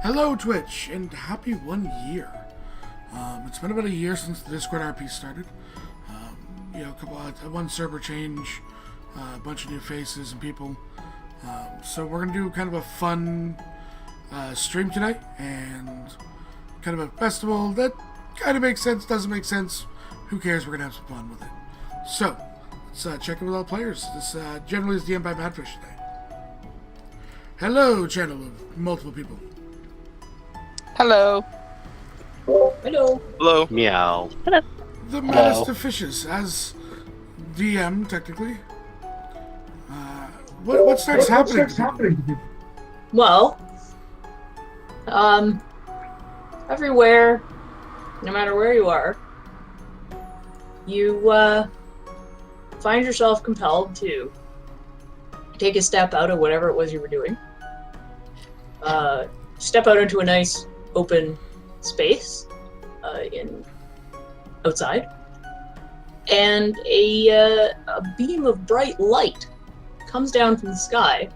Hello, Twitch, and happy 1 year. It's been about a year since the Discord RP started. One server change, a bunch of new faces and people. So we're gonna do kind of a fun stream tonight, and kind of a festival that kind of makes sense, doesn't make sense. Who cares? We're gonna have some fun with it. So let's check in with all players. This generally is DM'd by Badfish today. Hello, channel of multiple people. Hello. Hello. Hello. Meow. The Maddest of Fishes, as DM, technically. What starts happening to people? Well, everywhere, no matter where you are, you find yourself compelled to take a step out of whatever it was you were doing. Step out into a nice open space outside, and a beam of bright light comes down from the sky,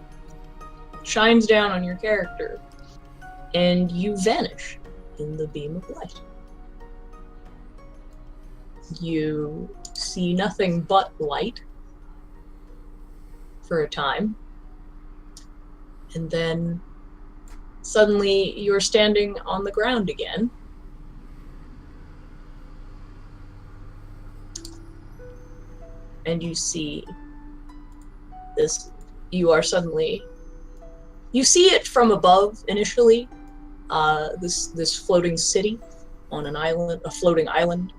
shines down on your character, and you vanish in the beam of light. You see nothing but light for a time, and then suddenly you're standing on the ground again. And you see this, you see it from above initially, this floating city on an island, a floating island,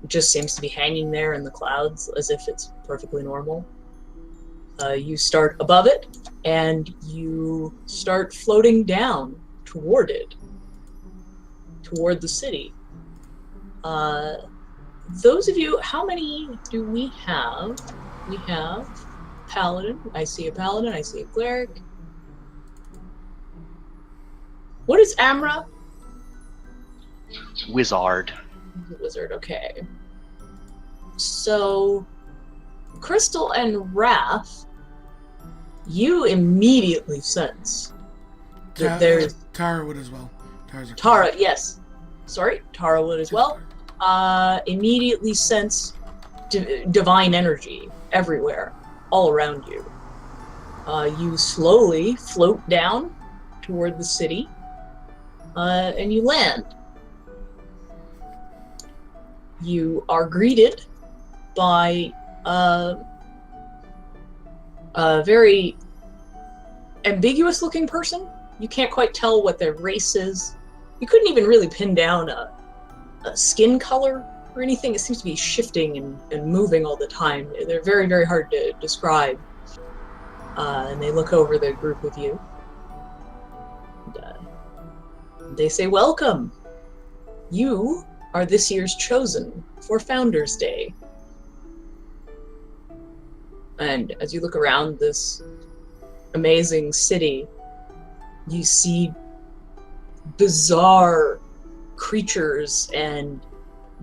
just seems to be hanging there in the clouds as if it's perfectly normal. You start above it, and you start floating down toward it, toward the city. Those of you, how many do we have? We have Paladin. I see a Paladin, I see a Cleric. What is Amra? Wizard. Wizard, okay. So, Crystal and Wrath, you immediately sense that there's... Tara would as well. Tara, yes. Sorry, Tara would as well. Immediately sense divine energy everywhere, all around you. You slowly float down toward the city, and you land. You are greeted by a very ambiguous looking person. You can't quite tell what their race is. You couldn't even really pin down a skin color or anything. It seems to be shifting and moving all the time. They're very, very hard to describe. And they look over the group with you. And, they say, "Welcome. You are this year's chosen for Founders Day." And as you look around this amazing city, you see bizarre creatures and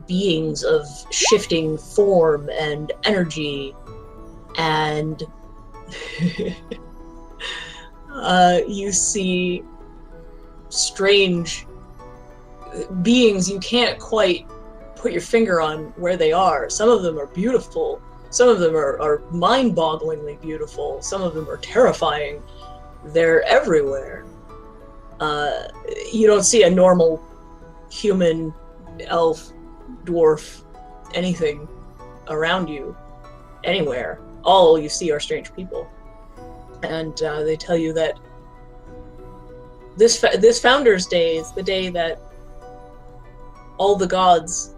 beings of shifting form and energy, and you see strange beings you can't quite put your finger on where they are. Some of them are beautiful, some of them are mind-bogglingly beautiful, some of them are terrifying. They're everywhere. You don't see a normal human, elf, dwarf, anything around you, anywhere. All you see are strange people. And they tell you that this Founders Day is the day that all the gods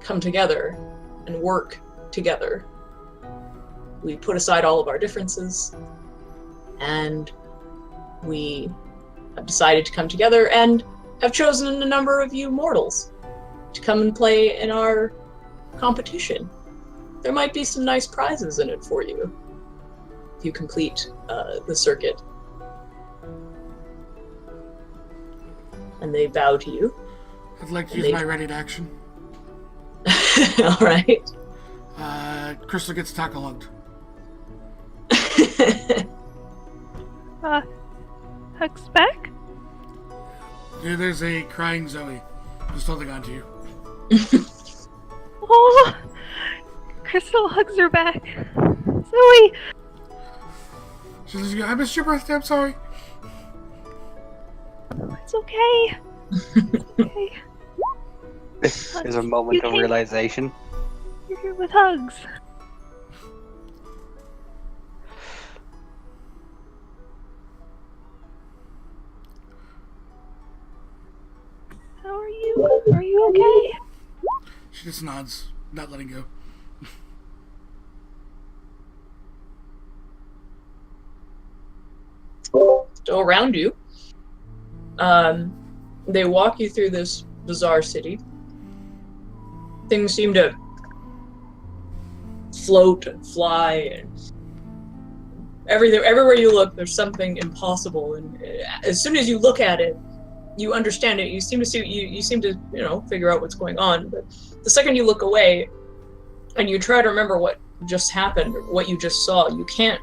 come together and work together. We put aside all of our differences, and we have decided to come together and have chosen a number of you mortals to come and play in our competition. There might be some nice prizes in it for you if you complete the circuit. And they bow to you. I'd like to use my ready to action. All right. Crystal gets tackle hugged. Hugs back? Yeah, there's a crying Zoe just holding on to you. Oh, Crystal hugs her back. Zoe! She says, I missed your birthday, I'm sorry. It's okay. Okay. There's a moment of realization. You're here with hugs. How are you? Are you okay? She just nods, not letting go. So around you, they walk you through this bizarre city. Things seem to float and fly, and everywhere you look, there's something impossible. And as soon as you look at it, you understand it. You seem to figure out what's going on. But the second you look away, and you try to remember what just happened, or what you just saw, you can't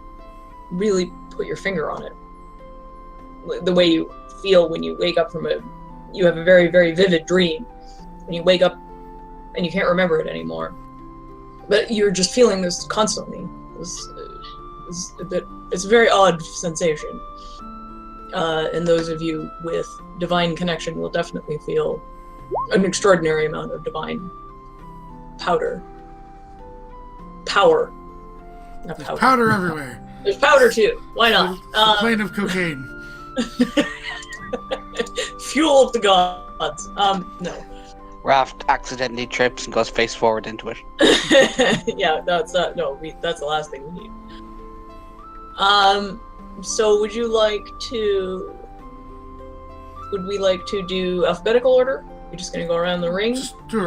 really put your finger on it. The way you feel when you wake up you have a very, very vivid dream, and you wake up and you can't remember it anymore. But you're just feeling this constantly. It's a very odd sensation. And those of you with divine connection will definitely feel an extraordinary amount of divine power. Not There's powder. powder everywhere. There's powder too. Why not? It's a plane of cocaine. Fuel of the gods. No. Raft accidentally trips and goes face forward into it. Yeah, that's that's the last thing we need. So would we like to do alphabetical order? We're just gonna go around the ring. Just do a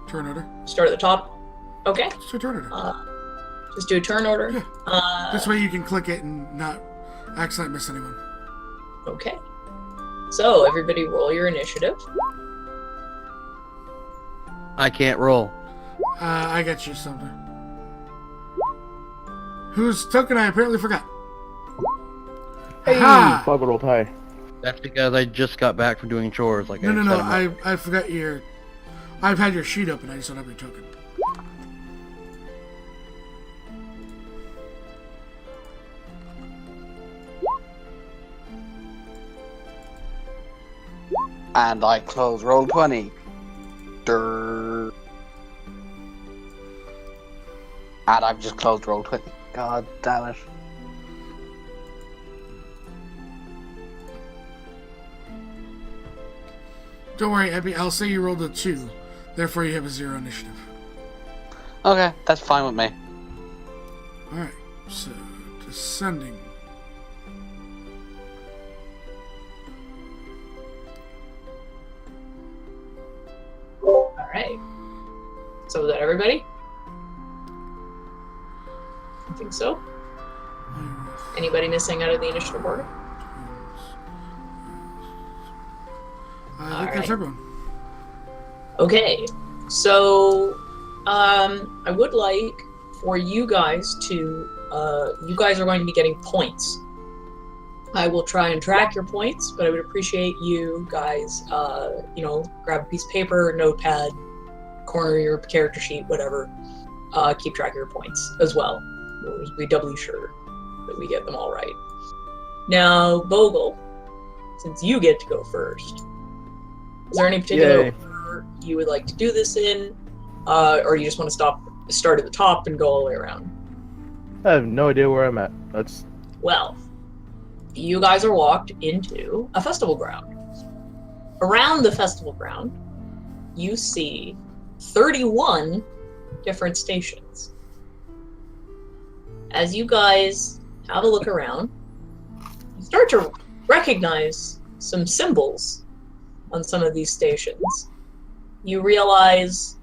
turn order. Start at the top. Okay. Just do a turn order. Just do a turn order. Yeah. This way you can click it and not accidentally miss anyone. Okay. So everybody roll your initiative. I can't roll. I got you, Sumner. Whose token I apparently forgot. Hey, Aha! Bubba rolled high. That's because I just got back from doing chores. Like No, I no, set 'em up. I forgot your... I've had your sheet open, I just don't have your token. And I close roll 20. Durr. And I've just closed roll 20. God damn it. Don't worry, Abby, I'll say you rolled a 2. Therefore you have a 0 initiative. Okay, that's fine with me. Alright, so descending. Alright. So is that everybody? I think so. Anybody missing out of the initiative order? I think that's everyone. Okay, so I would like for you guys to, you guys are going to be getting points. I will try and track your points, but I would appreciate you guys, grab a piece of paper, notepad, corner your character sheet, whatever. Keep track of your points as well. We'll be doubly sure that we get them all right. Now, Bogle, since you get to go first, is there any particular order you would like to do this in, or you just want to start at the top and go all the way around? I have no idea where I'm at. That's Well, you guys are walked into a festival ground. Around the festival ground, you see 31 different stations. As you guys have a look around, you start to recognize some symbols on some of these stations. You realize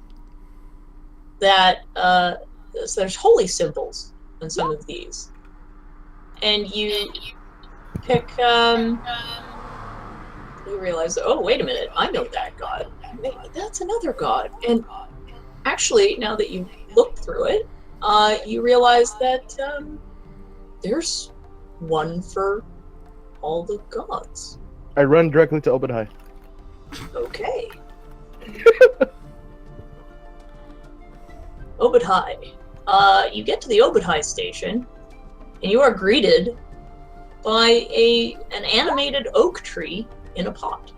that there's holy symbols on some of these. And you pick, you realize, oh, wait a minute, I know that god. Wait, that's another god. And actually, now that you look through it, you realize that there's one for all the gods. I run directly to Obadhai. Okay. Obadhai. You get to the Obadhai station, and you are greeted by an animated oak tree in a pot.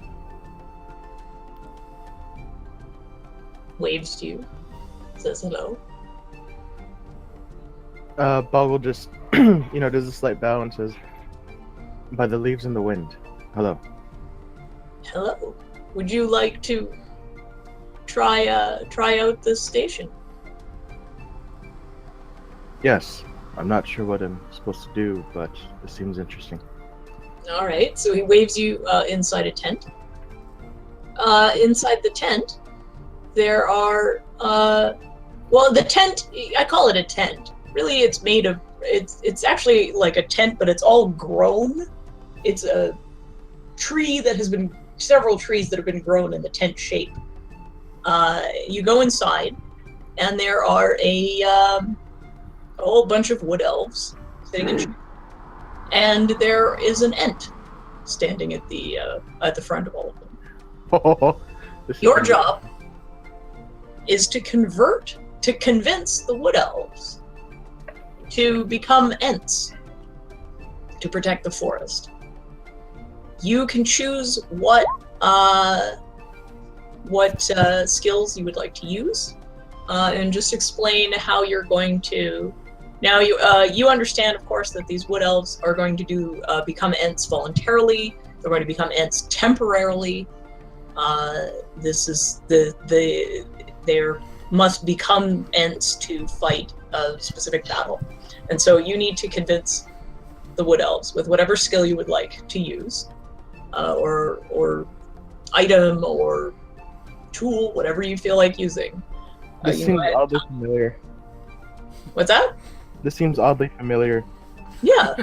Waves to you, says hello. Boggle just, does a slight bow and says, "By the leaves in the wind, hello." Hello. Would you like to try out this station? Yes, I'm not sure what I'm supposed to do, but it seems interesting. All right. So he waves you inside a tent. Inside the tent, there are the tent. I call it a tent. Really, it's made of. It's actually like a tent, but it's all grown. It's a tree that has been several trees that have been grown in the tent shape. You go inside, and there are a whole bunch of wood elves sitting in chairs. And there is an ent standing at the front of all of them. Your job is to convince the wood elves to become ents to protect the forest. You can choose what skills you would like to use, and just explain how you're going to. Now you understand, of course, that these wood elves are going to become ents voluntarily. They're going to become ents temporarily. This is they must become ents to fight a specific battle, and so you need to convince the wood elves with whatever skill you would like to use, or item or tool, whatever you feel like using. This seems oddly familiar. What's that? This seems oddly familiar. Yeah,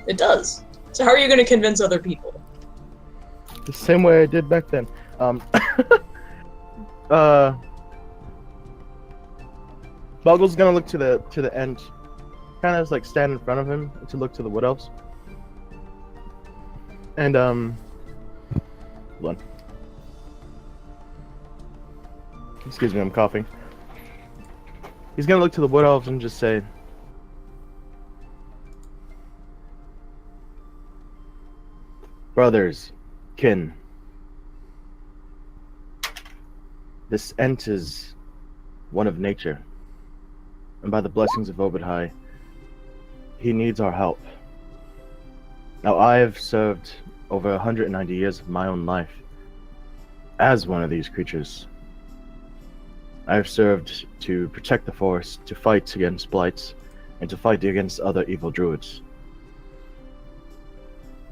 it does. So how are you going to convince other people? The same way I did back then. Boggle's gonna look to the end, kind of like stand in front of him to look to the wood elves. And hold on. Excuse me, I'm coughing. He's gonna look to the wood elves and just say, "Brothers, kin, this ent is one of nature, and by the blessings of Obadhai, he needs our help. Now, I have served over 190 years of my own life as one of these creatures. I have served to protect the forest, to fight against blights, and to fight against other evil druids.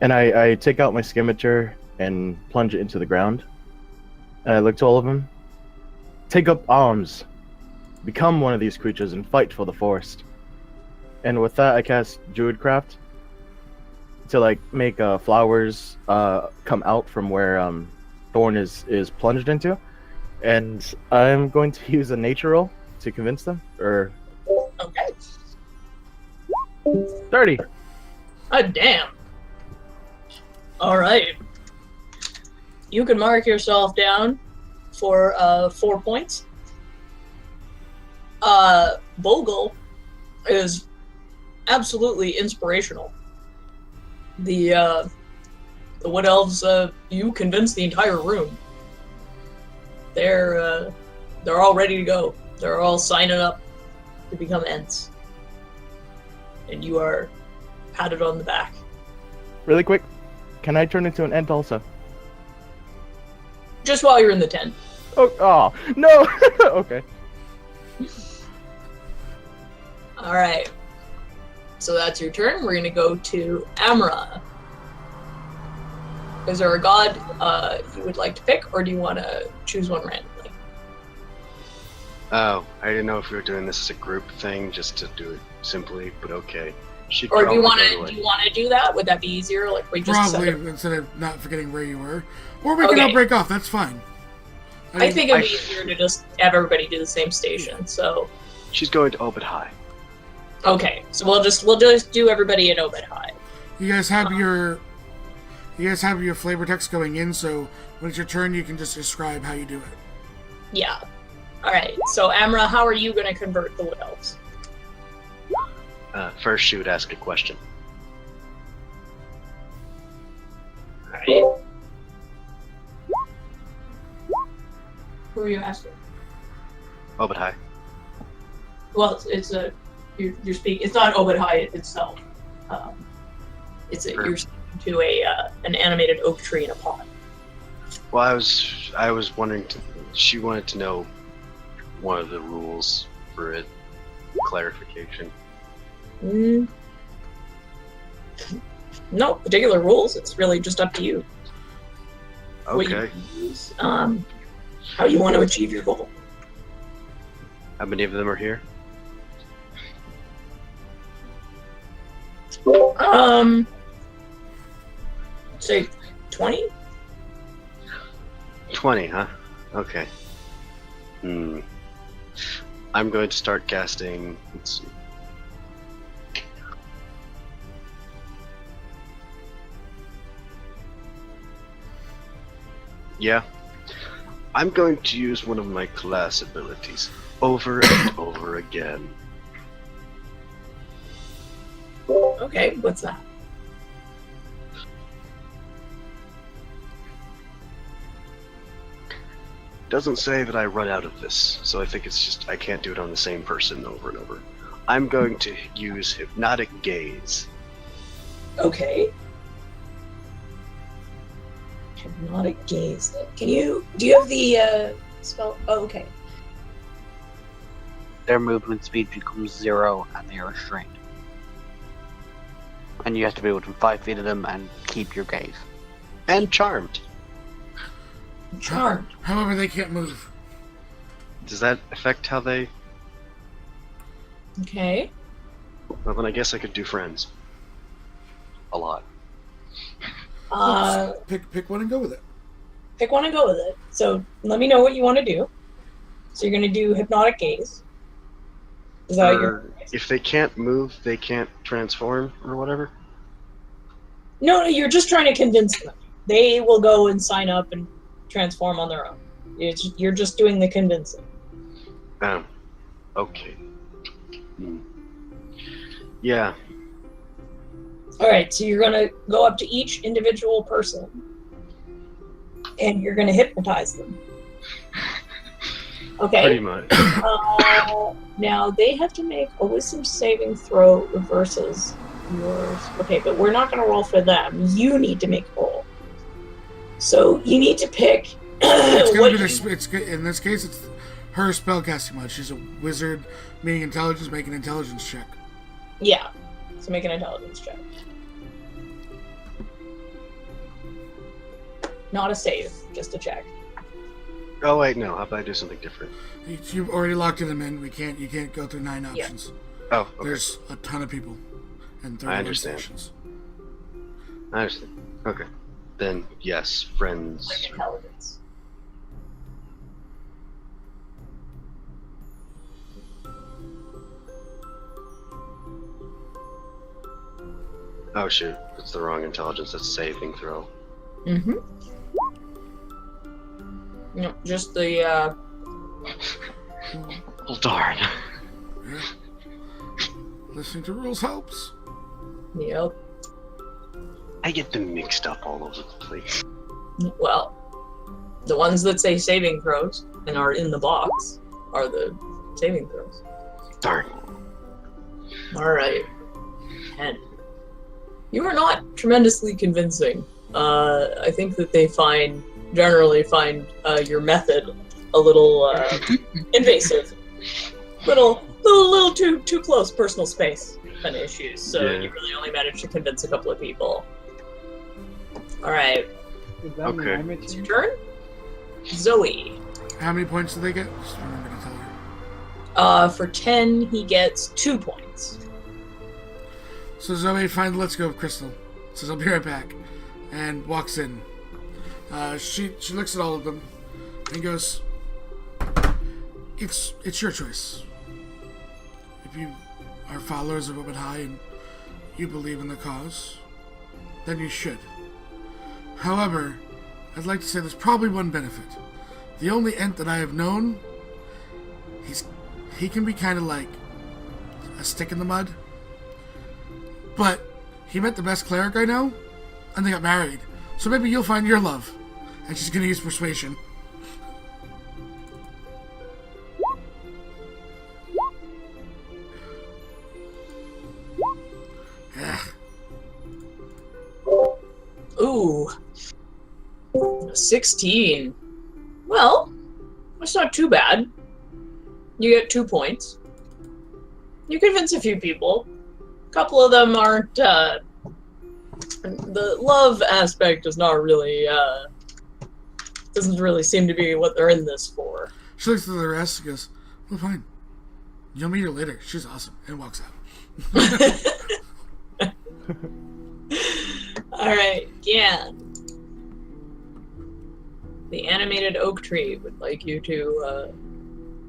And I take out my scimitar and plunge it into the ground. And I look to all of them. Take up arms. Become one of these creatures and fight for the forest." And with that, I cast Druidcraft to make flowers come out from where Thorn is plunged into. And I'm going to use a nature roll to convince them. Okay. 30. Oh, damn. All right. You can mark yourself down for 4 points. Bogle is absolutely inspirational. The wood elves, you convinced the entire room. They're all ready to go. They're all signing up to become ents. And you are patted on the back. Really quick, can I turn into an ent also? Just while you're in the tent. Oh no! Okay. Alright. So that's your turn. We're gonna go to Amra. Is there a god you would like to pick, or do you want to choose one randomly? Oh, I didn't know if we were doing this as a group thing, just to do it simply, but okay. Or do you want to do that? Would that be easier? Like we just Probably, instead of not forgetting where you were. Or we can all break off, that's fine. I think it'd be easier to just have everybody do the same station, so... She's going to Obadhai. Okay, so we'll just do everybody in Obadhai. You guys have You guys have your flavor text going in, so when it's your turn, you can just describe how you do it. Yeah. All right. So Amra, how are you going to convert the wood elves? First, she would ask a question. All right. Who are you asking? Obadai. Well, it's a you're speaking. It's not Obadai itself. You're speaking to an animated oak tree in a pond. Well, I was wondering. She wanted to know one of the rules for it. Clarification. No particular rules. It's really just up to you. What you Okay. use, how you want to achieve your goal. How many of them are here? Say 20. 20, huh? Okay. I'm going to start casting. Let's see. Yeah. I'm going to use one of my class abilities over and over again. Okay, what's that? Doesn't say that I run out of this, so I think it's just I can't do it on the same person over and over. I'm going to use Hypnotic Gaze. Okay. Hypnotic gaze. Do you have the spell? Oh, okay. Their movement speed becomes 0 and they are restrained. And you have to be within 5 feet of them and keep your gaze. And Charmed. Charmed. However, they can't move. Does that affect how they... Okay. Well, then I guess I could do Friends. A lot. Pick one and go with it. Pick one and go with it. So let me know what you want to do. So you're going to do hypnotic gaze. Is that what you're... If they can't move, they can't transform or whatever? No, you're just trying to convince them. They will go and sign up and transform on their own. You're just doing the convincing. Okay. Yeah. Alright, so you're going to go up to each individual person and you're going to hypnotize them. Okay. Pretty much. Now they have to make a wisdom saving throw versus yours. Okay, but we're not going to roll for them. You need to make a roll. So you need to pick. It's what gonna be you- it's in this case. It's her spellcasting mode. She's a wizard, meaning intelligence. Make an intelligence check. Yeah. So make an intelligence check. Not a save, just a check. Oh wait, no. How about I do something different? You've already locked them in. You can't go through 9 Yeah. options. Oh, okay. There's a ton of people, and 31 understand. stations. I understand. Okay. Then yes, Friends. Like intelligence. Oh shoot, that's the wrong intelligence. That's saving throw. Mm-hmm. No, just the Well, darn. Yeah. Listening to rules helps. yep. I get them mixed up all over the place. Well, the ones that say saving throws and are in the box are the saving throws. Darn. All right. 10. You are not tremendously convincing. I think that they generally find your method a little invasive, little too close personal space kind of issues. So Yeah. you really only managed to convince a couple of people. All right, Is that Okay. an it's your image? turn. Zoe. How many points do they get? Just remember to tell her. For 10, he gets 2 points. So Zoe finally lets go of Crystal. Says, "I'll be right back," and walks in. She looks at all of them and goes, "It's your choice. If you are followers of Obadai and you believe in the cause, then you should. However, I'd like to say there's probably one benefit. The only Ent that I have known, he can be kind of like a stick in the mud. But he met the best cleric I know, and they got married. So maybe you'll find your love. And she's gonna use persuasion. Ugh. Ooh. 16. Well, that's not too bad. You get 2 points. You convince a few people. A couple of them aren't, the love aspect does not really, doesn't really seem to be what they're in this for. She looks at the rest and goes, well, fine. You'll meet her later. She's awesome. And walks out. Alright, Gian. The animated oak tree would like you to,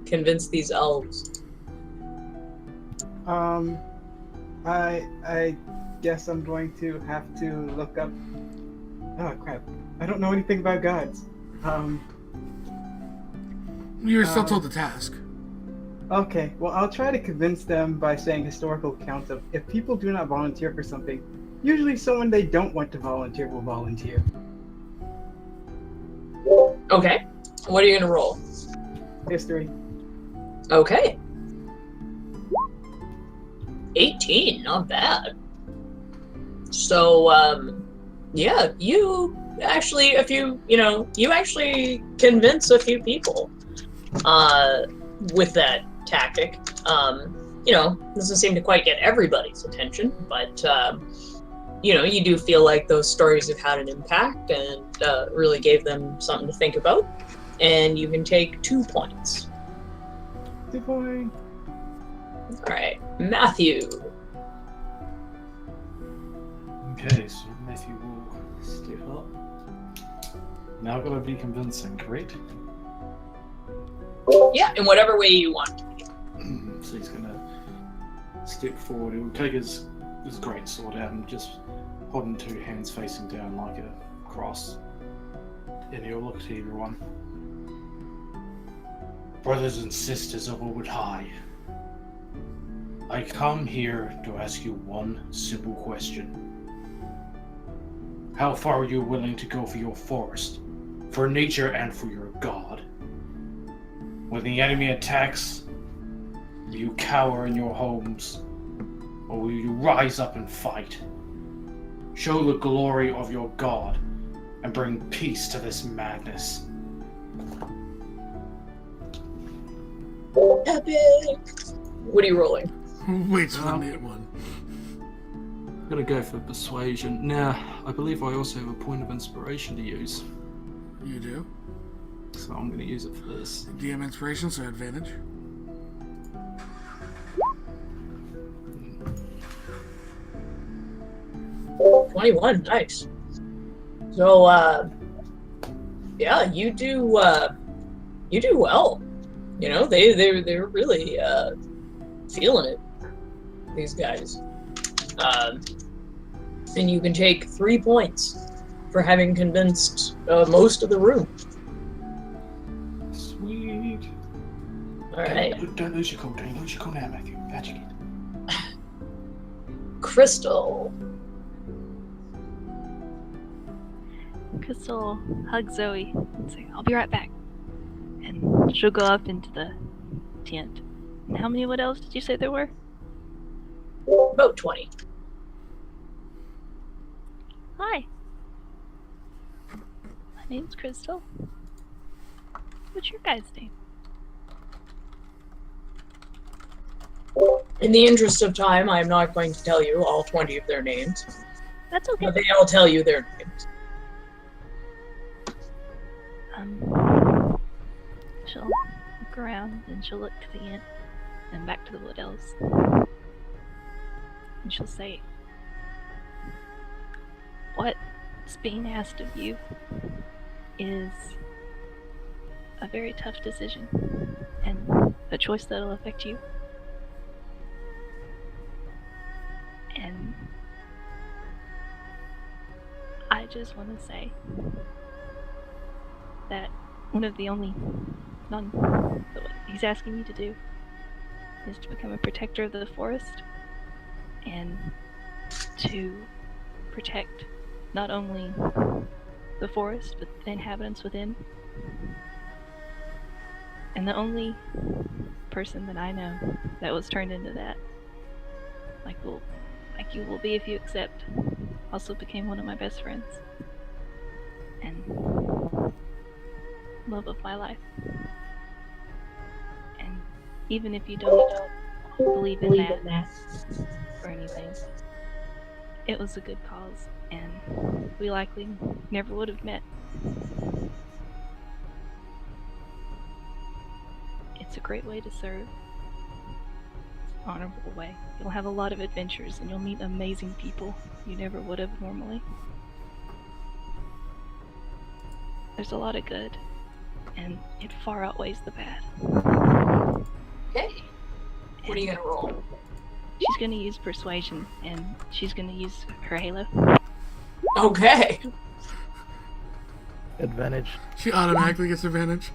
convince these elves. I guess I'm going to have to look up. Oh crap! I don't know anything about gods. You were still told the task. Okay, well I'll try to convince them by saying historical accounts of if people do not volunteer for something, usually someone they don't want to volunteer will volunteer. Okay. What are you gonna roll? History. Okay. 18, not bad. So, yeah, you actually, you actually convince a few people, with that tactic. Doesn't seem to quite get everybody's attention, but, you do feel like those stories have had an impact and, really gave them something to think about. And you can take 2 points. 2 points. Alright, Matthew. Okay, so Matthew will step up. Now I've got to be convincing, correct? Yeah, in whatever way you want. So he's going to step forward. He'll take his great sword out and just hold in 2 hands facing down like a cross. And he'll look at everyone. Brothers and sisters of Overwood High, I come here to ask you one simple question. How far are you willing to go for your forest, for nature and for your god? When the enemy attacks, will you cower in your homes, or will you rise up and fight? Show the glory of your god and bring peace to this madness. Epic! What are you rolling? Wait till the minute one. I'm gonna go for persuasion. Now, I believe I also have a point of inspiration to use, You do. so I'm gonna use it for this. DM inspiration, so advantage. Mm. 21, nice. So, yeah, you do well. They're really, feeling it, these guys. And you can take 3 points for having convinced most of the room. Sweet. Alright. Don't lose your cool. Don't lose your cool now, Matthew. Magic it. Crystal. Crystal hugs Zoe and say, I'll be right back. And she'll go up into the tent. And how many what else did you say there were? About 20. Hi. My name's Crystal. What's your guys' name? In the interest of time, I'm not going to tell you all 20 of their names. That's okay. But they all tell you their names. She'll look around and she'll look to the ant and back to the wood elves. And she'll say, what's being asked of you is a very tough decision and a choice that'll affect you. And I just want to say that one of the only but what he's asking you to do is to become a protector of the forest and to protect not only the forest but the inhabitants within. And the only person that I know that was turned into that, like you will be if you accept, also became one of my best friends and love of my life. And even if you don't believe in that or anything, it was a good cause, and we likely never would have met. It's a great way to serve. It's an honorable way. You'll have a lot of adventures, and you'll meet amazing people you never would have normally. There's a lot of good, and it far outweighs the bad. Okay. What are you gonna roll? She's gonna use persuasion, and she's gonna use her halo. Okay. Advantage. She automatically gets advantage.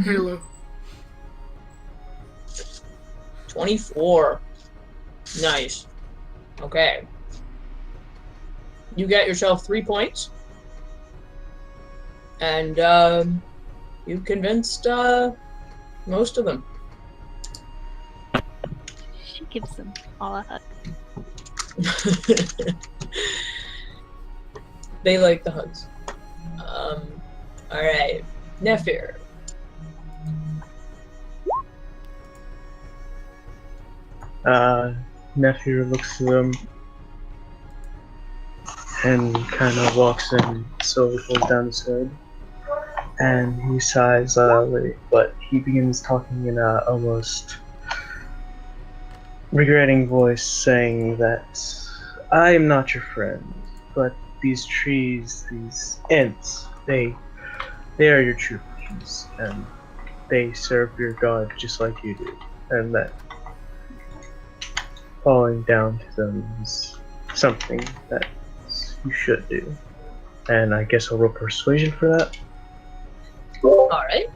Halo. 24. Nice. Okay. You get yourself 3 points. And you've convinced most of them. She gives them all a hug. They like the hugs. Alright. Nephir. Nephew looks to them and kind of walks in, slowly pulls down his hood, and he sighs loudly, but he begins talking in a almost regretting voice, saying that I am not your friend, but these trees, these ants, they are your true friends, and they serve your god just like you do, and that falling down to them is something that you should do. And I guess I'll roll persuasion for that. Alright.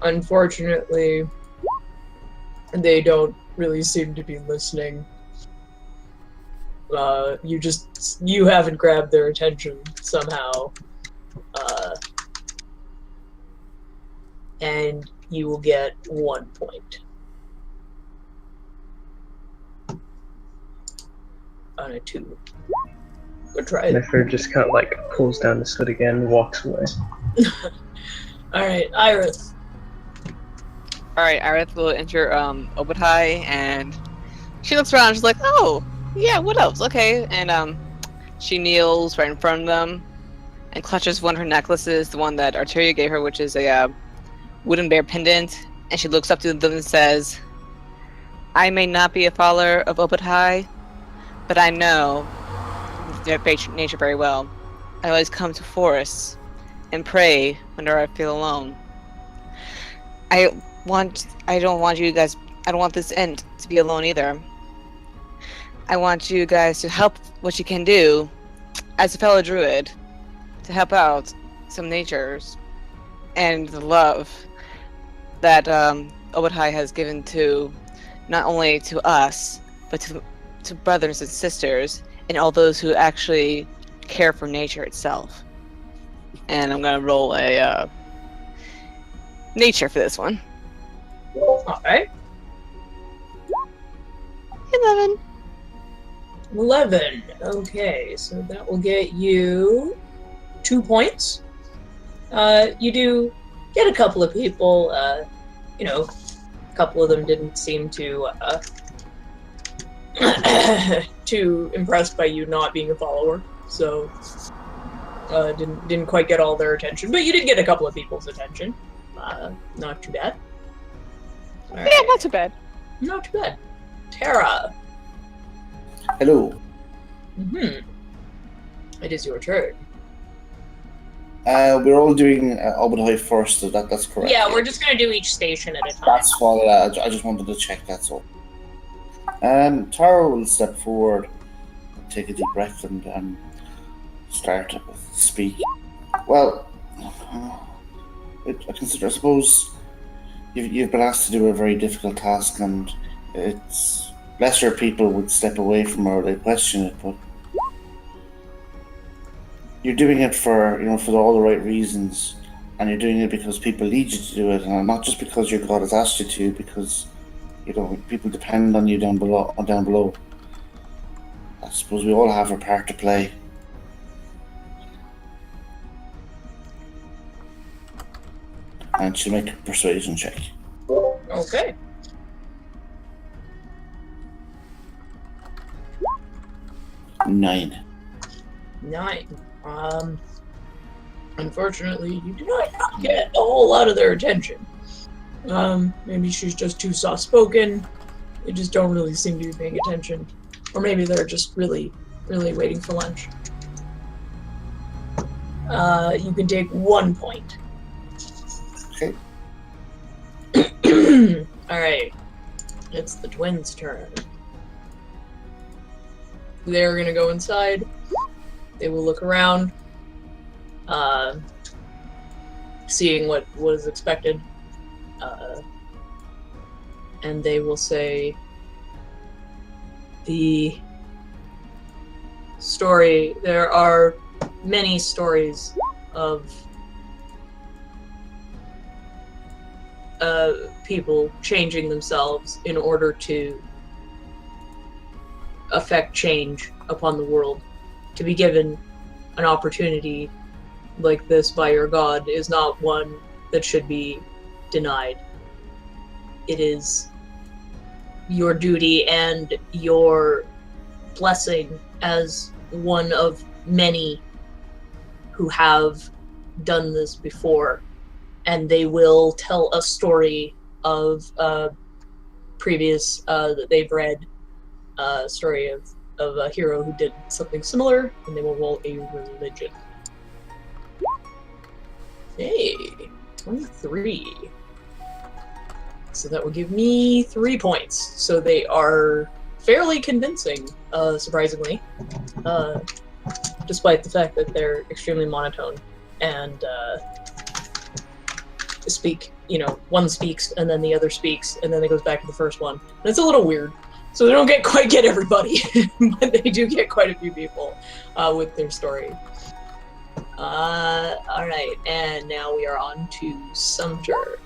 Unfortunately, they don't really seem to be listening. You haven't grabbed their attention somehow. And you will get 1 point. On a 2. Good try. Nefer just kind of like pulls down his hood again and walks away. Alright, Iris. Alright, Iris will enter Obutai, and she looks around and she's like, oh, yeah, what else? Okay. And she kneels right in front of them and clutches one of her necklaces, the one that Arteria gave her, which is a wooden bear pendant, and she looks up to them and says, I may not be a follower of Obutai, but I know nature very well. I always come to forests and pray whenever I feel alone. I don't want this end to be alone either. I want you guys to help what you can do as a fellow druid to help out some natures and the love that Obutai has given to not only to us but to brothers and sisters and all those who actually care for nature itself. And I'm gonna roll a nature for this one. Alright. 11. Okay, so that will get you 2 points. You do get a couple of people, a couple of them didn't seem to too impressed by you not being a follower, so didn't quite get all their attention, but you did get a couple of people's attention. Not too bad. Right. Yeah, not too bad. Not too bad. Tara. Hello. It is your turn. We're all doing Obadai first, so that's correct. Yeah, we're just gonna do each station at a time. That's what I just wanted to check, that's all. Tara will step forward, take a deep breath, and start to speak. Well, I suppose you've been asked to do a very difficult task, and it's lesser people would step away from or they question it, but you're doing it for all the right reasons, and you're doing it because people need you to do it, and not just because your God has asked you to, because people depend on you down below. I suppose we all have a part to play. And she'll make a persuasion check. Okay. Nine. Unfortunately, you do not get a whole lot of their attention. Maybe she's just too soft-spoken. They just don't really seem to be paying attention. Or maybe they're just really, really waiting for lunch. You can take 1 point. Okay. Alright. It's the twins' turn. They're gonna go inside. They will look around, seeing what is expected, and they will say, the story, there are many stories of people changing themselves in order to affect change upon the world. To be given an opportunity like this by your God is not one that should be denied. It is your duty and your blessing as one of many who have done this before, and they will tell a story of previous that they've read, a story of a hero who did something similar, and they will roll a religion. Hey, 23. So that will give me 3 points. So they are fairly convincing, surprisingly, despite the fact that they're extremely monotone and speak, one speaks and then the other speaks and then it goes back to the first one. And it's a little weird. So they don't quite get everybody, but they do get quite a few people with their story. Alright, and now we are on to Sumter.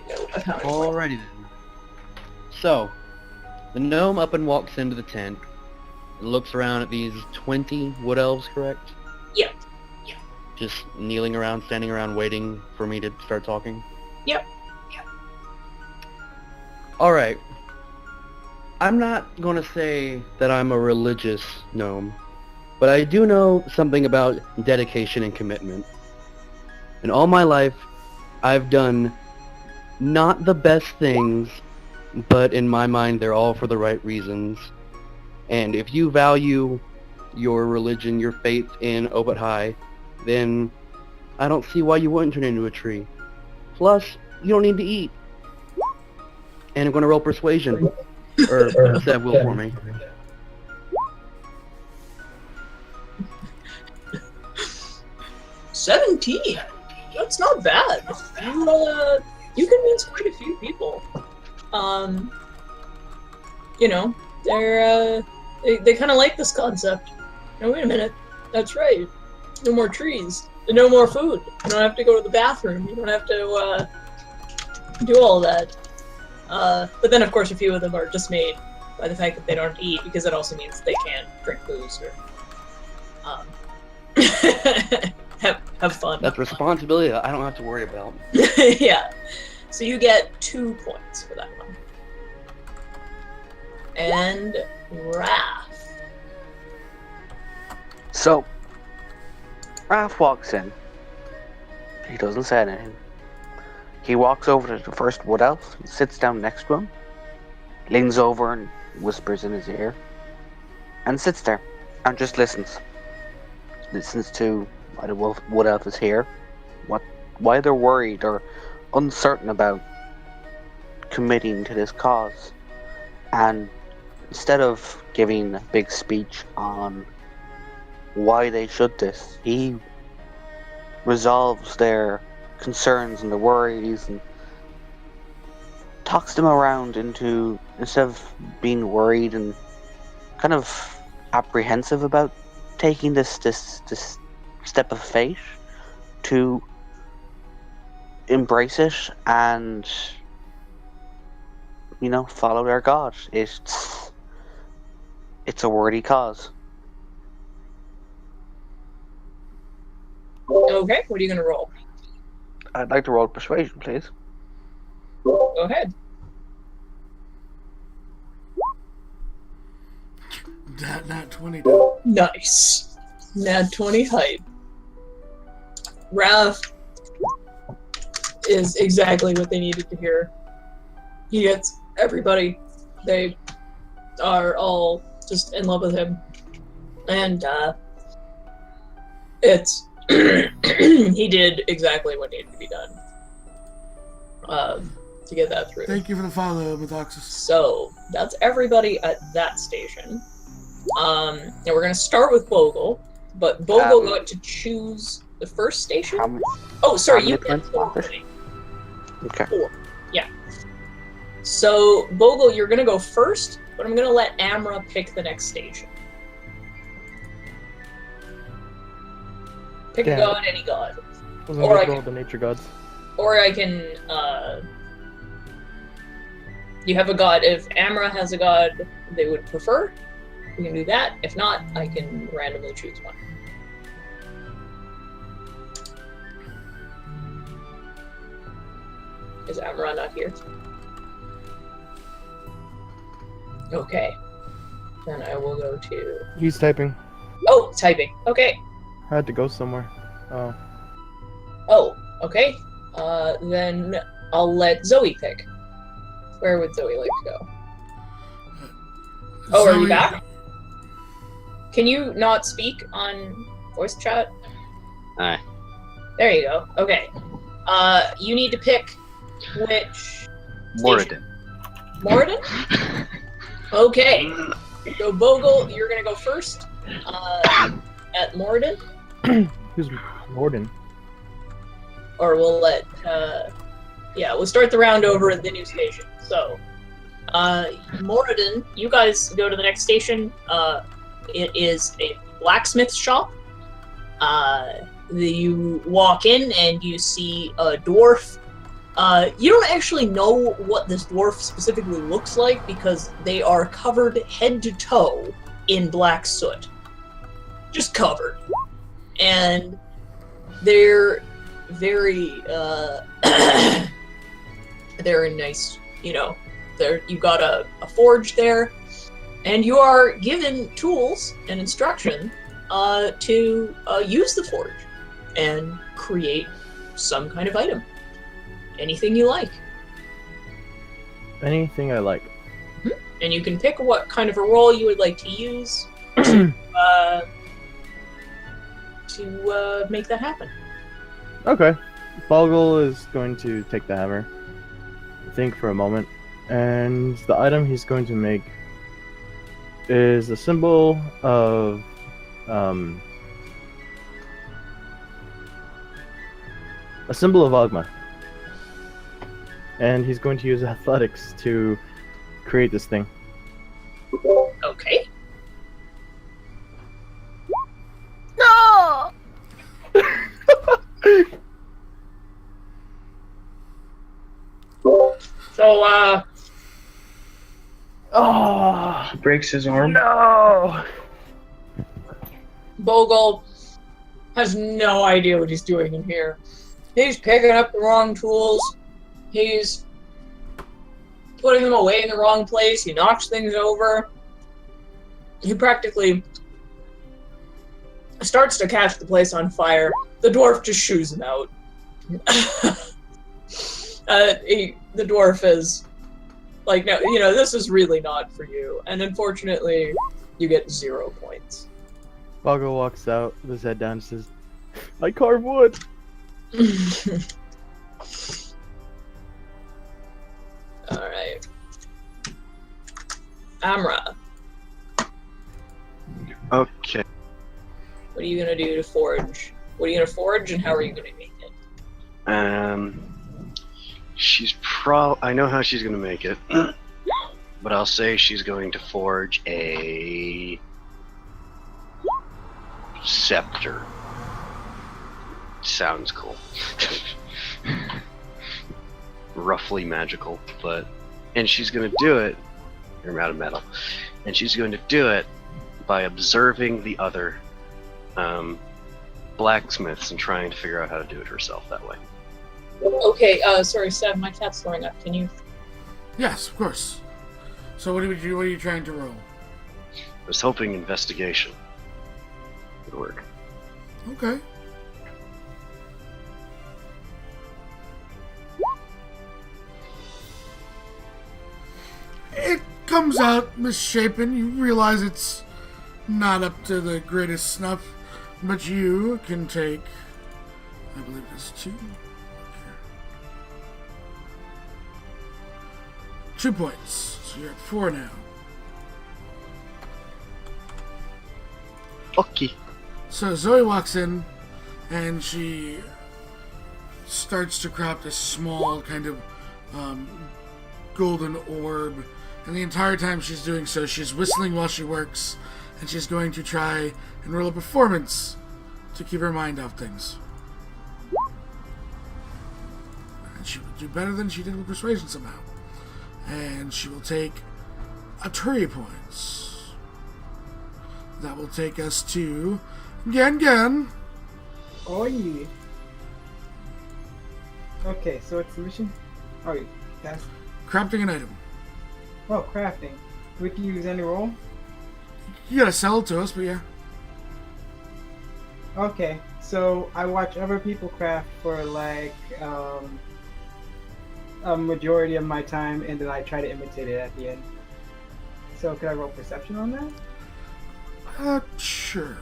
Alrighty then. So, the gnome up and walks into the tent and looks around at these 20 wood elves, correct? Yep. Just kneeling around, standing around, waiting for me to start talking? Yep. Alright. I'm not gonna say that I'm a religious gnome, but I do know something about dedication and commitment. In all my life, I've done not the best things, but in my mind they're all for the right reasons. And if you value your religion, your faith in Obadai, then I don't see why you wouldn't turn into a tree. Plus, you don't need to eat. And I'm going to roll persuasion. Or Seb will for me. $17. That's not bad. You convince quite a few people. They kind of like this concept. Now, wait a minute. That's right. No more trees. No more food. You don't have to go to the bathroom. You don't have to do all that. But then, of course, a few of them are dismayed by the fact that they don't eat, because it also means they can't drink booze or have fun. That's responsibility that I don't have to worry about. Yeah. So you get 2 points for that one. And Raph. So, Raph walks in. He doesn't say anything. He walks over to the first wood elf, sits down next to him, leans over and whispers in his ear, and sits there and just listens. listens to why the Wood Elf is here, why they're worried or uncertain about committing to this cause. And instead of giving a big speech on why they should this, he resolves their concerns and their worries and talks them around into, instead of being worried and kind of apprehensive about taking this step of faith, to embrace it and, you know, follow their god. It's a worthy cause. Okay, what are you gonna roll? I'd like to roll persuasion, please. Go ahead. Nat 20. Dude. Nice. Nat 20 height. Raph is exactly what they needed to hear. He gets everybody. They are all just in love with him. And it's he did exactly what needed to be done to get that through. Thank you for the follow, Methoxis. So that's everybody at that station. Now we're gonna start with Bogle, but Bogle got to choose the first station. Oh, sorry, you can. Okay. 4. Yeah. So Bogle, you're gonna go first, but I'm gonna let Amra pick the next station. Pick a god, any god. Or I can, the nature gods. or I can. You have a god. If Amra has a god they would prefer, we can do that. If not, I can randomly choose one. Is Amra not here? Okay. Then I will go to... He's typing. Oh, typing. Okay. I had to go somewhere. Oh. Oh, okay. Then I'll let Zoe pick. Where would Zoe like to go? Oh, are you back? Can you not speak on voice chat? Aye. There you go. Okay. You need to pick which... Moradin. Moradin? Okay. So Bogle, you're gonna go first. At Moradin. Who's Morden? Or we'll let... yeah, we'll start the round over at the new station. So, Moradin, you guys go to the next station. It is a blacksmith shop. You walk in and you see a dwarf. You don't actually know what this dwarf specifically looks like because they are covered head to toe in black soot. Just covered. And they're very, they're nice, you know. You've got a forge there, and you are given tools and instruction to use the forge and create some kind of item. Anything you like. Anything I like. And you can pick what kind of a roll you would like to use to make that happen. Okay. Bogle is going to take the hammer, think for a moment, and the item he's going to make is a symbol of Ogma. And he's going to use athletics to create this thing. Okay. No! So, He breaks his arm. No! Bogle has no idea what he's doing in here. He's picking up the wrong tools. He's putting them away in the wrong place. He knocks things over. He practically starts to catch the place on fire. The dwarf just shoos him out. The dwarf is like, no, this is really not for you. And unfortunately, you get 0 points. Bago walks out with his head down and says, I carve wood. Alright. Amra, Okay. what are you gonna do to forge? What are you gonna forge and how are you gonna make it? I know how she's gonna make it, but I'll say she's going to forge a scepter. Sounds cool. Roughly magical, and she's gonna do it. You're out of metal, and she's going to do it by observing the other blacksmiths and trying to figure out how to do it herself that way. Okay, sorry, Seb, my cat's throwing up. Can you? Yes, of course. So what are you trying to roll? I was hoping investigation would work. Okay. It comes out misshapen. You realize it's not up to the greatest snuff, but you can take, I believe it's 2. 2 points. So you're at 4 now. Okay. So Zoe walks in and she starts to craft a small kind of golden orb. And the entire time she's doing so, she's whistling while she works, and she's going to try and roll a performance to keep her mind off things. And she will do better than she did with persuasion somehow. And she will take a 3 points. That will take us to Gen. Oh yeah. Okay, so what's the mission? Oh, that's Crafting an item. crafting. We can use any roll. You gotta sell it to us, but yeah. Okay, so I watch other people craft for like a majority of my time, and then I try to imitate it at the end. So could I roll perception on that? Sure.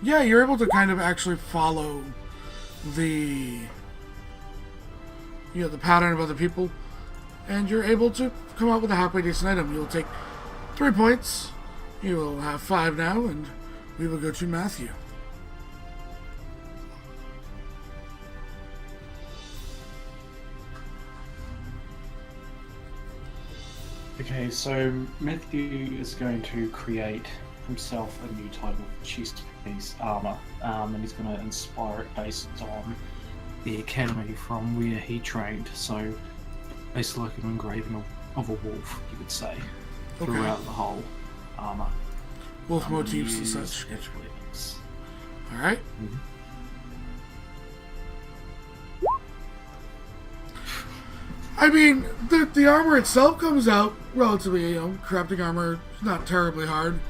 Yeah, you're able to kind of actually follow the the pattern of other people, and you're able to come up with a halfway decent item. You'll take 3 points. You will have 5 now, and we will go to Matthew. Okay, so Matthew is going to create himself a new type of chest piece armor, and he's going to inspire it based on the academy from where he trained. So basically like an engraving of a wolf, you could say, throughout the whole armor. Wolf motifs and such. Alright. I mean, the armor itself comes out relatively, crafting armor, not terribly hard.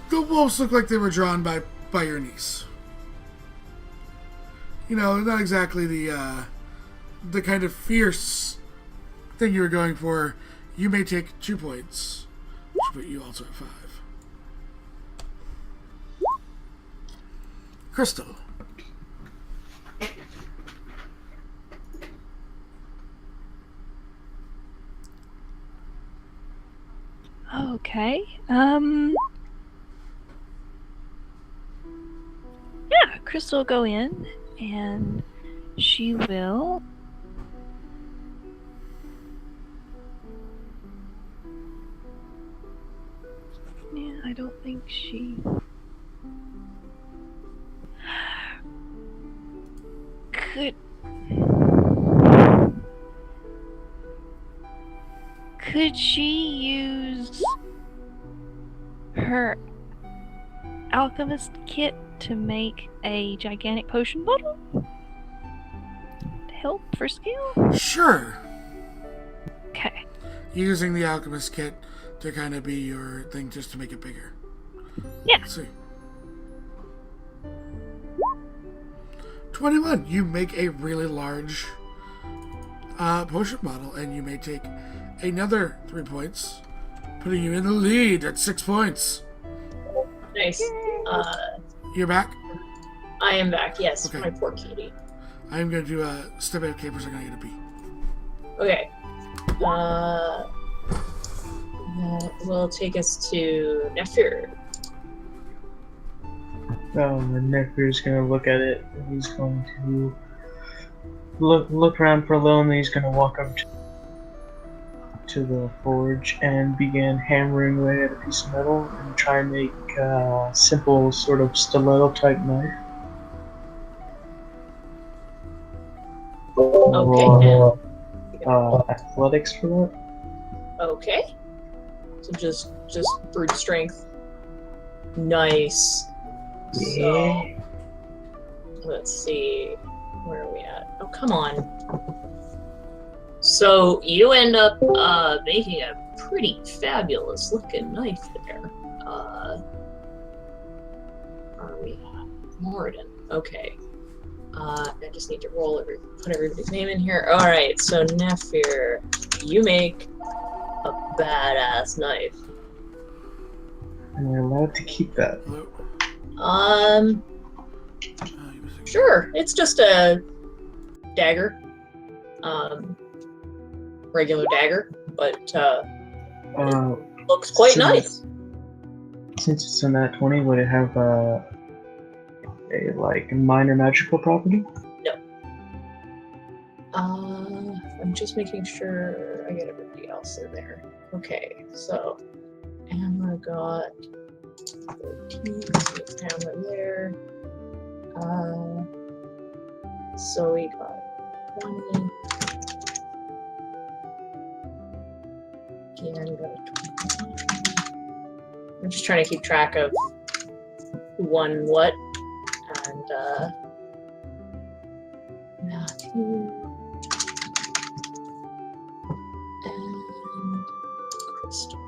The wolves look like they were drawn by your niece. Not exactly the kind of fierce thing you were going for. You may take 2 points, but you also have 5. Crystal. Okay. Yeah, Crystal will go in and she will. Yeah, I don't think she. Could she use her alchemist kit to make a gigantic potion bottle? To help for scale? Sure. Okay. Using the alchemist kit to kind of be your thing just to make it bigger. Yeah. Let's see. 21. You make a really large potion bottle, and you may take another 3 points, Putting you in the lead at 6 points. Nice. You're back? I am back, yes. Okay. My poor kitty. I'm going to do a step out of capers. I'm going to get a B. Okay. That will take us to Nephir. And Nephir's gonna look at it, and he's going to look around for a little, and he's gonna walk up to the forge and begin hammering away at a piece of metal and try and make a simple sort of stiletto type knife. Okay. Athletics for that. Okay. So just brute strength. Nice. So, let's see. Where are we at? Oh, come on. So you end up making a pretty fabulous looking knife there. Are we at Moradin? Okay. I just need to put everybody's name in here. Alright, so Nephir, you make a badass knife. Am I allowed to keep that? Sure. It's just a dagger. Regular dagger, but looks quite nice. Since it's in that 20, would it have a like minor magical property? No. I'm just making sure I get everybody else in there. Okay, so Amra got 13, so it's Amra there. Zoe got 20. Gian got a 20. I'm just trying to keep track of who won what. And Matthew and Crystal.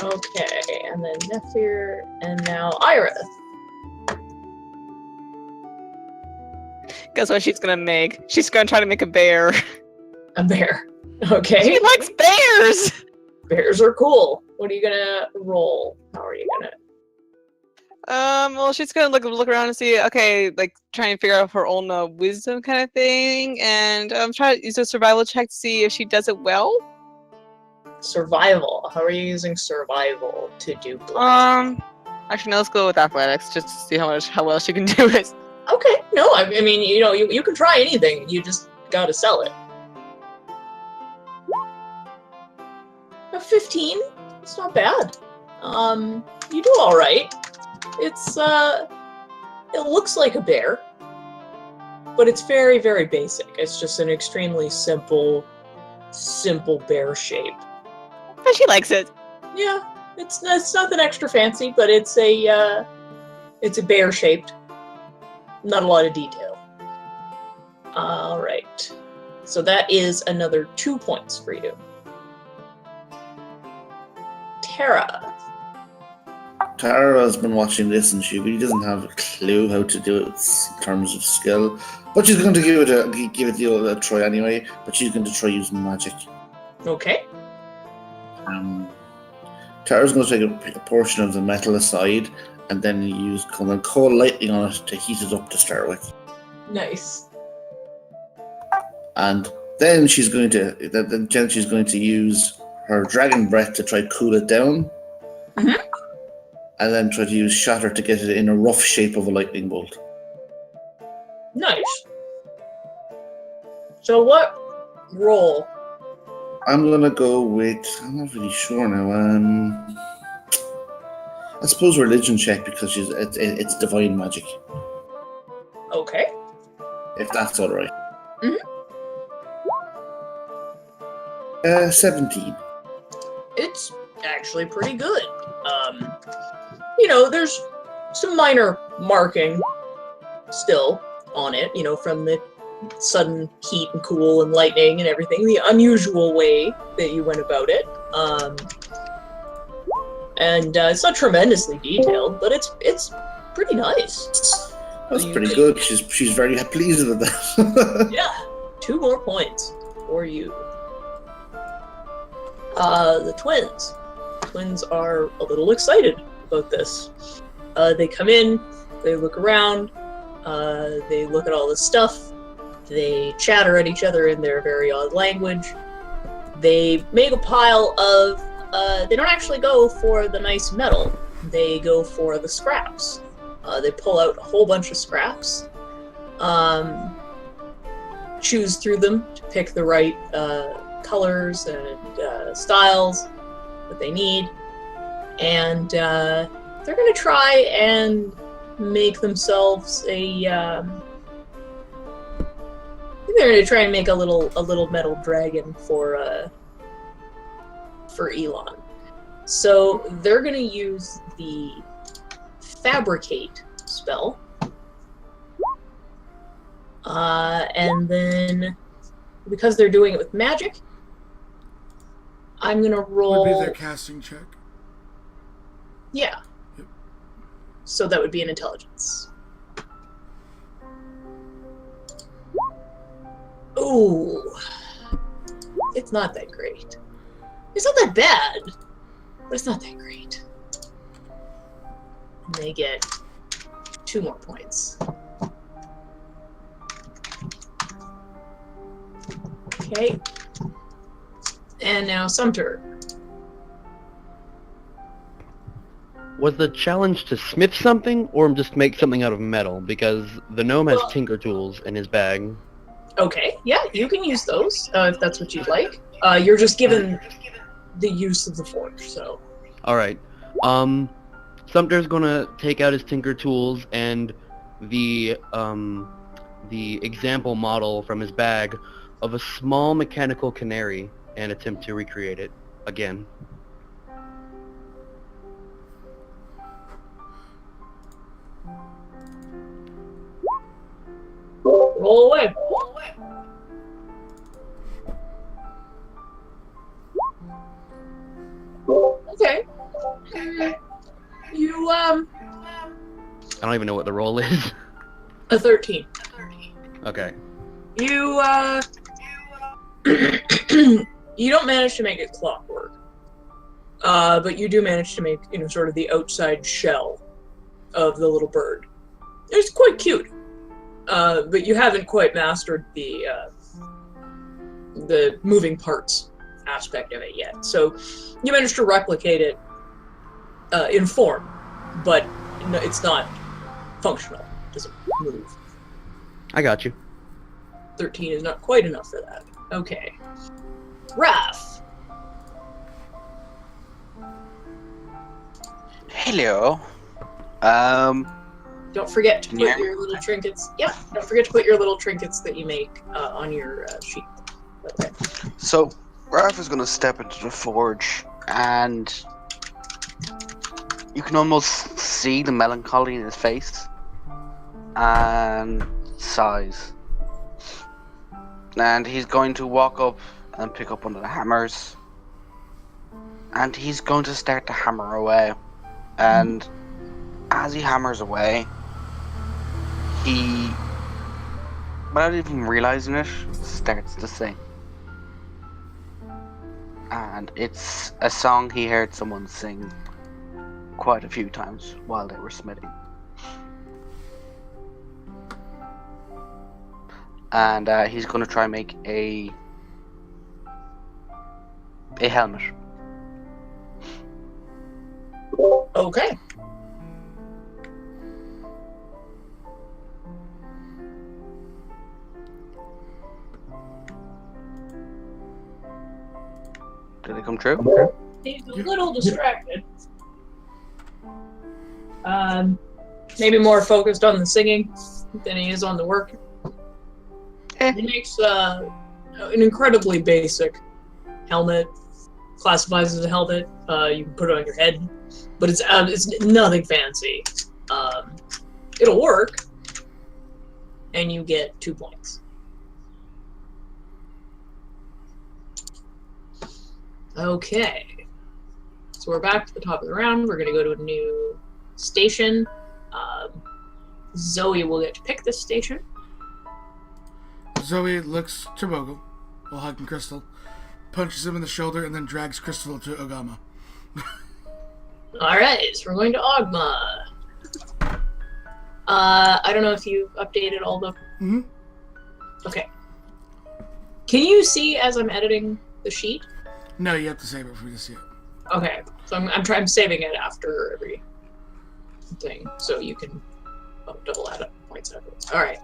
Okay, and then Nephir, and now Ira. Guess what she's gonna make? She's gonna try to make a bear. A bear. Okay. She likes bears! Bears are cool. What are you gonna roll? How are you gonna? Well, she's gonna look around and see. Okay, like trying to figure out her own wisdom kind of thing, and try to use a survival check to see if she does it well. Survival. How are you using survival to do? Actually, no. Let's go with athletics just to see how well she can do it. Okay. No, I mean, you can try anything. You just gotta sell it. A 15. It's not bad. You do all right. It's it looks like a bear, but it's very, very basic. It's just an extremely simple bear shape. But she likes it. Yeah, it's nothing extra fancy, but it's a bear shaped. Not a lot of detail. All right, so that is another 2 points for you. Tara. Tara has been watching this and she really doesn't have a clue how to do it in terms of skill. But she's going to give it a try anyway. But she's going to try using magic. Okay. Tara's going to take a portion of the metal aside and then use cold lightning on it to heat it up to start with. Nice. And then she's going to use her dragon breath to try cool it down. Mm-hmm. And then try to use shatter to get it in a rough shape of a lightning bolt. Nice. So what roll? I'm gonna go with, I'm not really sure now. I suppose religion check because it's divine magic. Okay. If that's all right. Mhm. 17. It's actually pretty good. There's some minor marking still on it, from the sudden heat and cool and lightning and everything, the unusual way that you went about it. And it's not tremendously detailed, but it's pretty nice. That's pretty good. She's very pleased with that. Yeah, 2 more points for you. The twins. twins are a little excited about this. They come in, they look around, they look at all this stuff, they chatter at each other in their very odd language. They make a pile of, they don't actually go for the nice metal, they go for the scraps. They pull out a whole bunch of scraps, choose through them to pick the right colors and styles that they need, and they're going to try and make themselves a they're going to try and make a little metal dragon for Elon. So they're going to use the fabricate spell, and then because they're doing it with magic, I'm going to roll. Would be their casting check. Yeah. Yep. So that would be an intelligence. Ooh. It's not that great. It's not that bad, but it's not that great. And they get 2 more points. Okay. And now Sumter. Was the challenge to smith something, or just make something out of metal? Because the gnome has tinker tools in his bag. Okay, yeah, you can use those if that's what you'd like. You're just given the use of the forge, so. Alright. Sumter's gonna take out his tinker tools and the example model from his bag of a small mechanical canary and attempt to recreate it again. Roll away. Okay. You, I don't even know what the roll is. a 13. Okay. You, you don't manage to make it clockwork. But you do manage to make, sort of the outside shell of the little bird. It's quite cute. But you haven't quite mastered the moving parts aspect of it yet. So you managed to replicate it in form, but it's not functional. It doesn't move. I got you. 13 is not quite enough for that. Okay. Raph. Hello. Don't forget to put your little trinkets. Yep. Don't forget to put your little trinkets that you make on your sheet. Okay. So, Raph is going to step into the forge, and you can almost see the melancholy in his face, and sighs. And he's going to walk up and pick up one of the hammers, and he's going to start to hammer away. And as he hammers away, he, without even realizing it, starts to sing. And it's a song he heard someone sing quite a few times while they were smithing. And he's going to try and make a helmet. Okay. Did it come true? He's a little distracted. Maybe more focused on the singing than he is on the work. He makes an incredibly basic helmet. Classifies as a helmet. You can put it on your head, but it's nothing fancy. It'll work, and you get 2 points. Okay, so we're back to the top of the round. We're going to go to a new station. Zoe will get to pick this station. Zoe looks to Bogle while hugging Crystal, punches him in the shoulder, and then drags Crystal to Ogama. Alright, so we're going to Ogma. I don't know if you updated all the... Mm-hmm. Okay. Can you see as I'm editing the sheet? No, you have to save it for me to see it. Okay, so I'm saving it after every thing, so you can double add up points afterwards. Alright.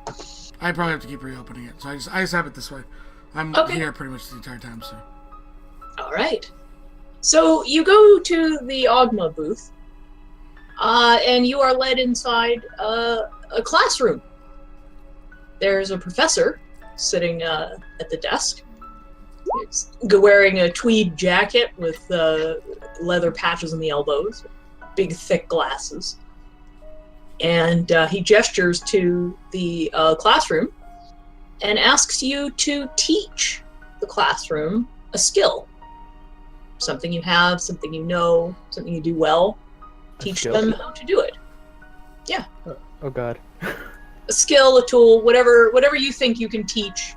I probably have to keep reopening it, so I just have it this way. I'm Okay. here pretty much the entire time, so. Alright. So you go to the Ogma booth, and you are led inside a classroom. There's a professor sitting at the desk. He's wearing a tweed jacket with leather patches on the elbows, big thick glasses. And he gestures to the classroom and asks you to teach the classroom a skill. Something you have, something you know, something you do well. Teach skill? them how to do it. Yeah. Oh god. A skill, a tool, whatever you think you can teach,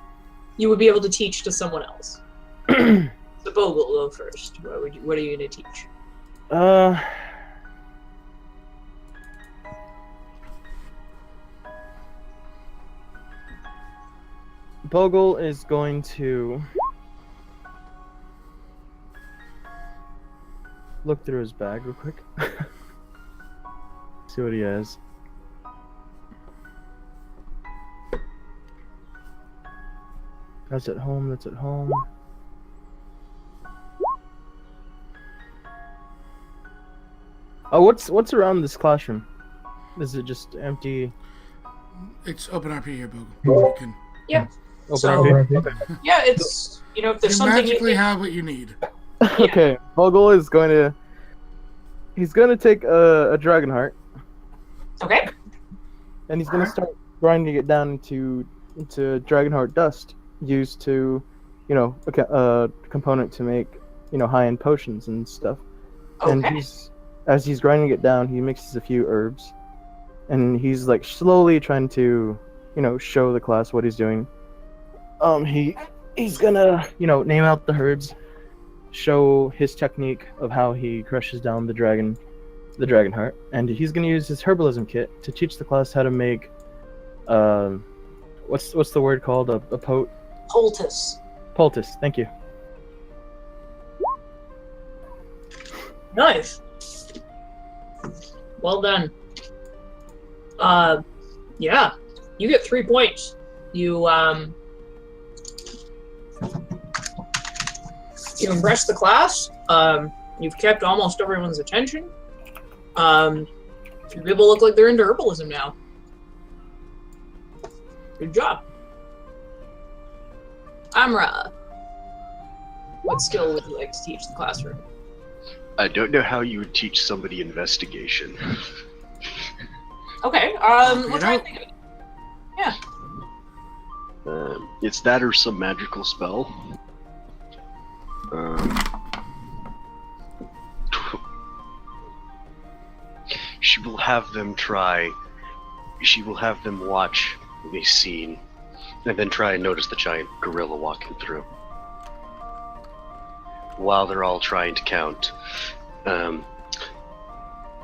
you would be able to teach to someone else. So Bogle, go first. What are you going to teach? Bogle is going to look through his bag real quick. See what he has. That's at home, that's at home. Oh, what's around this classroom? Is it just empty? It's open RP here, Bogle. You can Yeah. Open So- RP? Okay. Yeah, it's, if there's you something magically have what you need. Okay, Bogle is going to... He's going to take a dragon heart, Okay. and he's going to start grinding it down into dragon heart dust, used to, a component to make, high-end potions and stuff. And Okay. as he's grinding it down, he mixes a few herbs, and he's like slowly trying to, show the class what he's doing. He's gonna, name out the herbs, show his technique of how he crushes down the dragon heart, and he's gonna use his herbalism kit to teach the class how to make, what's the word called? A Poultice. poultice. Thank you. Nice. Well done. Yeah. You get 3 points. You impressed the class. You've kept almost everyone's attention. People look like they're into herbalism now. Good job. Amra, what skill would you like to teach the classroom? I don't know how you would teach somebody investigation. Okay, You we'll try know- and think of it. Yeah. It's that or some magical spell. She will have them watch the scene, and then try and notice the giant gorilla walking through. While they're all trying to count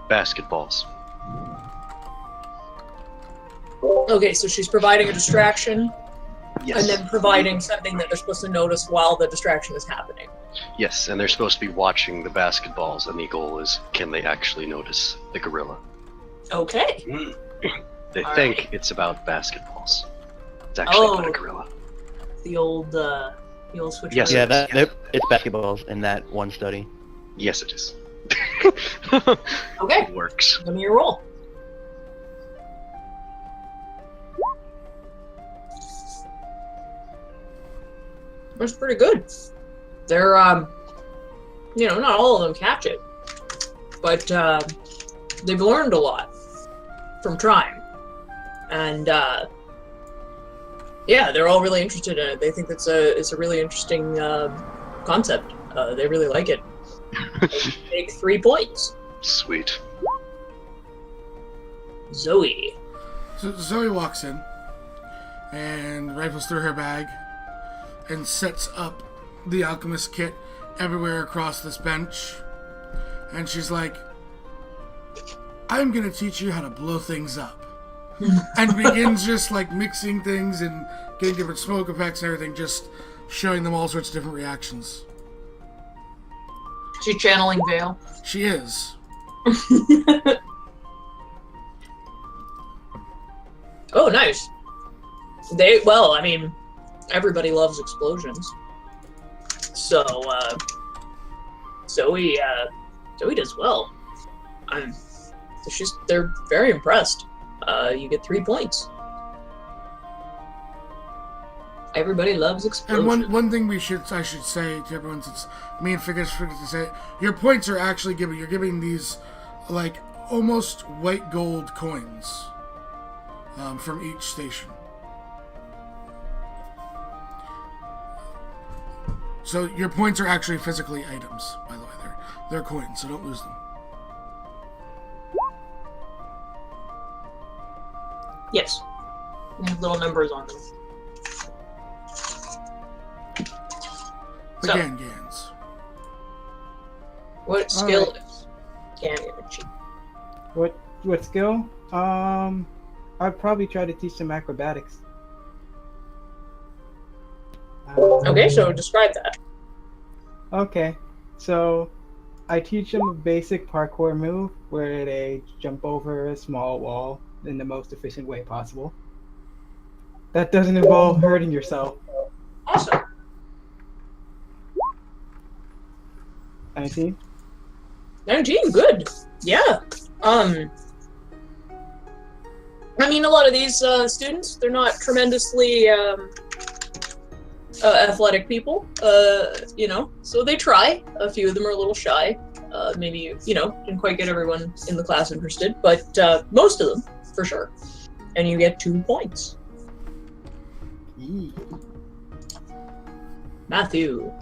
basketballs. Okay, so she's providing a distraction Yes. and then providing something that they're supposed to notice while the distraction is happening. Yes, and they're supposed to be watching the basketballs, and the goal is, can they actually notice the gorilla? Okay. They All think right. it's about basketballs. It's actually about Oh. a gorilla. The old switch. Yes. Yeah, it's basketballs in that one study. Yes, it is. Okay. It works. Give me your roll. That's pretty good. They're not all of them catch it, but they've learned a lot from trying, and yeah, they're all really interested in it. They think it's a really interesting concept. They really like it. They take 3 points. Sweet. Zoe. So Zoe walks in and rifles through her bag and sets up the alchemist kit everywhere across this bench. And she's like, I'm gonna teach you how to blow things up. And begins just like mixing things and getting different smoke effects and everything, just showing them all sorts of different reactions. She channeling Vale. She is. Oh, nice. I mean, everybody loves explosions. So, Zoe does well. They're very impressed. You get 3 points. Everybody loves explosions. And one thing I should say to everyone, since me and Figures forget to say it, your points are actually you're giving these like almost white gold coins from each station. So your points are actually physically items, by the way. They're coins, so don't lose them. Yes. They have little numbers on them. The So, Gans. what skill is Gan? What skill? I'd probably try to teach them acrobatics. Okay, so describe that. Okay, so I teach them a basic parkour move where they jump over a small wall in the most efficient way possible. That doesn't involve hurting yourself. Awesome. 19? 19, good. Yeah. I mean, a lot of these students, they're not tremendously athletic people, so they try. A few of them are a little shy. Maybe, didn't quite get everyone in the class interested, but most of them, for sure. And you get 2 points. Matthew.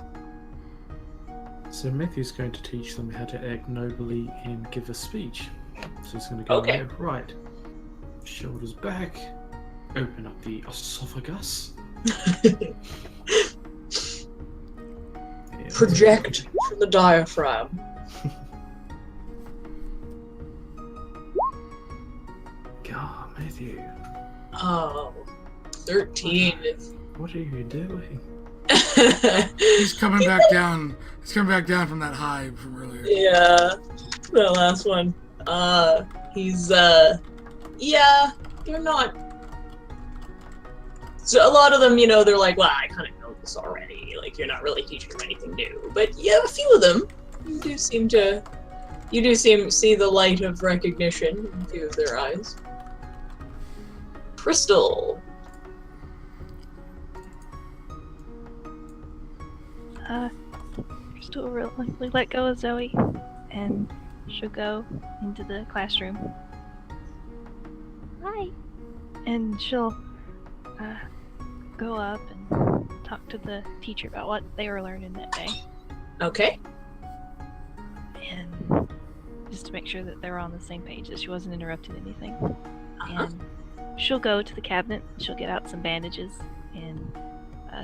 So Matthew's going to teach them how to act nobly and give a speech. So he's going to go Okay. right, shoulders back, open up the esophagus. Project from the diaphragm. God, Matthew, Oh, 13. what are you doing? He's coming back down. He's coming back down from that high from earlier. Yeah, that last one. They're not. So a lot of them, they're like, well, I kind of know this already. Like, you're not really teaching them anything new. But yeah, a few of them, you do seem to see the light of recognition in a few of their eyes. Crystal. Crystal will reluctantly let go of Zoe, and she'll go into the classroom. Hi. And she'll go up and talk to the teacher about what they were learning that day, Okay. and just to make sure that they were on the same page, that she wasn't interrupting anything. And she'll go to the cabinet. She'll get out some bandages and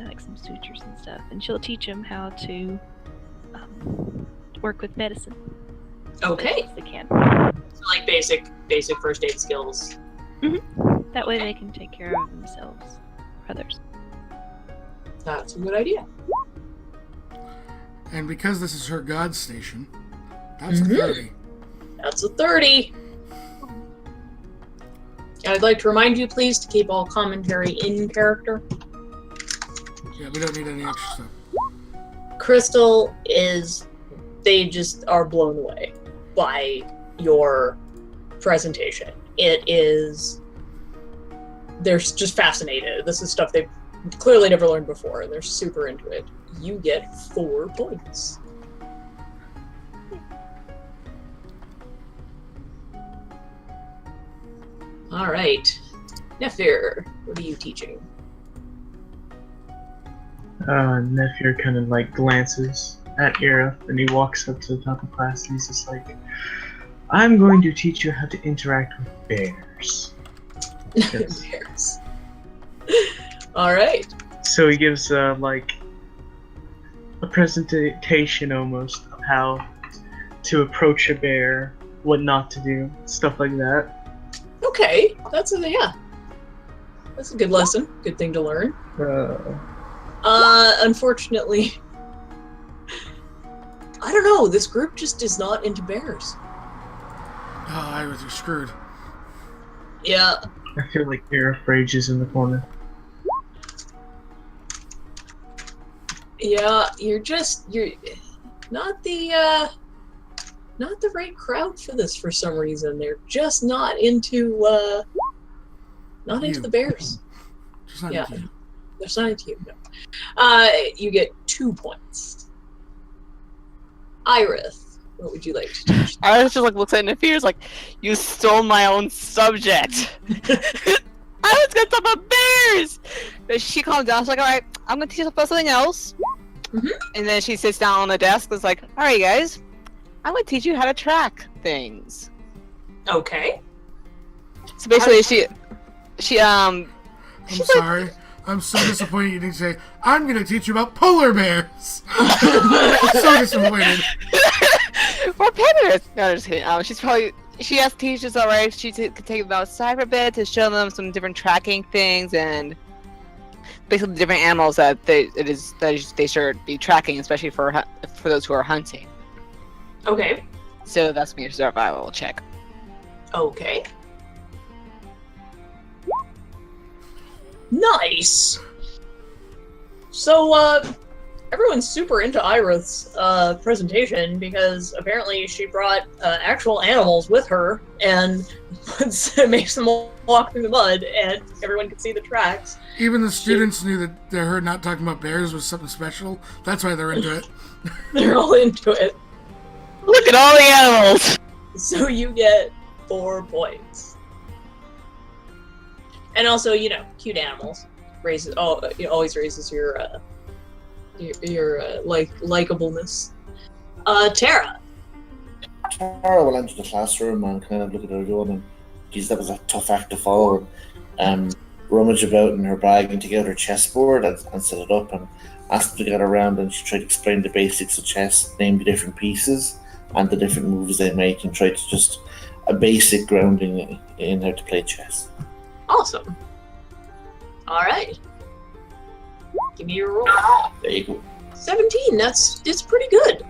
like some sutures and stuff, and she'll teach them how to work with medicine. Okay. As they can. So like basic first aid skills. That way they can take care of themselves or others. That's a good idea. And because this is her god station, that's a 30. That's a 30. I'd like to remind you, please, to keep all commentary in character. Yeah, we don't need any extra stuff. Crystal they just are blown away by your presentation. They're just fascinated. This is stuff they've clearly never learned before, and they're super into it. You get 4 points. All right. Nephir, what are you teaching? Nephir kind of like glances at Ira, and he walks up to the top of class, and he's just like, I'm going to teach you how to interact with bears. Yes. Bears. All right. So he gives like a presentation almost of how to approach a bear what not to do, stuff like that. Okay, that's a good lesson. Good thing to learn. Unfortunately, I don't know. This group just is not into bears. Oh, I was screwed. Yeah. I feel like Aerith rages in the corner. Yeah, you're not the right crowd for this for some reason. They're just not into the bears. Just not Yeah. into you. They're not into you. No. You get 2 points. Iris, what would you like to teach? Iris just like looks at it in fear, like, you stole my own subject. I was gonna talk about bears. But she calms down. She's like, all right, I'm gonna teach you about something else. Mhm. And then she sits down on the desk. It's like, all right, guys, I'm gonna teach you how to track things. Okay. So basically, she's I'm sorry. I'm so disappointed you didn't say, I'm going to teach you about polar bears. So disappointed. Or pandas. No, just kidding. She has teachers, alright. She could take them outside for a bit to show them some different tracking things and basically the different animals that they should be tracking, especially for those who are hunting. Okay. So that's me a survival check. Okay. Nice. So, everyone's super into Iris' presentation because apparently she brought actual animals with her and makes them walk through the mud, and everyone could see the tracks. Even the students knew that her not talking about bears was something special. That's why they're into it. They're all into it. Look at all the animals! So you get 4 points. And also, cute animals always raises your likableness. Tara. Tara will enter the classroom and kind of look at everyone and, geez, that was a tough act to follow. Rummage about in her bag and take out her chessboard and set it up and ask them to get around, and she tried to explain the basics of chess, name the different pieces and the different moves they make, and try to just a basic grounding in how to play chess. Awesome. All right. Give me your roll. There you go. 17. It's pretty good.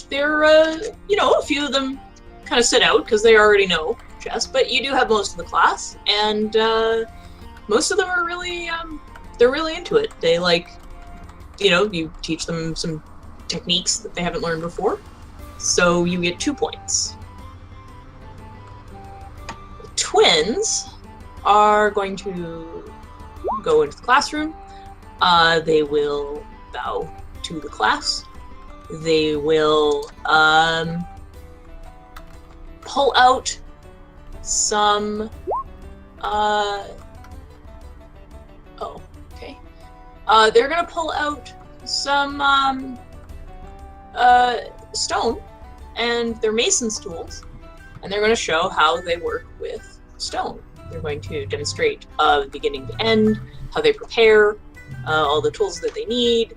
They're a few of them kind of sit out because they already know chess, but you do have most of the class, and most of them are really they're really into it. They you teach them some techniques that they haven't learned before, so you get 2 points. The twins are going to go into the classroom. They will bow to the class. They will pull out some they're gonna pull out some stone and their mason's tools, and they're gonna show how they work with stone. They're going to demonstrate beginning to end, how they prepare, all the tools that they need,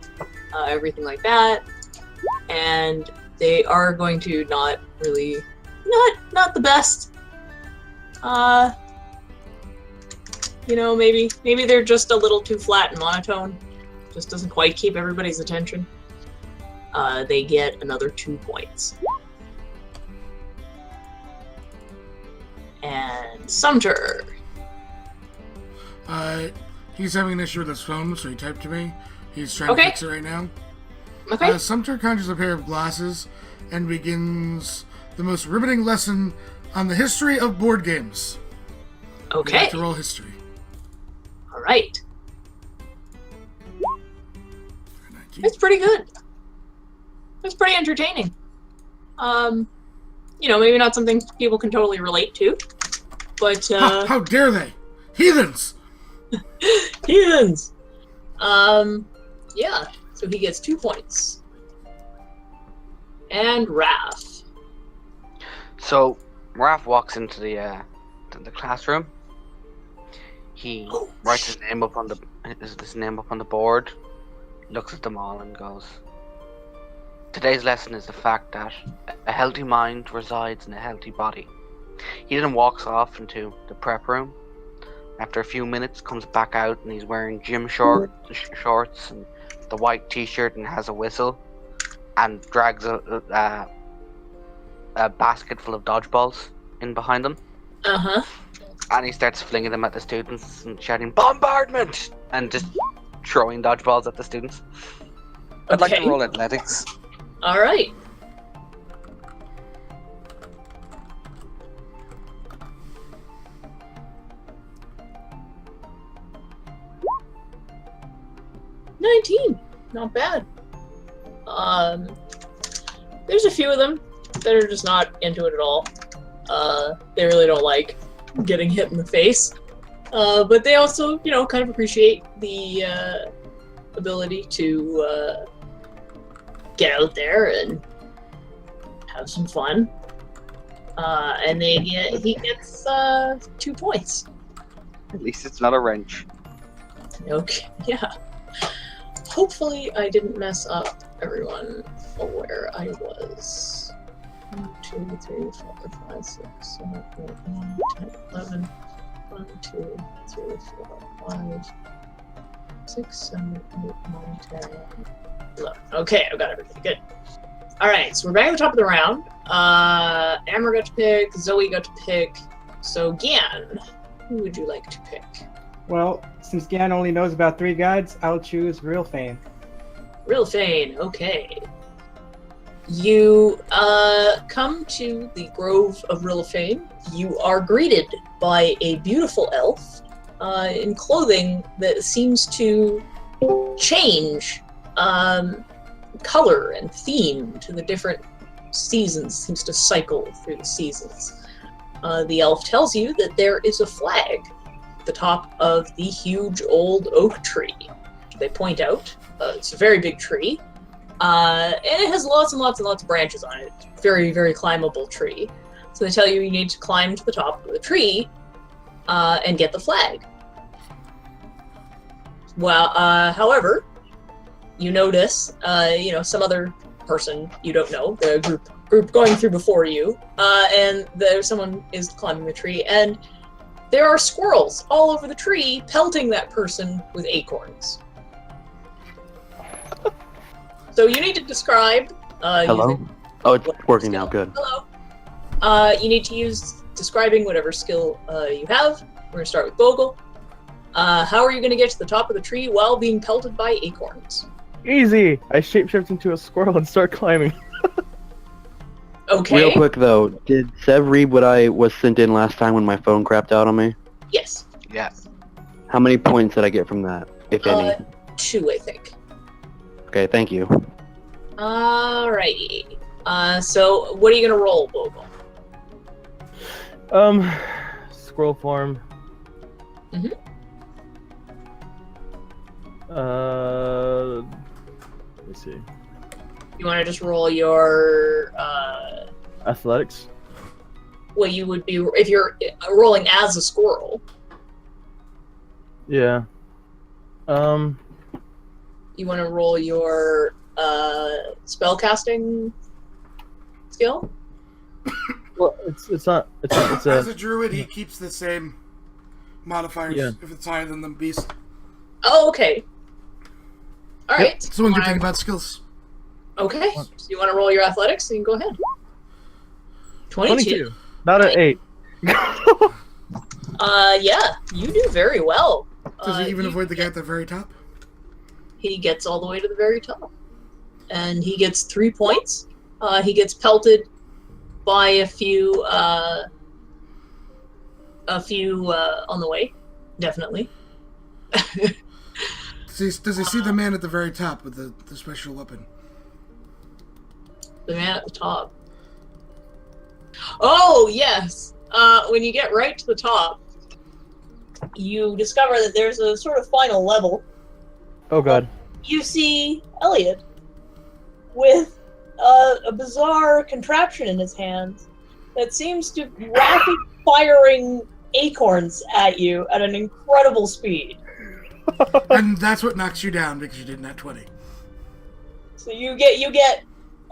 everything like that. And they are going to not the best. Maybe they're just a little too flat and monotone. Just doesn't quite keep everybody's attention. They get another 2 points. And Sumter. He's having an issue with his phone, so he typed to me. He's trying to fix it right now. Okay. Sumter conjures a pair of glasses and begins the most riveting lesson on the history of board games. Okay. You have to roll history. All right. It's pretty good. It's pretty entertaining. Maybe not something people can totally relate to, but how dare they? Heathens! Heathens! Yeah, so he gets 2 points. And Raph. So, Raph walks into the classroom. He writes his name up on the board, looks at them all and goes, Today's lesson is the fact that a healthy mind resides in a healthy body. He then walks off into the prep room. After a few minutes, comes back out and he's wearing gym shorts and the white t-shirt and has a whistle, and drags a basket full of dodgeballs in behind him. Uh-huh. And he starts flinging them at the students and shouting "bombardment" and just throwing dodgeballs at the students. I'd like to Okay. roll athletics. All right. $19. Not bad. There's a few of them that are just not into it at all. They really don't like getting hit in the face. But they also, kind of appreciate the ability to get out there and have some fun. And he gets 2 points. At least it's not a wrench. Okay, yeah. Hopefully I didn't mess up everyone where I was. 1, 2, 3, 4, 5, 6, 7, 8, 9, 10, 11. 1, 2, 3, 4, 5, 6, 7, 8, 9, 10, 11. Okay, I've got everything. Good. Alright, so we're back at the top of the round. Amber got to pick, Zoe got to pick. So Gian, who would you like to pick? Well, since Gan only knows about 3 guides, I'll choose Real Fame. Real Fane, okay. You come to the Grove of Real Fame. You are greeted by a beautiful elf in clothing that seems to change color and theme to the different seasons, seems to cycle through the seasons. The elf tells you that there is a flag at the top of the huge old oak tree. They point out it's a very big tree, and it has lots and lots and lots of branches on it. Very, very climbable tree. So they tell you need to climb to the top of the tree and get the flag. Well, however, you notice, some other person you don't know, the group going through before you, and there's someone is climbing the tree, and there are squirrels all over the tree pelting that person with acorns. So you need to describe. Hello? using- Oh, it's working now. Good. Hello. You need to use describing whatever skill you have. We're going to start with Bogle. How are you going to get to the top of the tree while being pelted by acorns? Easy! I shapeshift into a squirrel and start climbing. Okay. Real quick though, did Sev read what I was sent in last time when my phone crapped out on me? Yes. Yes. How many points did I get from that, if any? 2, I think. Okay, thank you. Alrighty. So what are you going to roll, Bogle? Squirrel form. Mhm. Let me see. You want to just roll your Athletics. well, you would be if you're rolling as a squirrel. Yeah. You want to roll your spellcasting skill? Well, it's not. It's As a. a druid, he keeps the same modifiers Yeah. if it's higher than the beast. Oh, okay. All right. That's the one good Wanna- thing about skills. Okay. So you want to roll your athletics? You can go ahead. 22. Not an 8. Yeah, you do very well. Does he even you- avoid the guy at the very top? He gets all the way to the very top, and he gets 3 points. He gets pelted by a few on the way, definitely. Does he see the man at the very top with the special weapon? The man at the top. Oh yes. When you get right to the top, you discover that there's a sort of final level. Oh god. You see Elliot with a bizarre contraption in his hands that seems to rapid firing acorns at you at an incredible speed. And that's what knocks you down because you did not 20. So you get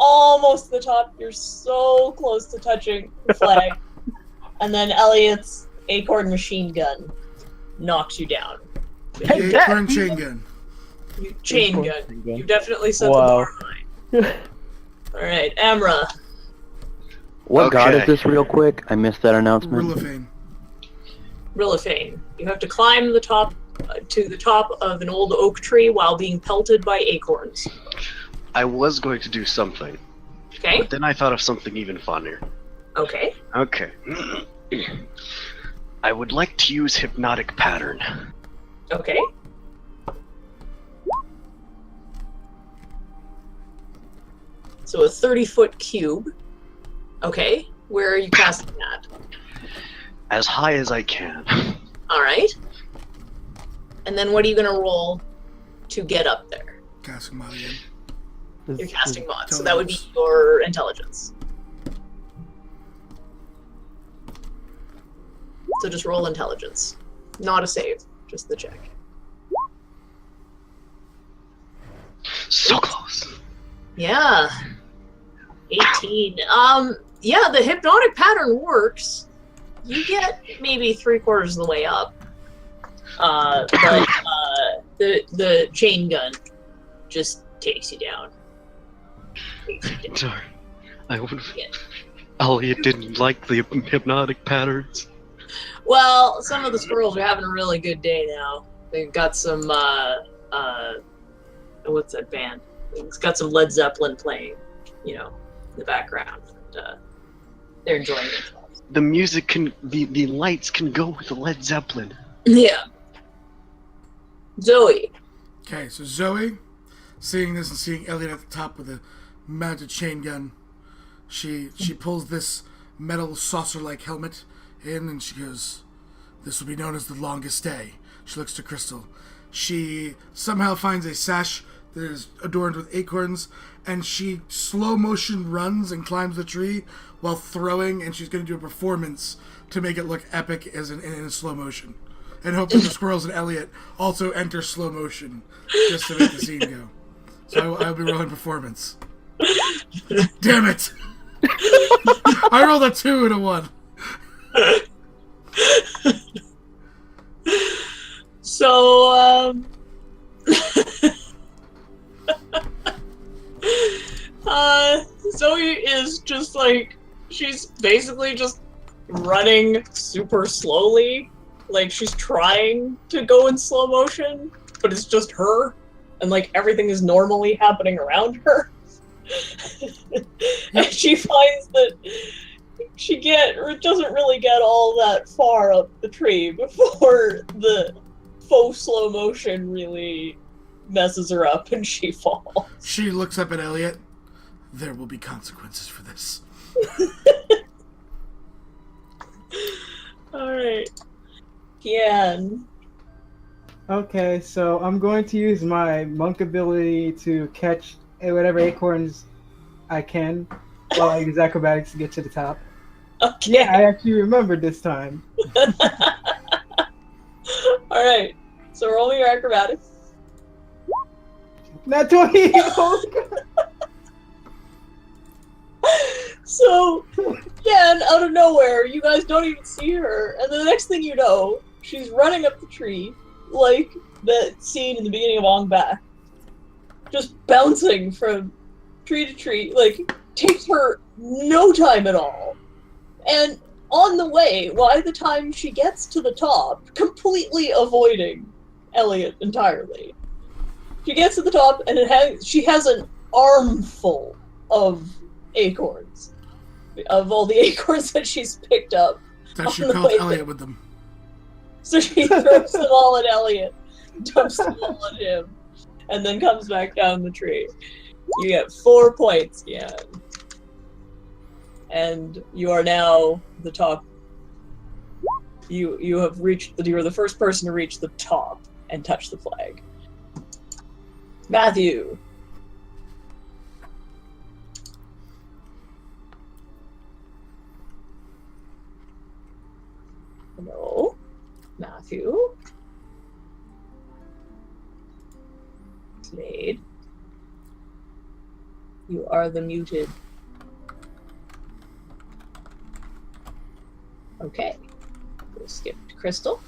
almost to the top. You're so close to touching the flag. And then Elliot's acorn machine gun knocks you down. The acorn chain gun. Chain gun. You definitely set the bar high. Alright, Amra. What god is Okay. this real quick? I missed that announcement. Rilliphane. Rilliphane. You have to climb the top to the top of an old oak tree while being pelted by acorns. I was going to do something, Okay? but then I thought of something even funnier. Okay. Okay. I would like to use hypnotic pattern. Okay. So a 30-foot cube. Okay. Where are you casting that? As high as I can. Alright. And then what are you going to roll to get up there? Casting mod again. You're casting mod, so that would be your intelligence. So just roll intelligence. Not a save, just the check. So close. Yeah. 18. Yeah, the hypnotic pattern works. You get maybe 3/4 of the way up. But the chain gun just takes you down. Sorry. I would have... Elliot didn't like the hypnotic patterns. Well, some of the squirrels are having a really good day now. They've got some what's that band? It's got some Led Zeppelin playing, in the background. And, they're enjoying themselves. The music can... The lights can go with the Led Zeppelin. Yeah. Zoe. Okay, so Zoe, seeing this and seeing Elliot at the top with a mounted chain gun, she pulls this metal saucer-like helmet in, and she goes, "This will be known as the longest day." She looks to Crystal. She somehow finds a sash that is adorned with acorns, and she slow motion runs and climbs the tree while throwing, and she's going to do a performance to make it look epic as in slow motion. And hope that the squirrels and Elliot also enter slow motion just to make the scene go. So I'll be rolling performance. Damn it! I rolled a 2 and a 1. So, Zoe is just like, she's basically just running super slowly. Like, she's trying to go in slow motion, but it's just her, and like everything is normally happening around her. And she finds that she doesn't really get all that far up the tree before the faux slow motion really messes her up and she falls. She looks up at Elliot. There will be consequences for this. Alright. Kian. Okay, so I'm going to use my monk ability to catch whatever acorns I can while I use acrobatics to get to the top. Okay. Yeah, I actually remembered this time. Alright. So roll me your acrobatics. Not 20! Oh, God. So, again, out of nowhere, you guys don't even see her, and then the next thing you know, she's running up the tree, like that scene in the beginning of Ong Bak. Just bouncing from tree to tree, like, takes her no time at all. And on the way, by the time she gets to the top, completely avoiding Elliot entirely. She gets to the top, and she has an armful of acorns. Of all the acorns that she's picked up. Does she on the pelt way Elliot there. with them? So she throws them all at Elliot, dumps them all at him, and then comes back down the tree. You get 4 points, yeah. And you are now the top. You have reached. You are the first person to reach the top and touch the flag. Matthew. No. Matthew. Slade. You are the muted. Okay. We'll skip to Crystal.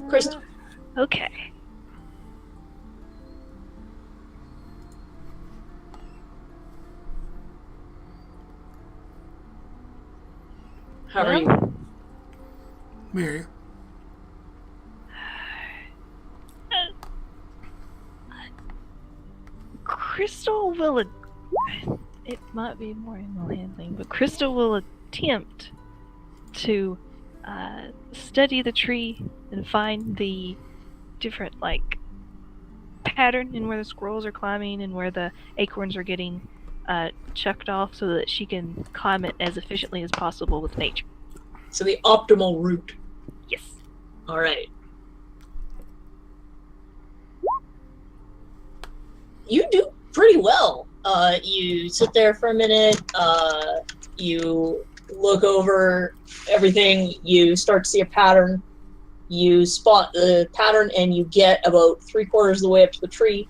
Crystal. Okay. How are you? Well, Mary. Crystal will. It might be more in the handling, but Crystal will attempt to study the tree and find the different, like, pattern in where the squirrels are climbing and where the acorns are getting chucked off so that she can climb it as efficiently as possible with nature. So the optimal route. Yes. All right. You do pretty well. You sit there for a minute. You look over everything. You start to see a pattern. You spot the pattern, and you get about 3/4 of the way up to the tree.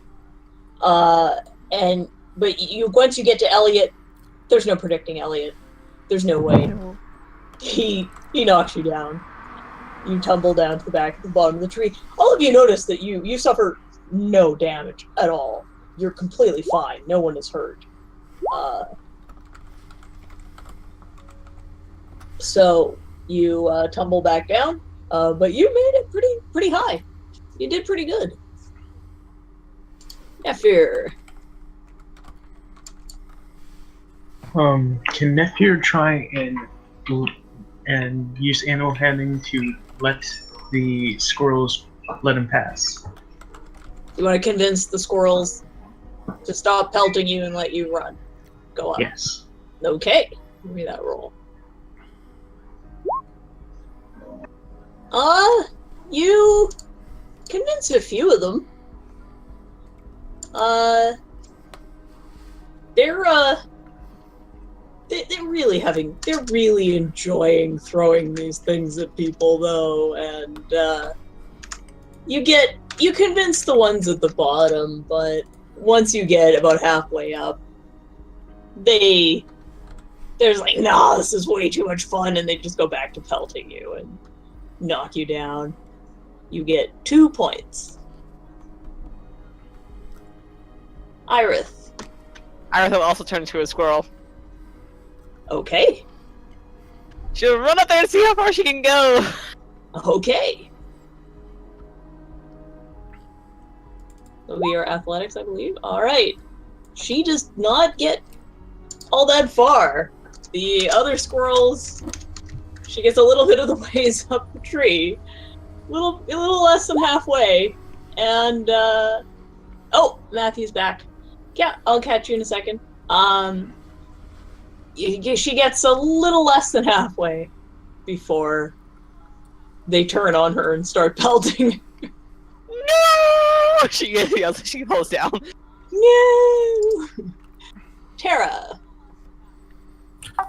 But once you get to Elliot, there's no predicting Elliot. There's no way. He knocks you down. You tumble down to the back at the bottom of the tree. All of you notice that you suffer no damage at all. You're completely fine. No one is hurt. So you tumble back down, but you made it pretty high. You did pretty good. Nephir. Can Nephir try and use animal handling to let the squirrels let him pass? You want to convince the squirrels to stop pelting you and let you run? Go on. Yes. Okay. Give me that roll. You convinced a few of them. They're really enjoying throwing these things at people though, and you convince the ones at the bottom, but once you get about halfway up, there's like, nah, this is way too much fun, and they just go back to pelting you and knock you down. You get 2 points. Iris. Iris will also turn into a squirrel. Okay. She'll run up there and see how far she can go. Okay. That'll be your athletics, I believe. Alright. She does not get all that far. The other squirrels, she gets a little bit of the ways up the tree. A little less than halfway. And, oh, Matthew's back. Yeah, I'll catch you in a second. She gets a little less than halfway before they turn on her and start pelting. No! She yells, she pulls down. No! Tara.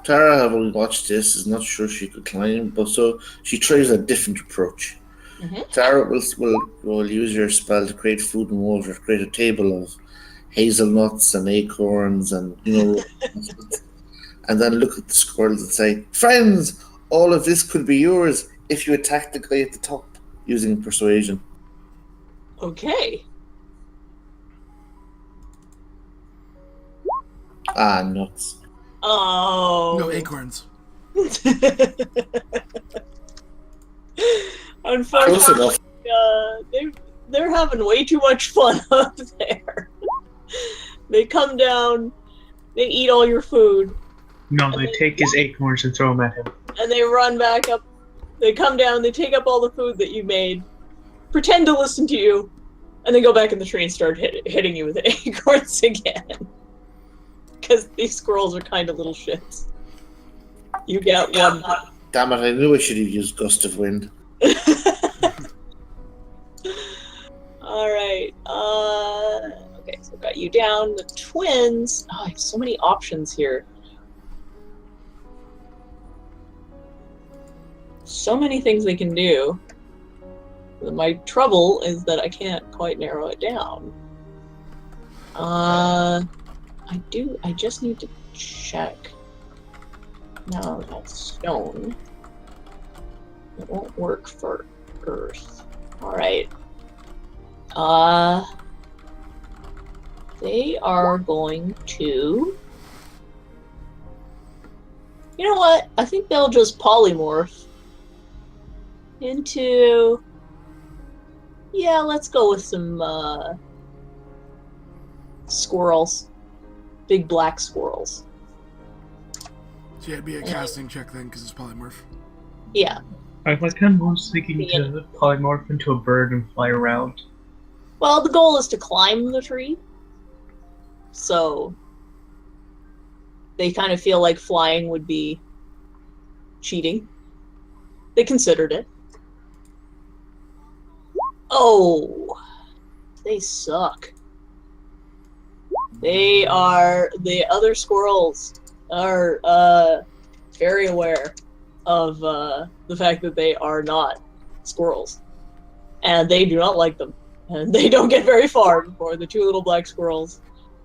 Tara, having watched this, is not sure she could climb, but so she tries a different approach. Mm-hmm. Tara will use your spell to create food and water, create a table of hazelnuts and acorns and, and then look at the squirrels and say, friends, all of this could be yours if you attack the guy at the top using persuasion. Okay. Ah, nuts. Oh. No acorns. Unfortunately, they're having way too much fun up there. They come down, they eat all your food. No, they take his acorns and throw them at him. And they run back up. They come down, they take up all the food that you made, pretend to listen to you, and then go back in the tree and start hitting you with acorns again. Because these squirrels are kind of little shits. You get one. Damn it, I knew I should have used Gust of Wind. Alright, okay, so I've got you down. The twins. Oh, I have so many options here. So many things we can do. My trouble is that I can't quite narrow it down. I just need to check. No, that's stone. It won't work for earth. Alright. They are going to... You know what? I think they'll just polymorph into... Yeah, let's go with some, squirrels. Big black squirrels. So yeah, it'd be a casting check then, because it's polymorph. Yeah. I kind of was thinking to polymorph into a bird and fly around. Well, the goal is to climb the tree. So they kind of feel like flying would be cheating. They considered it. Oh, they suck. The other squirrels are very aware of the fact that they are not squirrels. And they do not like them. And they don't get very far before the two little black squirrels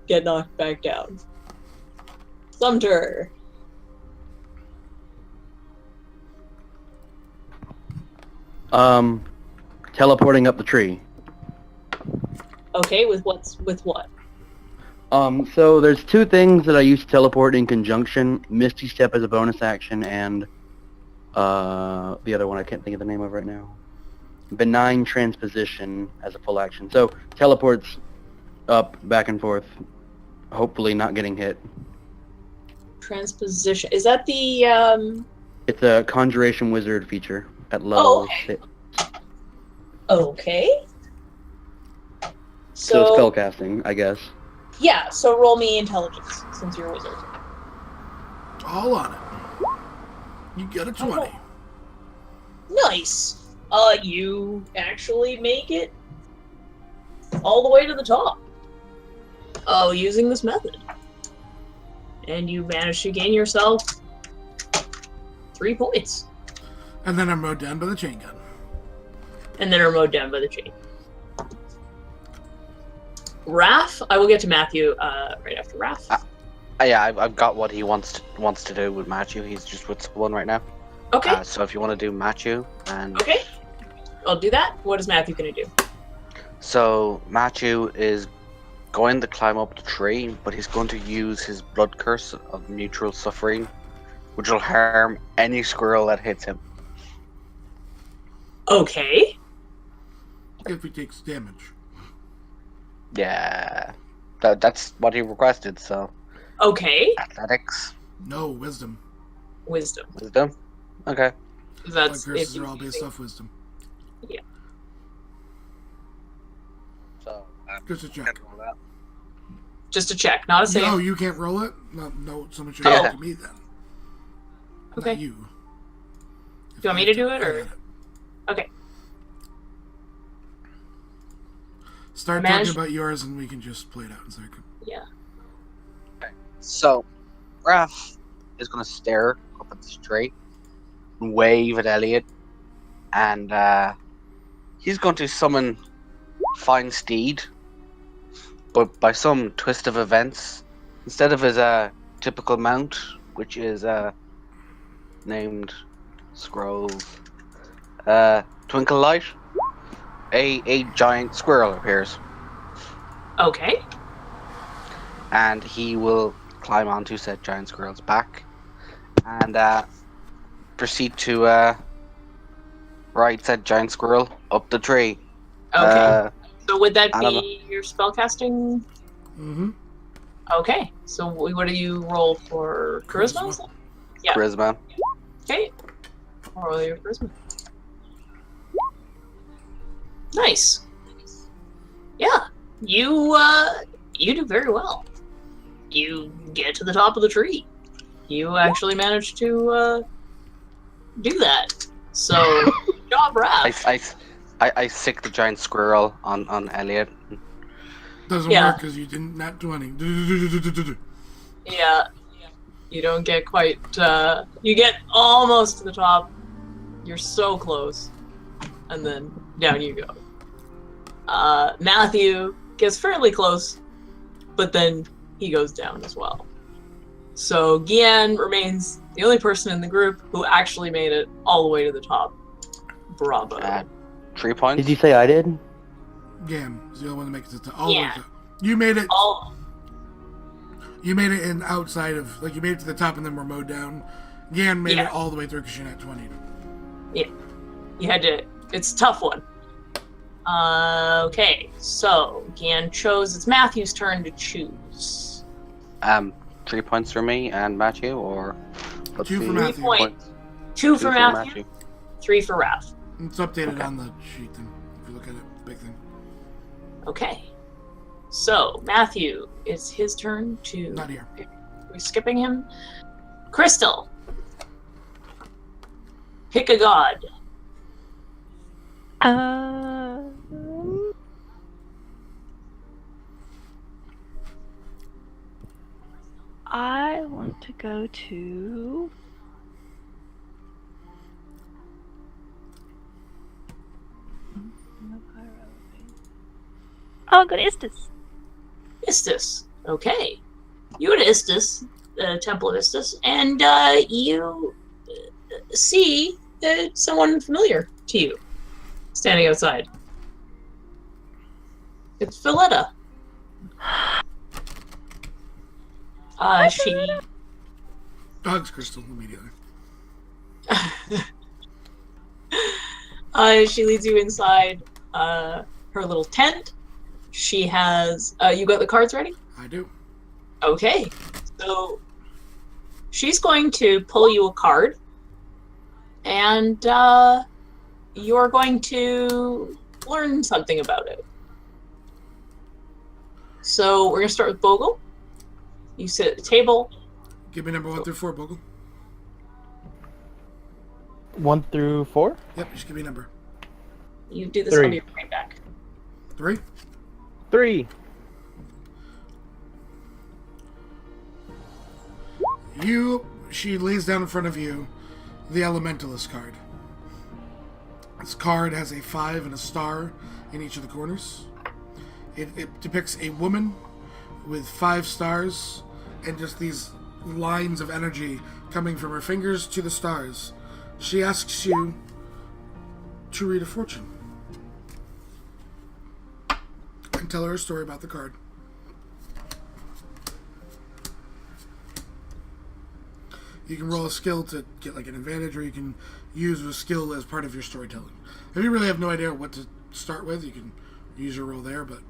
get knocked back down. Sumter. Teleporting up the tree. Okay, with what? So there's two things that I use to teleport in conjunction. Misty Step as a bonus action, and the other one I can't think of the name of right now. Benign Transposition as a full action. So teleports up, back and forth, hopefully not getting hit. Transposition. Is that the It's a Conjuration Wizard feature at level 6. Okay. So spellcasting, I guess. Yeah, so roll me intelligence, since you're a wizard. All on it. You get a 20. Nice. You actually make it all the way to the top. Using this method. And you manage to gain yourself 3 points. And then I'm mowed down by the chain gun. And then are mowed down by the chain. Raph, I will get to Matthew right after Raph. Yeah, I've got what he wants to do with Matthew. He's just with someone right now. Okay. So if you want to do Matthew, and Okay. I'll do that. What is Matthew going to do? so Matthew is going to climb up the tree, but he's going to use his blood curse of mutual suffering, which will harm any squirrel that hits him. Okay. If he takes damage. Yeah, that's what he requested. So Okay. athletics, No, wisdom. Wisdom. wisdom. Okay. That's Blood curses if are all based off wisdom. Yeah. So Just a check. Just a check, not a save. No, you can't roll it? No, someone should Oh. have to me then. Okay. Not you. Do you want me to do it, or? Okay. Start Manage- talking about yours and we can just play it out in a second. Yeah. So Raph is going to stare up at this tree and wave at Elliot, and he's going to summon Fine Steed, but by some twist of events, instead of his typical mount, which is named Scrolls Twinkle Light, a giant squirrel appears, Okay. and he will climb onto said giant squirrel's back and proceed to ride said giant squirrel up the tree. Okay. So would that I don't be your spellcasting? Mm-hmm. Okay. So what do you roll for charisma? Yeah. Charisma. Okay. I'll roll your charisma. Nice. Yeah. You do very well. You get to the top of the tree. You actually managed to do that. So good job, Raph. I sick the giant squirrel on Elliot. Doesn't Yeah. work because you didn't nat 20. Yeah. You don't get quite you get almost to the top. You're so close. and then down you go. Matthew gets fairly close, but then he goes down as well. So Gian remains the only person in the group who actually made it all the way to the top. Bravo. 3 points. Did you say I did? Gam is the only one that makes it to all Yeah. the way. You made it. All You made it in outside of, like, you made it to the top and then were mowed down. Gan made Yeah. it all the way through because you're not 20. you had to. It's a tough one. Okay, so Gian chose. It's Matthew's turn to choose. 3 points for me and Matthew, or let's 2 for see, Matthew. 3 points. 2 for Matthew, 3 for Raph. It's updated Okay. on the sheet then, if you look at it. Big thing. Okay. So, Matthew, it's his turn to... Not here. We're skipping him. Crystal. Pick a god. I want to go to. I'll go to Istis. Istis. Okay. You go to Istis, the Temple of Istis, and you see someone familiar to you standing outside. It's Valletta. She Hugs Crystal immediately. she leads you inside her little tent. She has you got the cards ready? I do. Okay. So she's going to pull you a card, and you're going to learn something about it. So we're gonna start with Bogle. You sit at the table. Give me number 1 through 4, Bogle. 1 through 4? Yep, just give me a number. You do this 3. on your way back. 3. 3. She lays down in front of you the Elementalist card. This card has a 5 and a star in each of the corners. It depicts a woman with 5 stars and just these lines of energy coming from her fingers to the stars. She asks you to read a fortune and tell her a story about the card. You can roll a skill to get like an advantage, or you can use a skill as part of your storytelling. If you really have no idea what to start with, you can use your roll there, but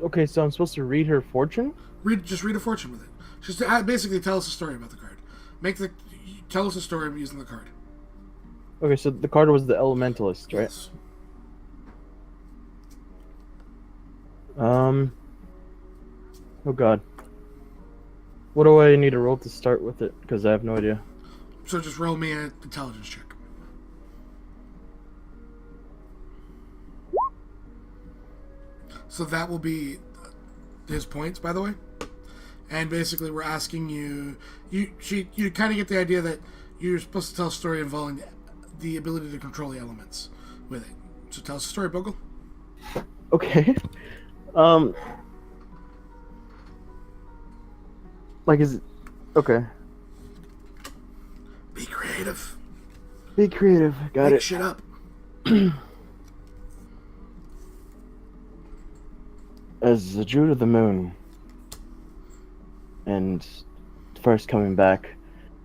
Okay, so I'm supposed to read her fortune? just read a fortune with it. Just basically tell us a story about the card. Tell us a story using the card. Okay, so the card was the Elementalist, right? Yes. Oh god. What do I need to roll to start with it? Because I have no idea. So just roll me an intelligence check. So that will be his points, by the way. And basically, we're asking you. You kind of get the idea that you're supposed to tell a story involving the ability to control the elements with it. So tell us a story, Bogle. Okay. Like, is it... Okay. Be creative. Be creative. Got Make it. shit up. As the Druid of the Moon, and first coming back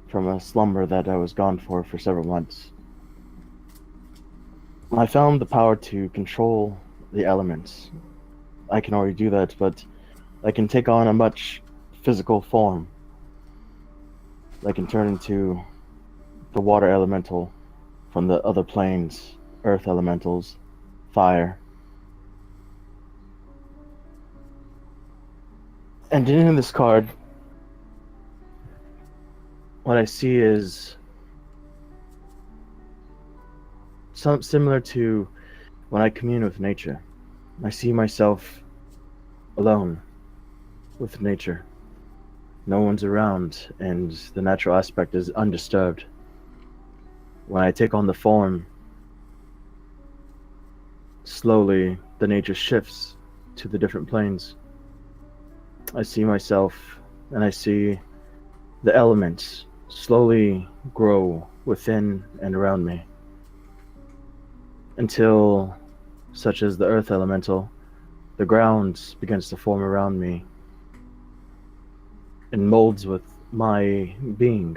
from a slumber that I was gone for several months, I found the power to control the elements. I can already do that, but I can take on a much physical form. I can turn into the water elemental from the other planes, earth elementals, fire. And in this card, what I see is something similar to when I commune with nature. I see myself alone with nature. No one's around, and the natural aspect is undisturbed. when I take on the form, slowly the nature shifts to the different planes. I see myself and I see the elements slowly grow within and around me, until, such as the earth elemental, the ground begins to form around me and molds with my being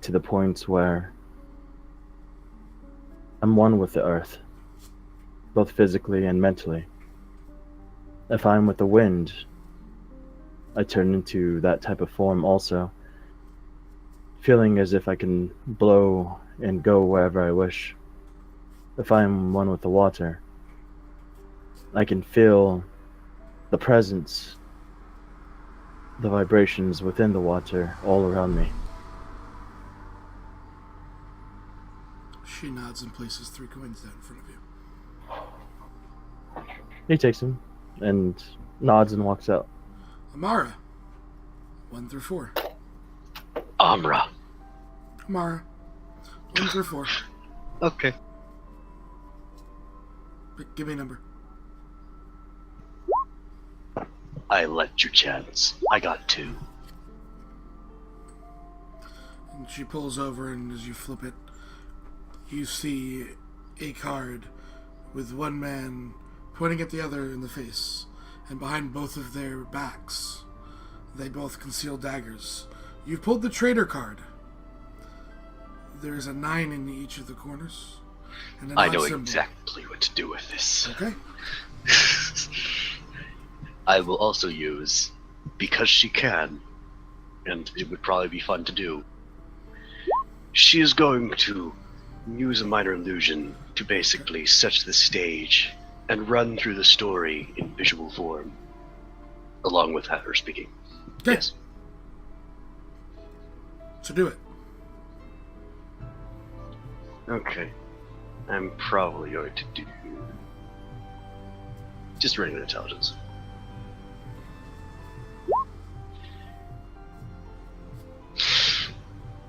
to the point where I'm one with the earth, both physically and mentally. If I'm with the wind, I turn into that type of form also, feeling as if I can blow and go wherever I wish. If I'm one with the water, I can feel the presence, the vibrations within the water all around me. She nods and places 3 coins down in front of you. He takes them and nods and walks out. Amara, 1 through 4. Amra. Amara, 1 through 4. Okay. Give me a number. I let you chance. I got 2. And she pulls over, and as you flip it, you see a card with one man pointing at the other in the face, and behind both of their backs, they both conceal daggers. You've pulled the traitor card. There is a 9 in each of the corners, and a I know symbol. exactly what to do with this. Okay. I will also use, because she can, and it would probably be fun to do, she is going to use a minor illusion to basically set the stage and run through the story in visual form, along with her speaking. Okay. Yes. So do it. Okay. I'm probably going to do just regular intelligence.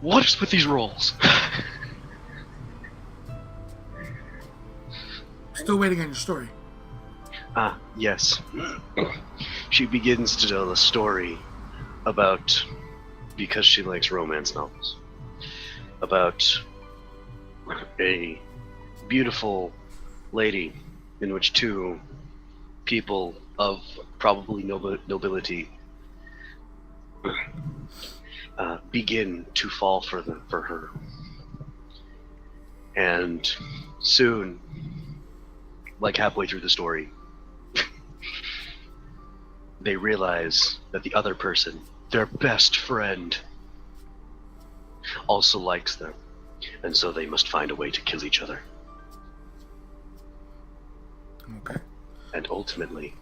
What is with these rolls? Still waiting on your story. Ah, yes. She begins to tell a story about, because she likes romance novels, about a beautiful lady in which 2 people of probably nobility begin to fall for her. And soon, like halfway through the story, they realize that the other person, their best friend, also likes them, and so they must find a way to kill each other. Okay. And ultimately,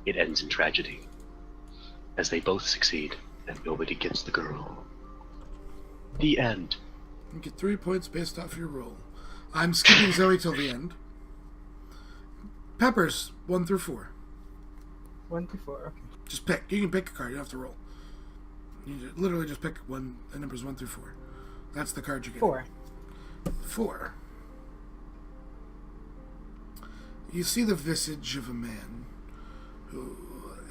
it ends in tragedy, as they both succeed and nobody gets the girl. The end. You get 3 points based off your roll. I'm skipping Zoe till the end. Peppers, 1 through 4. 1 to 4. Okay. Just pick. You can pick a card. You don't have to roll. You literally just pick one. The numbers 1 through 4. That's the card you get. 4. 4. You see the visage of a man who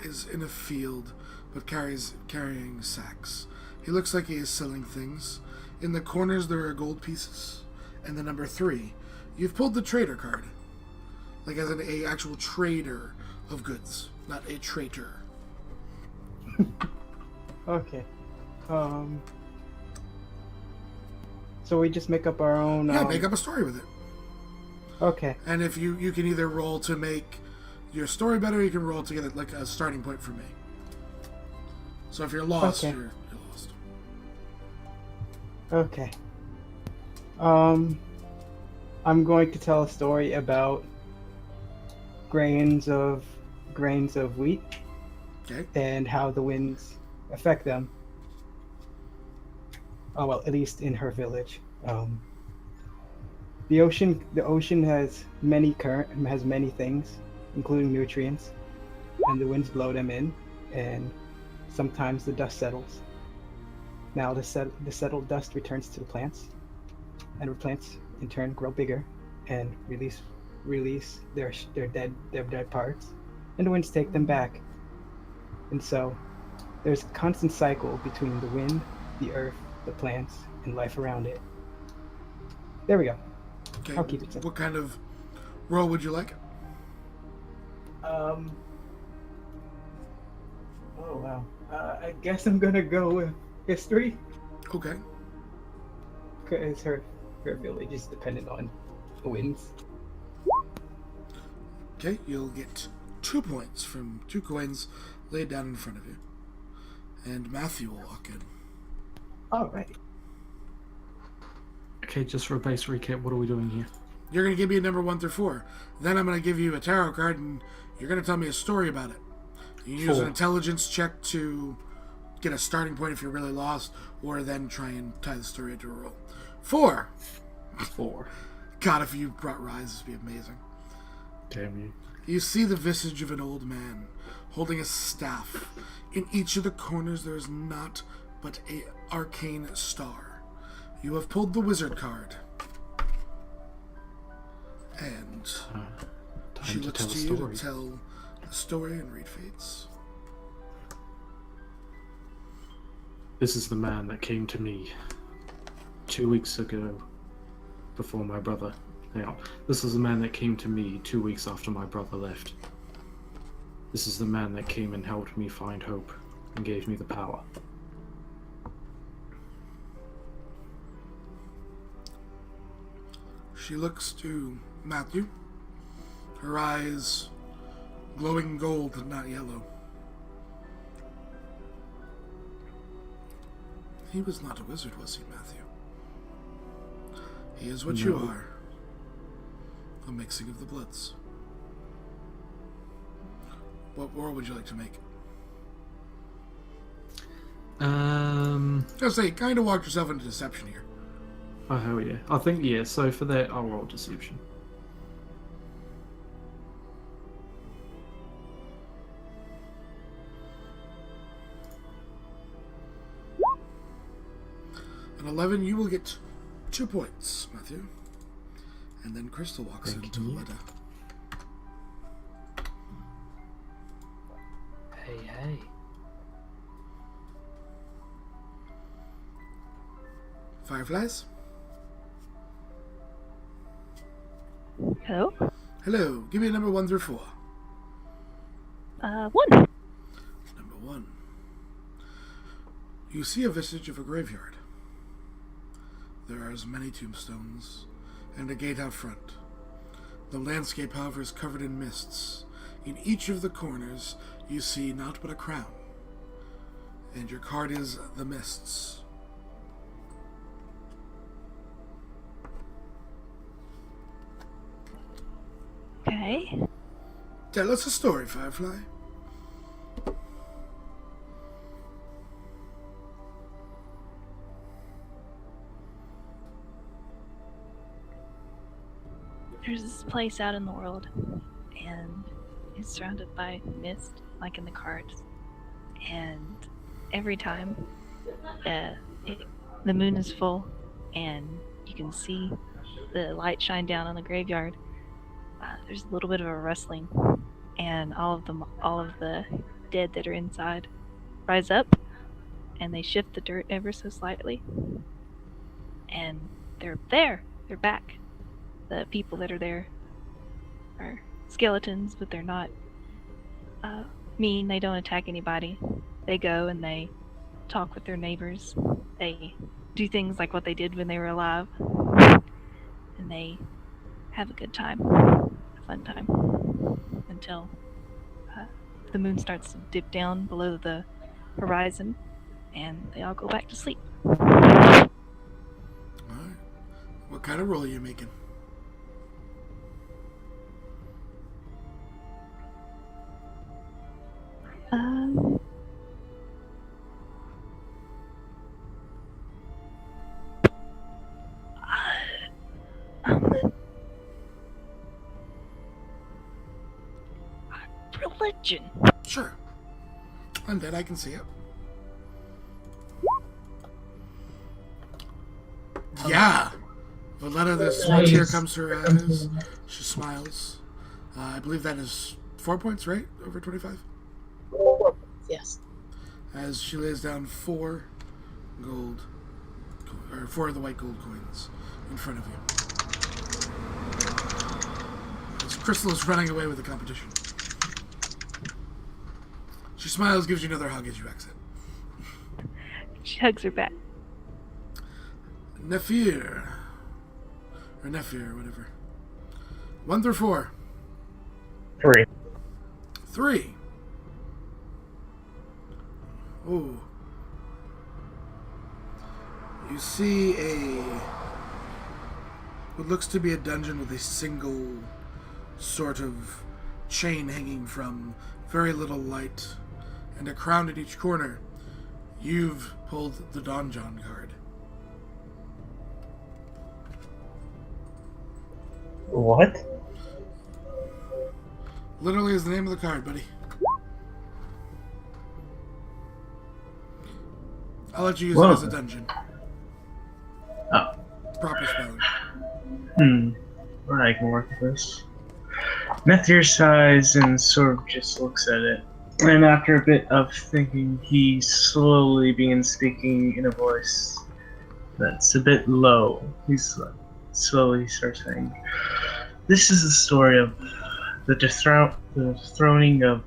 is in a field but carrying sacks. He looks like he is selling things. In the corners there are gold pieces. And the number 3. You've pulled the trader card. Like as an actual trader of goods, not a traitor. Okay. So we just make up our own. Yeah, make up a story with it. Okay. And if you can either roll to make your story better, or you can roll to get it like a starting point for me. So if you're lost, Okay. you're lost. Okay. I'm going to tell a story about grains of wheat. Okay. And how the winds affect them. Oh well, at least in her village. The ocean has many things, including nutrients, and the winds blow them in, and sometimes the dust settles. Now the settled dust returns to the plants, and the plants in turn grow bigger and release their dead parts, and the winds take them back. And so there's a constant cycle between the wind, the earth, the plants, and life around it. There we go. Okay. I'll keep it simple. What kind of roll would you like? Oh wow. I guess I'm gonna go with history, Okay. because her village is dependent on the winds. Okay, you'll get 2 points from 2 coins laid down in front of you. And Matthew will walk in. Alright. Okay, just for a base recap, what are we doing here? You're going to give me a number 1 through 4. Then I'm going to give you a tarot card, and you're going to tell me a story about it. You use an 4. intelligence check to get a starting point if you're really lost, or then try and tie the story into a roll. 4. 4. God, if you brought Rise, this would be amazing. Damn you. You see the visage of an old man holding a staff. In each of the corners there is naught but a arcane star. You have pulled the wizard card. And she Time to looks tell to a you story. to tell the story and read fates. This is the man that came to me 2 weeks ago before my brother. Hang on. This is the man that came to me 2 weeks after my brother left. This is the man that came and helped me find hope and gave me the power. She looks to Matthew, her eyes glowing gold and not yellow. He was not a wizard, was he, Matthew? He is what you No. are. A mixing of the bloods. What roll would you like to make? I'll say, kind of walked yourself into deception here. Oh hell yeah. I think yeah, so for that I'll roll deception. An 11, you will get 2 points, Matthew. And then Crystal walks into Leda. Hey, hey. Fireflies? Hello? Hello, give me a number 1 through 4. 1. Number 1. You see a visage of a graveyard. There are as many tombstones and a gate out front. The landscape, however, is covered in mists. In each of the corners, you see naught but a crown. And your card is the mists. Okay. Tell us a story, Firefly. There's this place out in the world, and it's surrounded by mist, like in the cards. And every time the moon is full, and you can see the light shine down on the graveyard, there's a little bit of a rustling, and all of the dead that are inside rise up, and they shift the dirt ever so slightly, and they're there. They're back. The people that are there are skeletons, but they're not mean. They don't attack anybody. They go and they talk with their neighbors. They do things like what they did when they were alive, and they have a good time, a fun time, until the moon starts to dip down below the horizon, and they all go back to sleep. Alright. What kind of roll are you making? Religion. Sure. Undead, I can see it. Yeah. Valletta, this Nice. tear comes to her eyes. She smiles. I believe that is 4 points, right? Over 25? Yes. As she lays down 4 gold, or 4 of the white gold coins in front of you. As Crystal is running away with the competition. She smiles, gives you another hug as you exit. She hugs her back. Nephir. Or Nephir, whatever. 1 through 4. 3. 3. Ooh. You see what looks to be a dungeon with a single sort of chain hanging from very little light and a crown at each corner. You've pulled the Donjon card. What? Literally is the name of the card, buddy. I'll let you use it as a dungeon. Oh. Proper spelling. I can work with this. Nephir sighs and sort of just looks at it. And after a bit of thinking, he slowly begins speaking in a voice that's a bit low. He's slowly starts saying, "This is the story of the dethroning of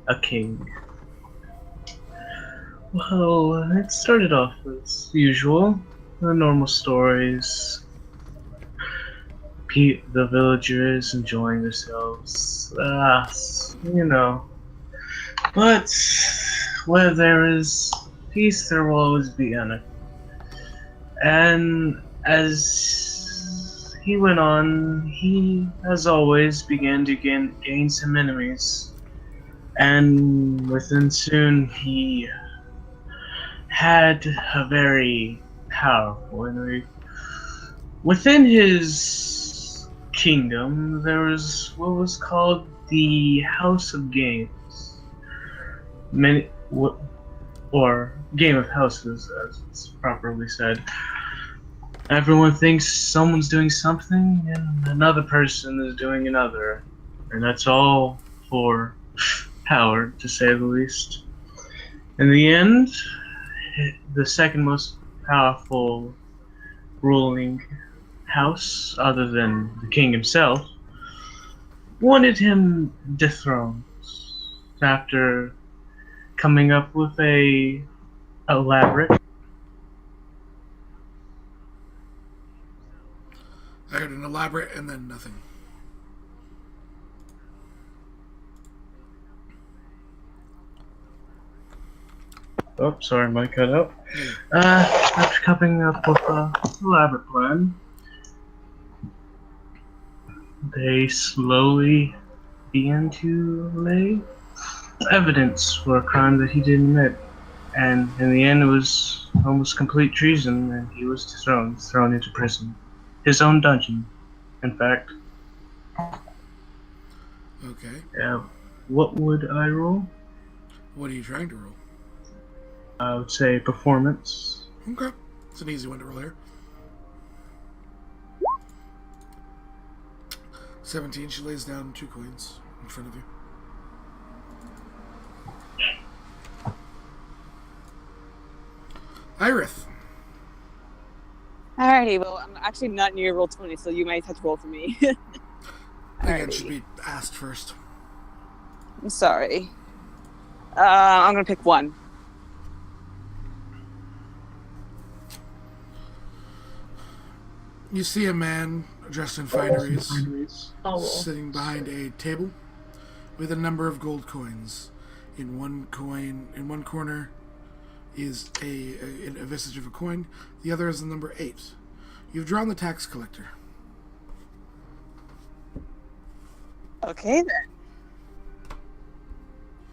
a king. Well, it started off as usual, the normal stories. The villagers enjoying themselves, you know. But where there is peace, there will always be anarchy. And as he went on, he, as always, began to gain some enemies. And within soon, he had a very powerful enemy. Within his kingdom, there was what was called the House of Games. Or Game of Houses, as it's properly said. Everyone thinks someone's doing something, and another person is doing another. And that's all for power, to say the least. In the end, the second most powerful ruling house, other than the king himself, wanted him dethroned after coming up with a elaborate. I heard an elaborate and then nothing. Oh, sorry, mic cut out. After coming up with an elaborate plan, they slowly began to lay evidence for a crime that he didn't commit. And in the end, it was almost complete treason, and he was thrown into prison. His own dungeon, in fact. Okay. Yeah. What would I roll? What are you trying to roll? I would say performance. Okay. It's an easy one to roll here. 17, she lays down 2 coins in front of you. Irith. Alrighty, well, I'm actually not near roll 20, so you might have to roll for me. Again, should be asked first. I'm sorry. I'm gonna pick 1. You see a man dressed in fineries Oh, well. sitting behind a table with a number of gold coins. In one corner is a vestige of a coin. The other is the number 8. You've drawn the tax collector. Okay then.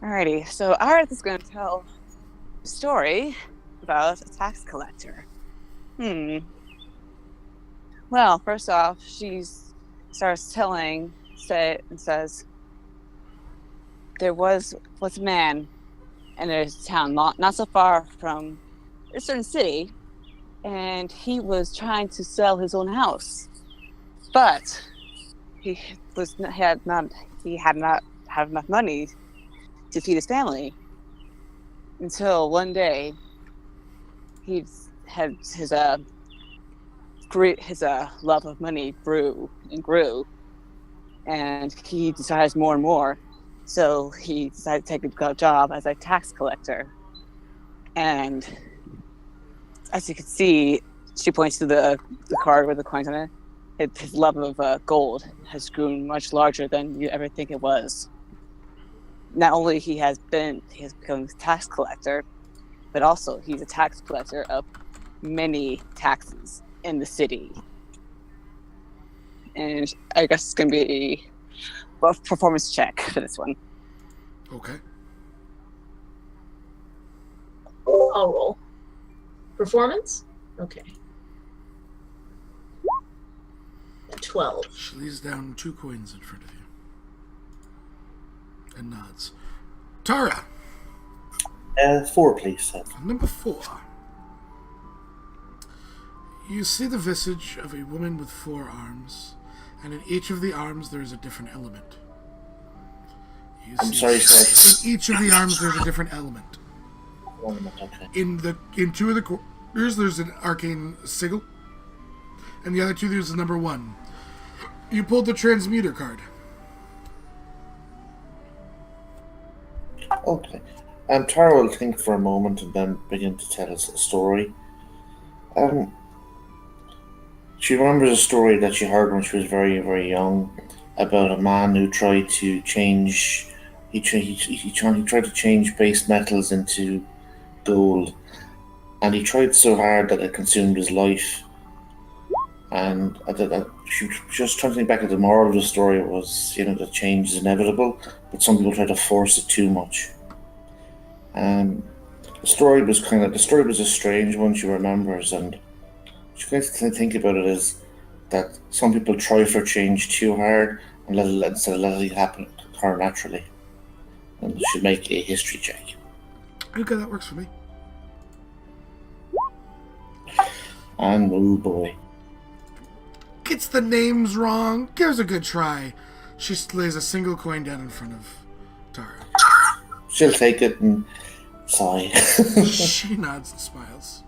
Alrighty, so Aerith is going to tell a story about a tax collector. Well, first off, she starts telling, says, there was a man in a town not so far from a certain city and he was trying to sell his own house, but he had not have enough money to feed his family until one day he had his love of money grew, and he desires more and more. So he decided to take a job as a tax collector. And as you can see, she points to the card with the coins on it. His love of gold has grown much larger than you ever think it was. Not only he has become a tax collector, but also he's a tax collector of many taxes in the city. And I guess it's going to be a performance check for this one. Okay. I'll roll. Performance? Okay. At 12. She lays down 2 coins in front of you. And nods. Tara! 4, please, Seth. Number 4. You see the visage of a woman with 4 arms, and in each of the arms there is a different element. I'm sorry, Seth. In each of the arms there's a different element. Okay. In 2 of the corners there's an arcane sigil, and the other 2 there's a number 1. You pulled the transmuter card. Okay. Tara will think for a moment and then begin to tell us a story. She remembers a story that she heard when she was very, very young about a man who tried to change. He tried to change base metals into gold, and he tried so hard that it consumed his life. And she was just trying to think back at the moral of the story was, that change is inevitable, but some people try to force it too much. The story was a strange one, she remembers, and she kind of think about it as that some people try for change too hard and instead of letting it occur naturally. And you should make a history check. Okay, that works for me. And oh boy. Gets the names wrong. Gives a good try. She lays a single coin down in front of Tara. She'll take it and sigh. She nods and smiles.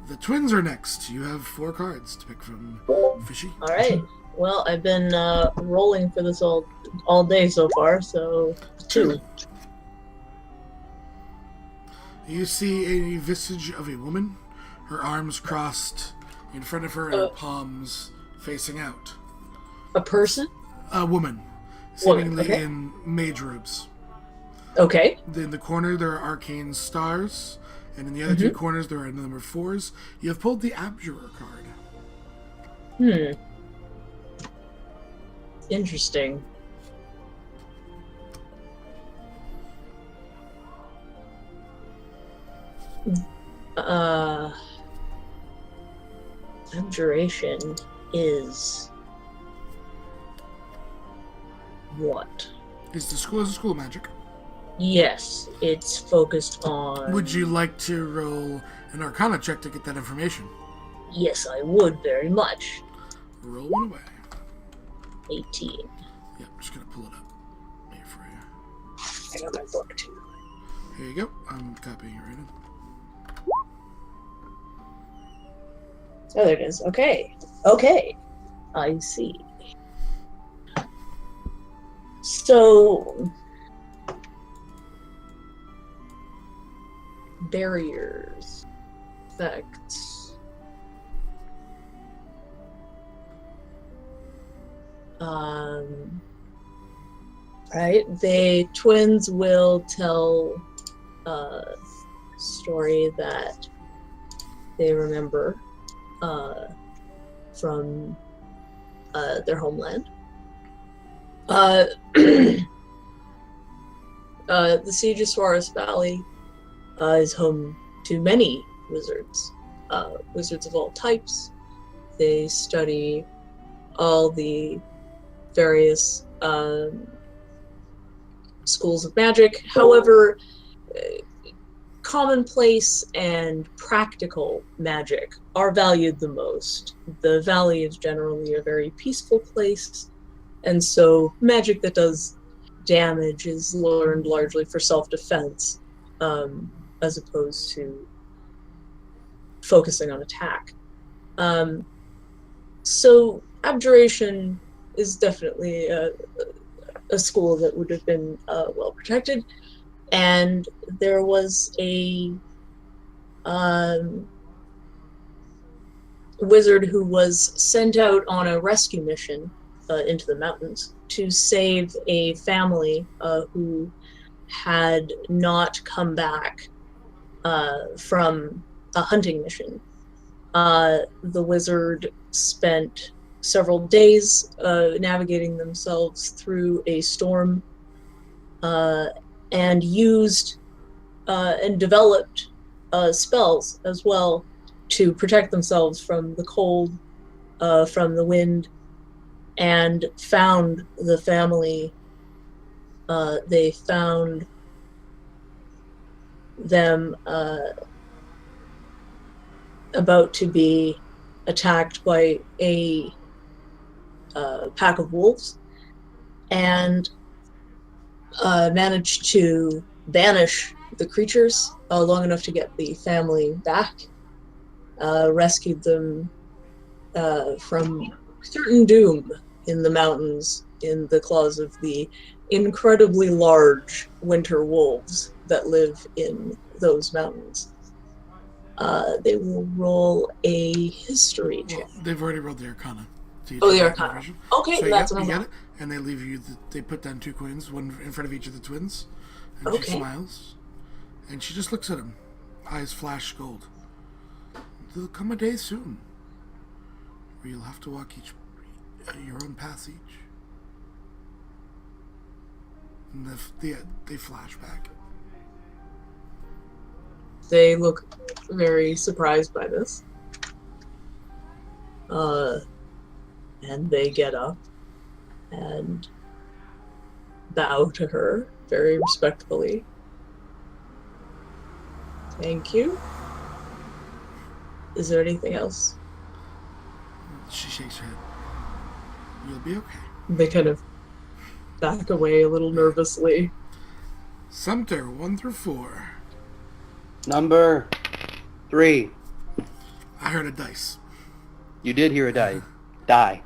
The twins are next. You have 4 cards to pick from, Fishy. All right. Well, I've been rolling for this all day so far, so 2. You see a visage of a woman, her arms crossed in front of her and her palms facing out. A person? A woman, seemingly okay. in mage robes. Okay. In the corner there are arcane stars, and in the other 2 corners there are number 4s. You have pulled the Abjurer card. Interesting. Abjuration is what? Is a school of magic. Yes, it's focused on... Would you like to roll an Arcana check to get that information? Yes, I would very much. Roll 1 away. 18. Yeah, I'm just gonna pull it up here for you. I got my book too. Here you go. I'm copying it right in. Oh, there it is. Okay. I see. So... barriers. Effects. Right. The twins will tell a story that they remember from their homeland. The Siege of Suarez Valley is home to many wizards, wizards of all types. They study all the various schools of magic. However, commonplace and practical magic are valued the most. The valley is generally a very peaceful place, and so magic that does damage is learned largely for self-defense, as opposed to focusing on attack. So abjuration is definitely a school that would have been well protected, and there was a wizard who was sent out on a rescue mission into the mountains to save a family who had not come back from a hunting mission. The wizard spent several days navigating themselves through a storm and used and developed spells as well to protect themselves from the cold, from the wind, and found the family. They found them about to be attacked by a pack of wolves, and managed to banish the creatures long enough to get the family back, rescued them from certain doom in the mountains in the claws of the incredibly large winter wolves that live in those mountains. They will roll a history check. Well, they've already rolled the Arcana. So Oh, the Arcana. Okay, so that's you what get I'm it, and they leave you. They put down 2 coins, one in front of each of the twins, and Okay. she smiles, and she just looks at him. Eyes flash gold. There'll come a day soon where you'll have to walk your own path each. And they flash back. They look very surprised by this. And they get up and bow to her very respectfully. Thank you. Is there anything else? She shakes her head. You'll be okay. They kind of back away a little nervously. Sumter, 1 through 4. Number 3. I heard a dice. You did hear a die.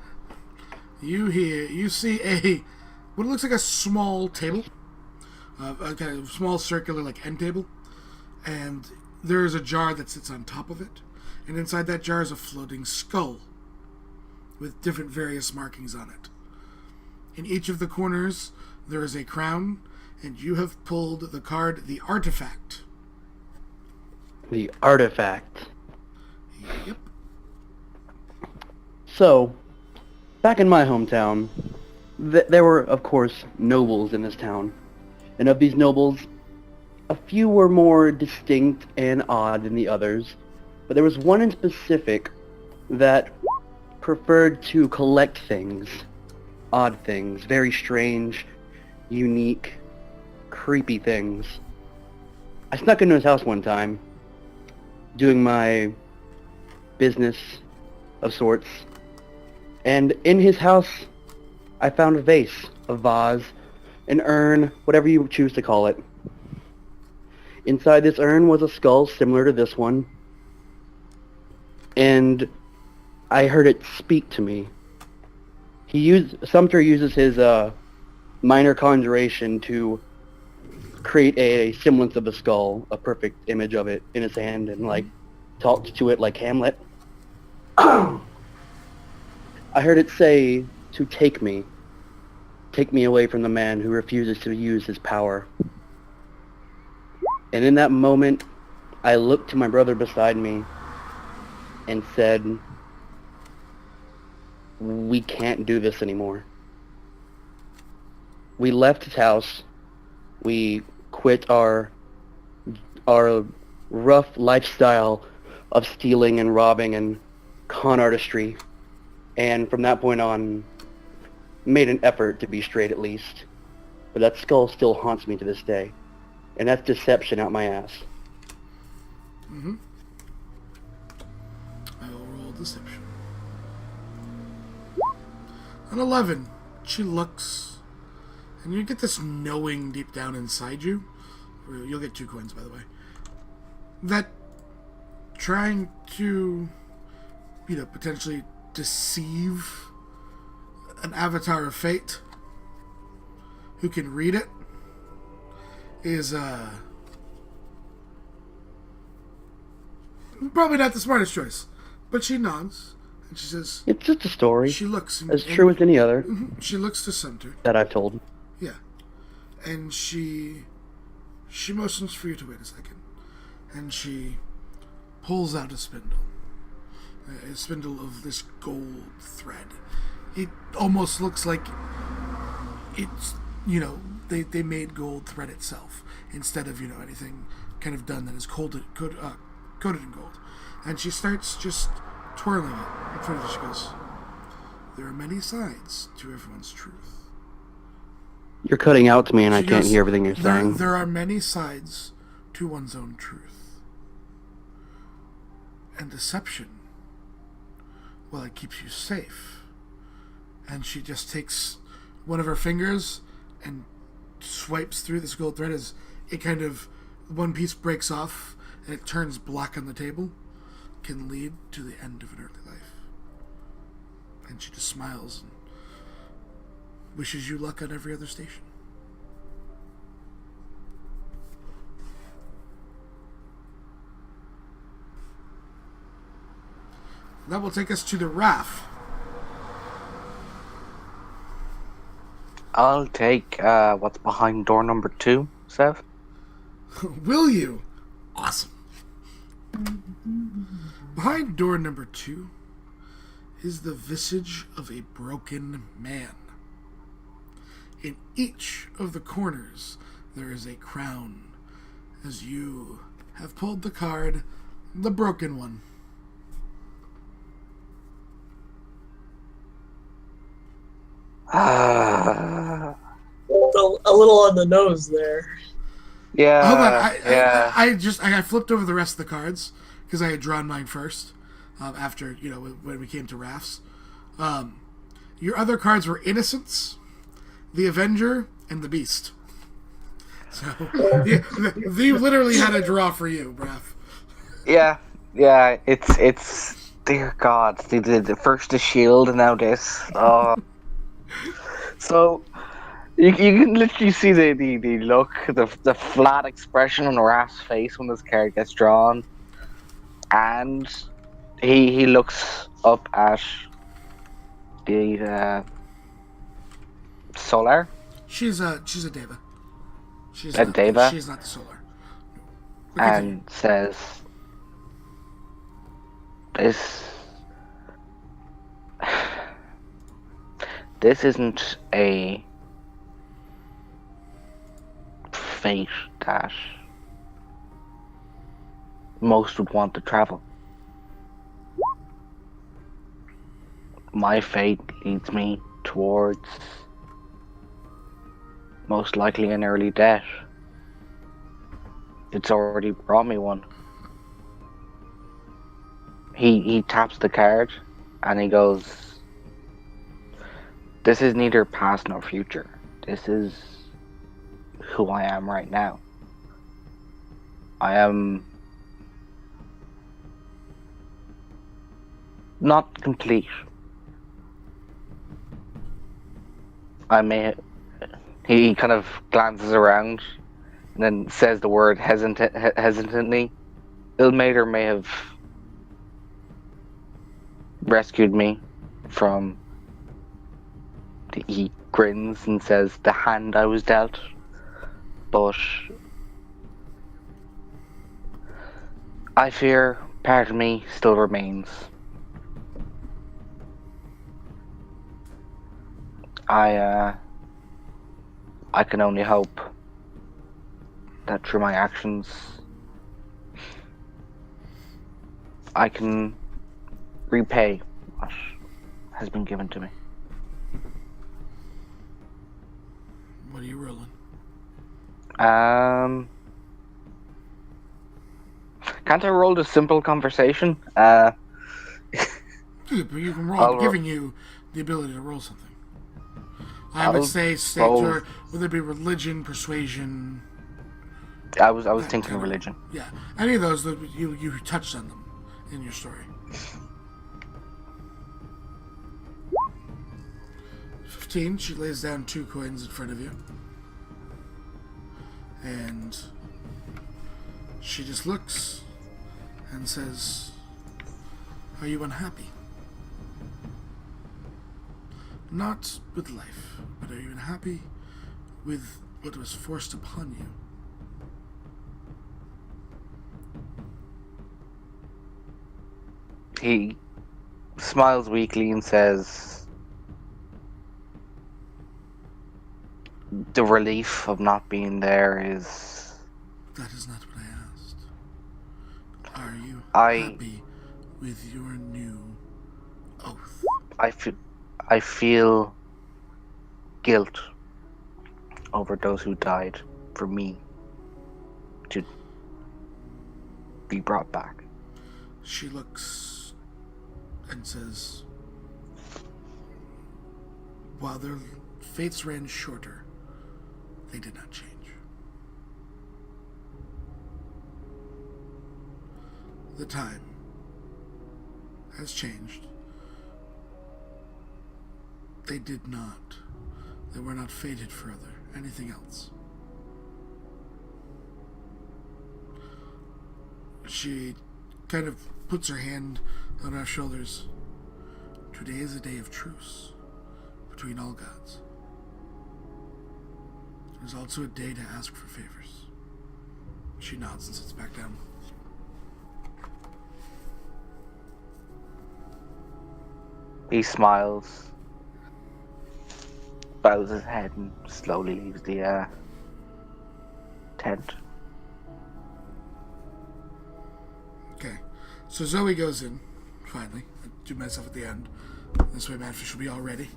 You see what looks like a small table, a kind of small circular like end table, and there is a jar that sits on top of it, and inside that jar is a floating skull with different various markings on it. In each of the corners there is a crown, and you have pulled the card The Artifact. The Artifact. Yep. So, back in my hometown, there were, of course, nobles in this town. And of these nobles, a few were more distinct and odd than the others. But there was one in specific that preferred to collect things. Odd things. Very strange, unique, creepy things. I snuck into his house one time, doing my business of sorts. And in his house, I found a vase, a vase, an urn, whatever you choose to call it. Inside this urn was a skull similar to this one. And I heard it speak to me. Sumter uses his minor conjuration to create a semblance of a skull, a perfect image of it in his hand, and talked to it like Hamlet. I heard it say to take me away from the man who refuses to use his power. And in that moment, I looked to my brother beside me and said, we can't do this anymore. We left his house. We quit our rough lifestyle of stealing and robbing and con artistry. And from that point on, made an effort to be straight at least. But that skull still haunts me to this day. And that's deception out my ass. Mm-hmm. I will roll deception. An 11. She looks, and you get this knowing deep down inside you. You'll get 2 coins, by the way. That trying to, potentially deceive an avatar of fate who can read it is probably not the smartest choice. But she nods and she says, It's just a story. she looks As true as any other she looks to Sumter. that I've told. Yeah. And she motions for you to wait a second. And she pulls out a spindle. A spindle of this gold thread. It almost looks like it's, they made gold thread itself instead of, anything kind of done that is coated in gold. And she starts just twirling it in front of her. She goes, there are many sides to everyone's truth. You're cutting out to me and I She can't goes, hear everything you're saying. There are many sides to one's own truth. And deception, well, it keeps you safe. And she just takes one of her fingers and swipes through this gold thread as it kind of, one piece breaks off and it turns black on the table, can lead to the end of an earthly life. And she just smiles and wishes you luck on every other station. That will take us to the raft. I'll take what's behind door number 2, Sev. Will you? Awesome. Behind door number 2 is the visage of a broken man. In each of the corners there is a crown, as you have pulled the card, the broken one. A little on the nose there. Yeah. Hold on, I flipped over the rest of the cards because I had drawn mine first. After when we came to rafts, your other cards were Innocence, the Avenger, and the Beast. So they literally had a draw for you, Braf. Yeah. It's dear God. They did the first the shield and now this. So you can literally see the look, the flat expression on Raf's face when this card gets drawn, and he looks up at the Solar. She's a Deva. She's A not, Deva? She's not the Solar. And says, This isn't a fate that most would want to travel. My fate leads me towards most likely an early death. It's already brought me one. He taps the card and he goes, this is neither past nor future. This is who I am right now. I am not complete. He kind of glances around and then says the word hesitantly. Ilmater may have rescued me from... He grins and says, the hand I was dealt, but I fear part of me still remains. I can only hope that through my actions I can repay what has been given to me. What are you rolling? Can't I roll the simple conversation? But you can roll. I'll I'm ro- giving you the ability to roll something. I I'll would say state roll- or whether it be religion, persuasion. I was that thinking kind of- religion. Yeah, any of those that you touched on them in your story. 15. She lays down 2 coins in front of you, and she just looks and says, "Are you unhappy? Not with life, but are you unhappy with what was forced upon you?" He smiles weakly and says, "The relief of not being there is." That is not what I asked. Are you I- happy with your new oath? I feel guilt over those who died for me to be brought back. She looks and says, "While their fates ran shorter, they did not change. The time has changed. They did not. They were not fated for anything else." She kind of puts her hand on our shoulders. "Today is a day of truce between all gods. It is also a day to ask for favors." She nods and sits back down. He smiles, bows his head, and slowly leaves the tent. Okay, so Zoe goes in, finally. I do myself at the end. This way Madfish will be all ready.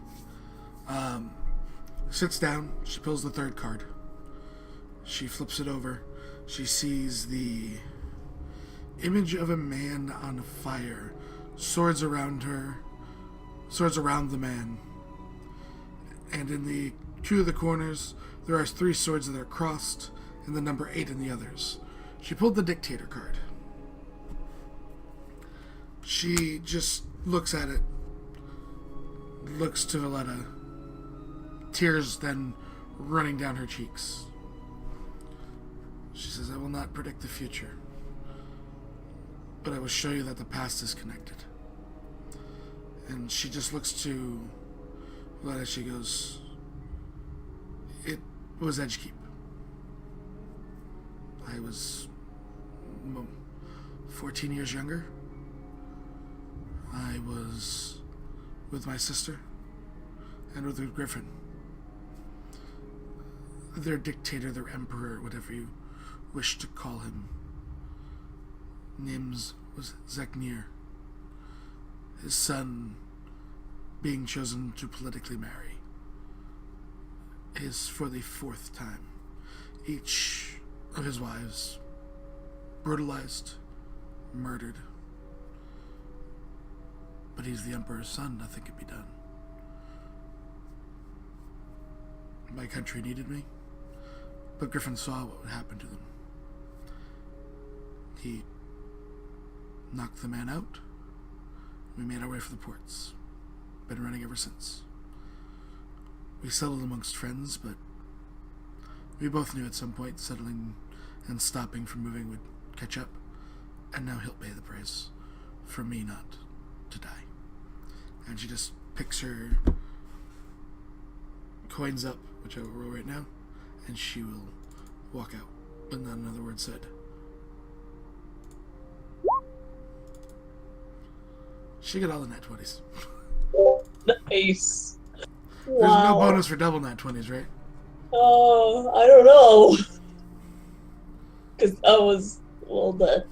Sits down, she pulls the 3rd card. She flips it over. She sees the image of a man on fire. Swords around the man. And in the 2 of the corners, there are 3 swords that are crossed, and the number 8 in the others. She pulled the Dictator card. She just looks at it, looks to Valletta, tears then running down her cheeks. She says, "I will not predict the future, but I will show you that the past is connected." And she just looks to Valletta. She goes, "It was Edgekeep. I was 14 years younger. I was with my sister and with Griffin. Their dictator, their emperor, whatever you wish to call him. Names was Zeknir. His son being chosen to politically marry is for the 4th time. Each of his wives brutalized, murdered. But he's the Emperor's son, nothing could be done. My country needed me, but Griffin saw what would happen to them. He knocked the man out. We made our way for the ports. Been running ever since. We settled amongst friends, but we both knew at some point settling and stopping from moving would catch up, and now he'll pay the price for me not to die." And she just picks her coins up, which I will roll right now, and she will walk out, but not another word said. She got all the nat 20s. Nice. There's no bonus for double nat 20s, right? I don't know. Because I was well done.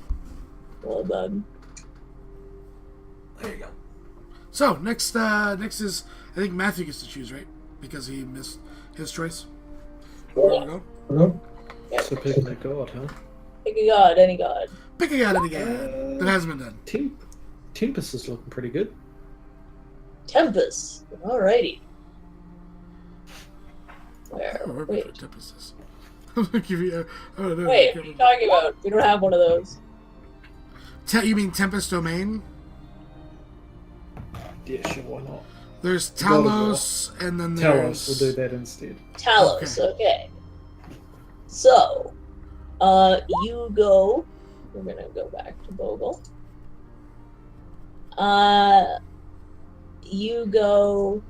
Well done. There you go. So next is I think Matthew gets to choose, right? Because he missed his choice. Where we go? So pick my god, huh? Pick a god, any god. picking at it again. That hasn't been done. Tempest is looking pretty good. Tempest. Alrighty. Where? Oh, Wait. Tempest is. I'm gonna give you. I don't know. Wait, what are you talking about? We don't have one of those. You mean Tempest Domain? Yeah, sure, why not? There's Go Talos, and then Tell there's. us, we'll do that instead. Talos, okay. So, you go. We're gonna go back to Bogle. You go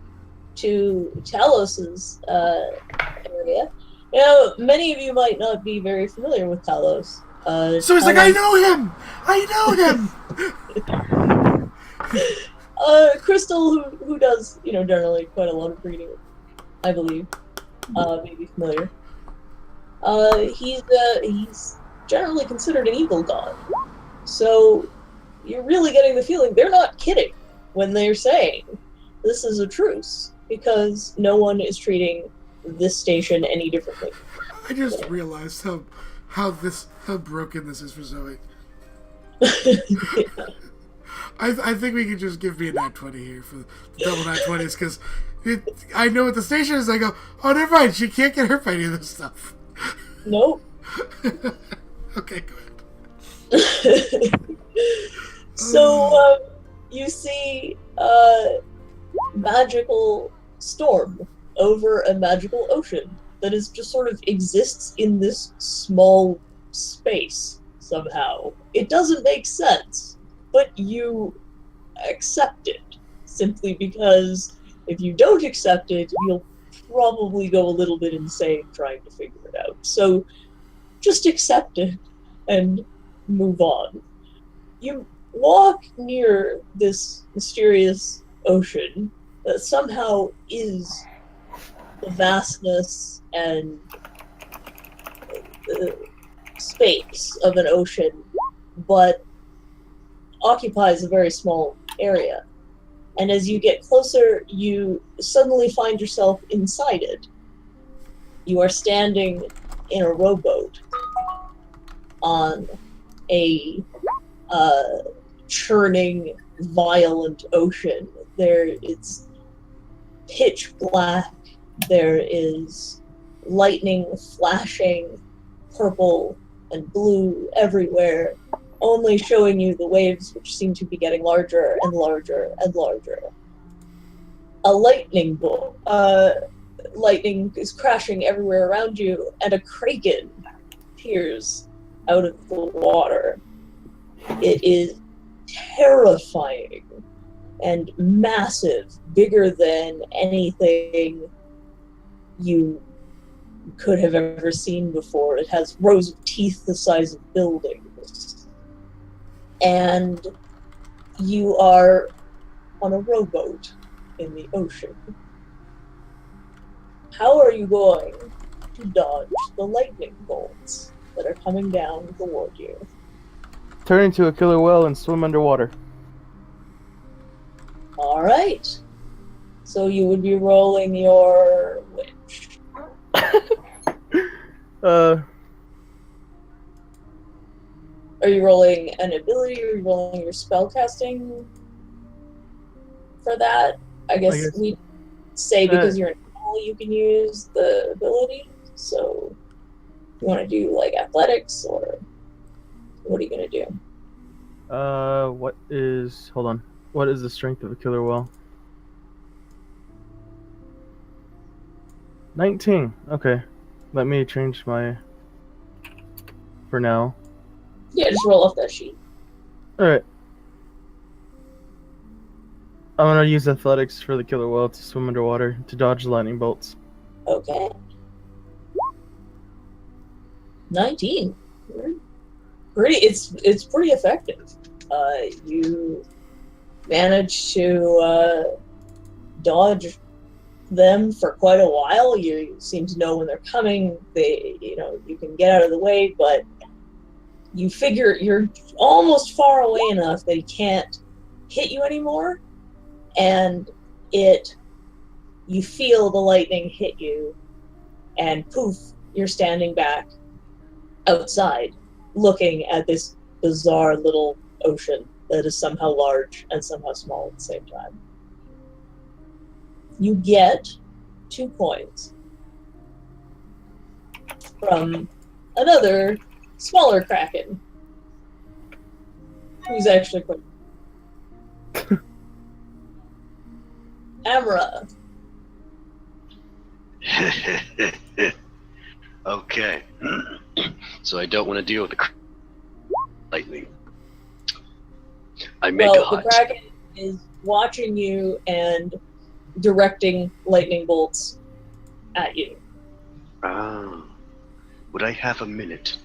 to Talos's area. You know, many of you might not be very familiar with Talos. So he's like, I know him! I know him! Crystal, who does, generally quite a lot of breeding, I believe, may be familiar. He's generally considered an evil god. So you're really getting the feeling they're not kidding when they're saying this is a truce, because no one is treating this station any differently. I just realized how broken this is for Zoe. I think we could just give me a nat 20 here for the double nat 20s, because I know what the station is. I go, oh, never mind. She can't get hurt by any of this stuff. Nope. Okay, go ahead. So you see a magical storm over a magical ocean that is just sort of exists in this small space somehow. It doesn't make sense, but you accept it simply because if you don't accept it, you'll probably go a little bit insane trying to figure it out. So just accept it and move on. You walk near this mysterious ocean that somehow is the vastness and space of an ocean, but occupies a very small area. And as you get closer, you suddenly find yourself inside it. You are standing in a rowboat on a churning, violent ocean. It's pitch black. There is lightning flashing purple and blue everywhere, only showing you the waves, which seem to be getting larger and larger and larger. A lightning bolt, lightning is crashing everywhere around you, and a kraken appears out of the water. It is terrifying and massive, bigger than anything you could have ever seen before. It has rows of teeth the size of buildings. And you are on a rowboat in the ocean. How are you going to dodge the lightning bolts that are coming down toward you? Turn into a killer whale and swim underwater. Alright. So you would be rolling your which? Are you rolling an ability, or are you rolling your spellcasting for that? I guess we say because you're an animal, you can use the ability. So you want to do like athletics, or what are you going to do? What is the strength of a killer whale? 19. Okay. Let me change my... for now. Yeah, just roll off that sheet. Alright. I'm gonna use athletics for the killer whale to swim underwater to dodge the lightning bolts. Okay. 19. It's pretty effective. You manage to dodge them for quite a while. You seem to know when they're coming. You can get out of the way, but you figure you're almost far away enough that he can't hit you anymore, and you feel the lightning hit you, and poof, you're standing back outside looking at this bizarre little ocean that is somehow large and somehow small at the same time. You get 2 coins from another smaller kraken, who's actually quite. Amra. Okay. So I don't want to deal with the lightning. I make a Well, hut. the kraken is watching you and directing lightning bolts at you. Ah. Would I have a minute?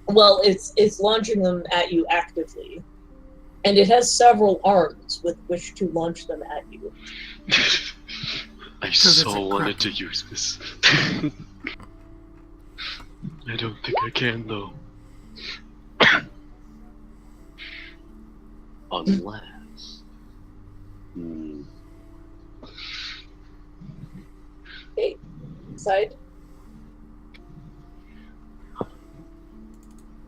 Well, it's launching them at you actively, and it has several arms with which to launch them at you. I 'Cause it's so a wanted to kraken. use this. I don't think I can though. Unless. Okay, side.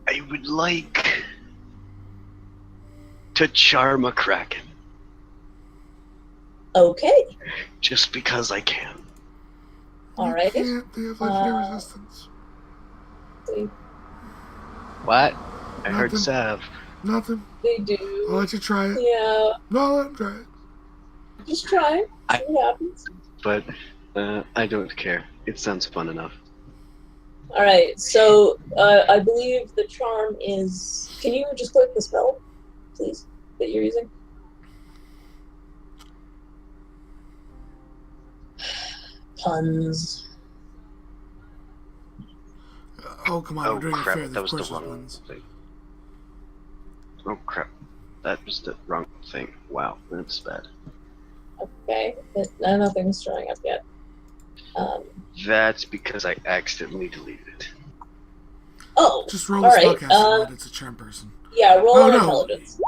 I would like to charm a kraken. Okay, Just because I can. all right. They have legendary Uh, resistance. What? I heard Nothing. Sav. Nothing. They I'll do. let you try it. Yeah, No, let him try it. just try. See what happens. But I don't care. It sounds fun enough. All right, so I believe the charm is. Can you just click the spell, please, that you're using? Puns. Oh, come on. Oh we're doing crap, it fair. that Of was course the there's wrong ones. thing. Oh crap. That was the wrong thing. Wow, that's bad. Okay, nothing's showing up yet. That's because I accidentally deleted it. Oh, Just roll all a right. spellcaster that it's a charm person. Yeah, roll Oh, on no. intelligence.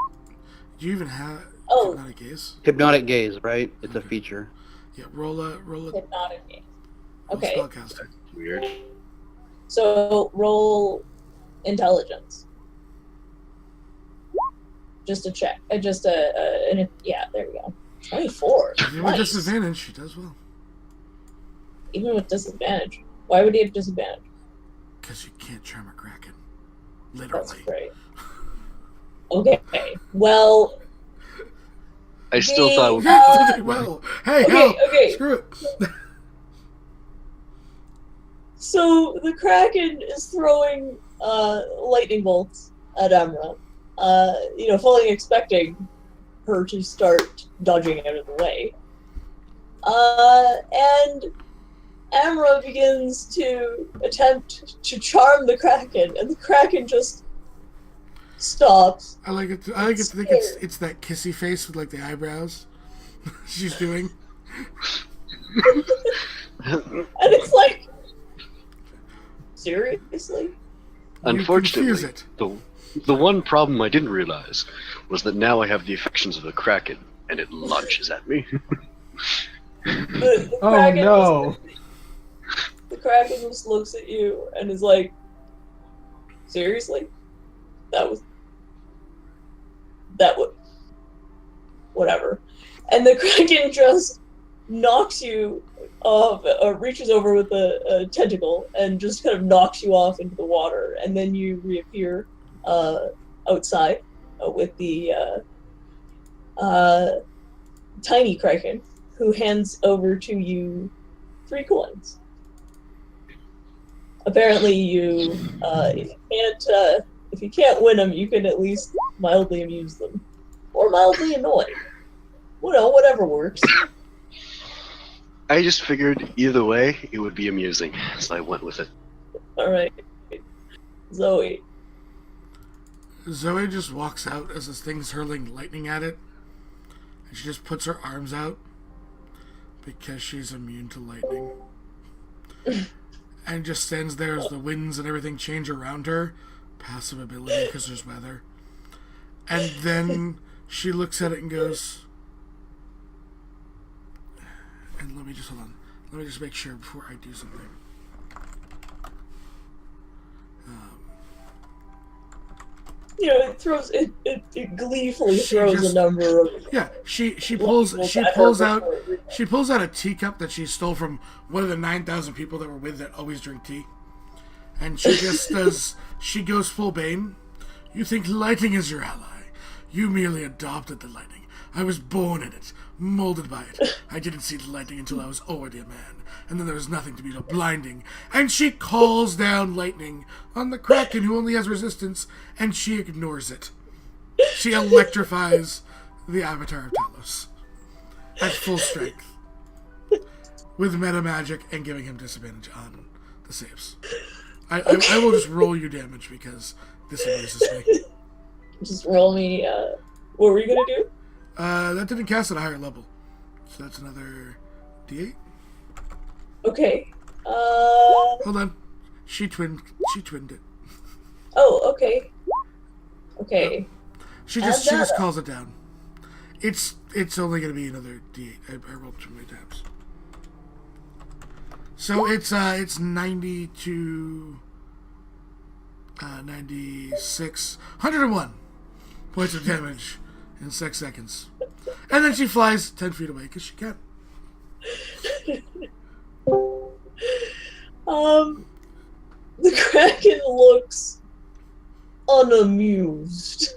Do you even have Oh. hypnotic gaze? Hypnotic gaze, right? It's a feature. Yeah, roll a Hypnotic gaze. roll Okay, spellcaster. Weird. so roll intelligence. Just a check. Yeah, there we go. 24. Even with Nice. disadvantage, she does well. Even with disadvantage. Why would he have disadvantage? Because you can't charm a kraken. That's Literally. great. Okay, well, I still The- thought it would Yeah, doing well. Hey, Okay, hell, okay. screw it. so the Kraken is throwing lightning bolts at Emra. Fully expecting her to start dodging out of the way. And Amra begins to attempt to charm the Kraken, and the Kraken just stops. I like it. I like it to think it's that kissy face with like the eyebrows she's doing. And it's like, seriously? Unfortunately, confuse it. the one problem I didn't realize was that now I have the affections of the kraken, and it launches at me. The Oh Kraken no! The Kraken just looks at you and is like, seriously? That was whatever. And the Kraken just knocks you off, or reaches over with a tentacle and just kind of knocks you off into the water, and then you reappear outside with the tiny Kraken, who hands over to you 3 coins. Apparently, if you can't win them, you can at least mildly amuse them, or mildly annoy. Whatever works. I just figured either way it would be amusing, so I went with it. All right, Zoe. Zoe just walks out as this thing's hurling lightning at it, and she just puts her arms out because she's immune to lightning, and just stands there as the winds and everything change around her. Passive ability because there's weather, and then she looks at it and goes, and let me just hold on. Let me just make sure before I do something. it throws it gleefully She throws just- a number of Yeah, she pulls out a teacup that she stole from one of the 9,000 people that were with that always drink tea, and she just does. She goes full Bane. You think lightning is your ally? You merely adopted the lightning. I was born in it, molded by it. I didn't see the lightning until I was already a man, and then there was nothing to be but blinding. And she calls down lightning on the Kraken, who only has resistance, and she ignores it. She electrifies the Avatar of Talos at full strength with meta magic and giving him disadvantage on the saves. I will just roll you damage because this amuses me. Just roll me. What were you gonna do? That didn't cast at a higher level, so that's another D8. Okay. Hold on, she twinned it. Oh, okay. Okay. She just calls it down. It's only gonna be another D8. I rolled too many times. So it's 90 to 96, 101 points of damage in 6 seconds, and then she flies 10 feet away because she can. The Kraken looks unamused.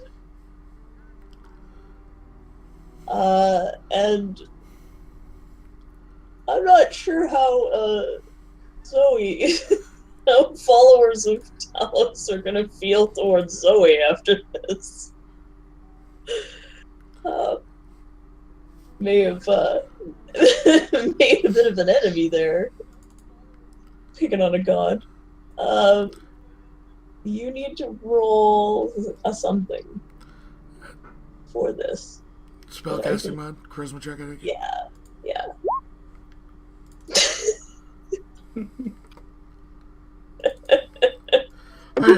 And I'm not sure how, Zoe, how followers of Talos are gonna feel towards Zoe after this. May have, made a bit of an enemy there. Picking on a god. You need to roll a something for this. Spellcasting mod, charisma check, I think. Yeah.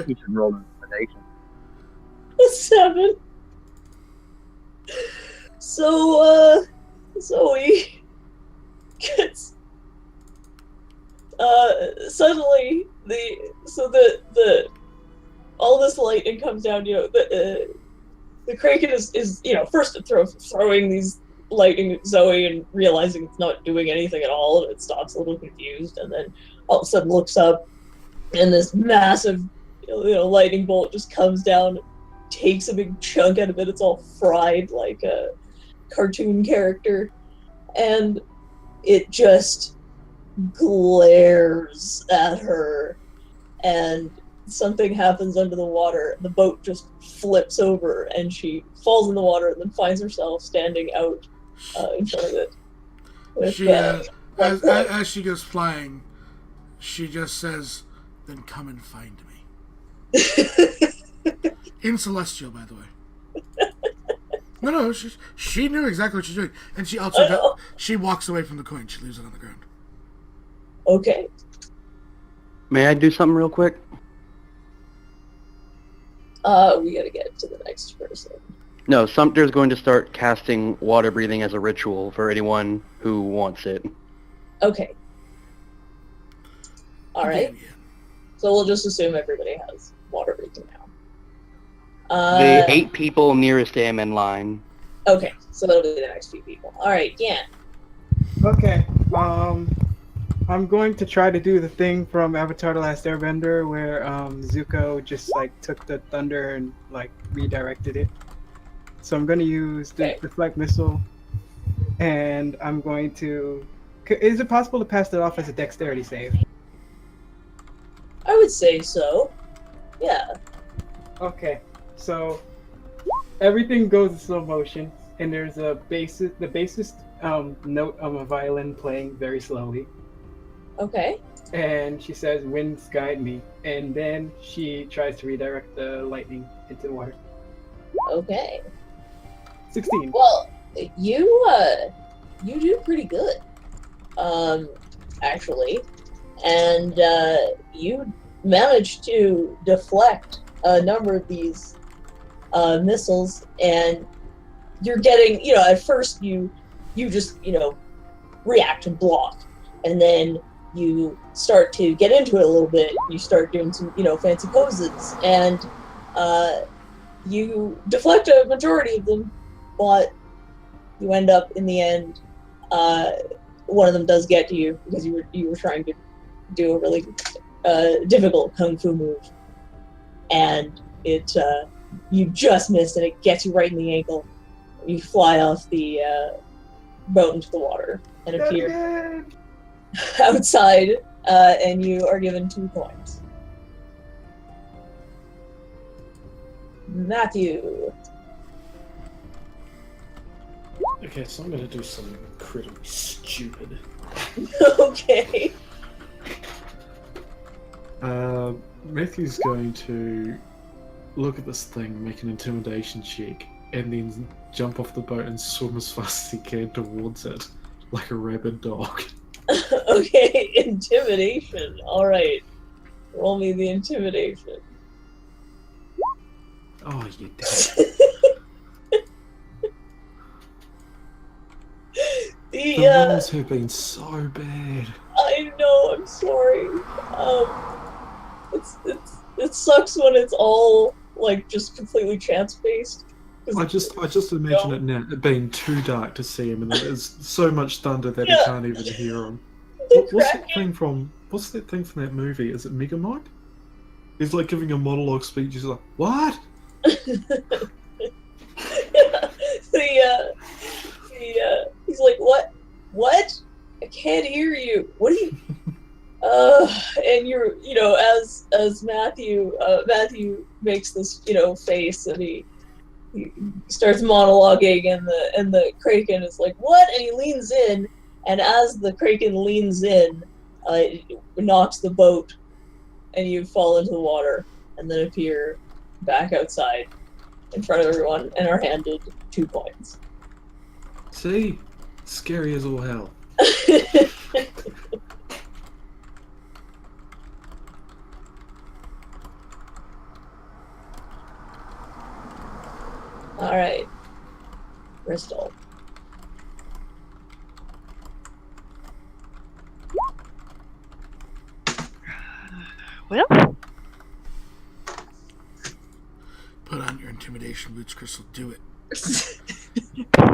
You should roll intimidation. 7. So, Zoe gets suddenly the all this lightning comes down. The Kraken is first throwing these lightning at Zoe and realizing it's not doing anything at all, and it stops a little confused, and then all of a sudden looks up, and this massive lightning bolt just comes down, takes a big chunk out of it. It's all fried like a cartoon character, and it just glares at her, and something happens under the water. The boat just flips over, and she falls in the water, and then finds herself standing out in front of it. With, as she goes flying, she just says, "Then come and find me." In Celestial, by the way. No, she knew exactly what she's doing, and she also she walks away from the coin. She leaves it on the ground. Okay. May I do something real quick? We gotta get to the next person. No, Sumter's going to start casting water breathing as a ritual for anyone who wants it. Okay. Alright. So we'll just assume everybody has water breathing now. The 8 people nearest him in line. Okay, so that'll be the next few people. Alright, yeah. Okay. I'm going to try to do the thing from Avatar: The Last Airbender where Zuko just took the thunder and redirected it. So I'm going to use the deflect missile, and I'm going to. Is it possible to pass that off as a dexterity save? I would say so. Yeah. Okay. So everything goes in slow motion, and there's the bassist note of a violin playing very slowly. Okay. And she says, "Winds guide me," and then she tries to redirect the lightning into the water. Okay. 16. Well, you do pretty good, actually, and you managed to deflect a number of these missiles, and you're getting, at first you just, react and block, and then you start to get into it a little bit. You start doing some, fancy poses, and You deflect a majority of them, but you end up in the end. One of them does get to you because you were trying to do a really difficult kung fu move, and it you just missed, and it gets you right in the ankle. You fly off the boat into the water and appear outside, and you are given 2 coins. Matthew. Okay, so I'm gonna do something incredibly stupid. Okay. Matthew's going to look at this thing, make an intimidation check, and then jump off the boat and swim as fast as he can towards it, like a rabid dog. Okay, intimidation. Alright. Roll me the intimidation. Oh, you did. The rolls have been so bad. I know, I'm sorry. It sucks when it's all like just completely chance based. I just imagine it now, it being too dark to see him, and there's so much thunder that he can't even hear him. What's that thing from that movie? Is it Megamind? He's like giving a monologue speech. He's like, "What?" He's like, what? I can't hear you. What are you? And as Matthew makes this, face, and he starts monologuing, and the Kraken is like, what? And he leans in, and as the Kraken leans in, it knocks the boat, and you fall into the water, and then appear back outside in front of everyone, and are handed 2 coins. See? Scary as all hell. Alright. Bristol. Well, Put on your intimidation boots, Crystal. Do it.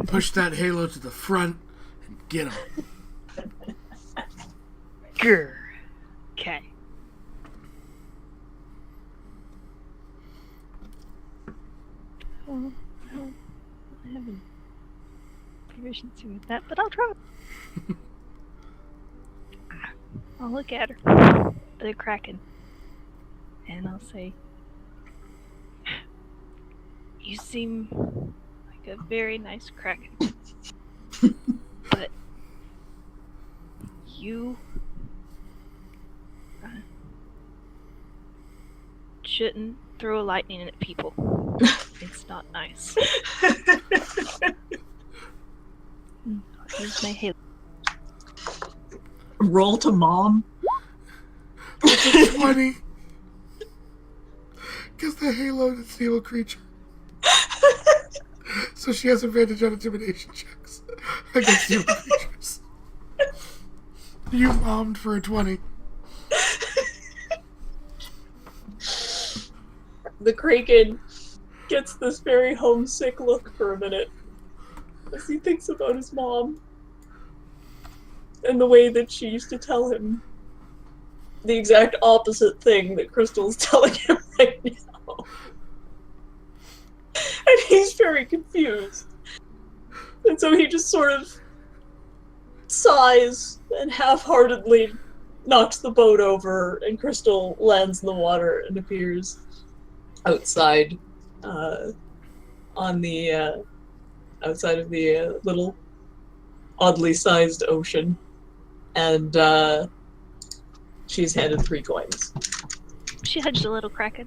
Push that halo to the front and get him. grr. Okay. Well, I haven't proficiency with that, but I'll try. I'll look at her, the Kraken, and I'll say, "You seem like a very nice Kraken, but you shouldn't throw lightning at people. It's not nice." I'll use my halo. Roll to mom. It's a 20. Because the halo is the evil creature. So she has advantage on intimidation checks against evil creatures. You mommed for a 20. The Kraken gets this very homesick look for a minute as he thinks about his mom and the way that she used to tell him the exact opposite thing that Crystal's telling him right now. And he's very confused. And so he just sort of sighs and half-heartedly knocks the boat over, and Crystal lands in the water and appears outside on the outside of the little oddly sized ocean, and she's handed 3 coins. She hugged a little Kraken.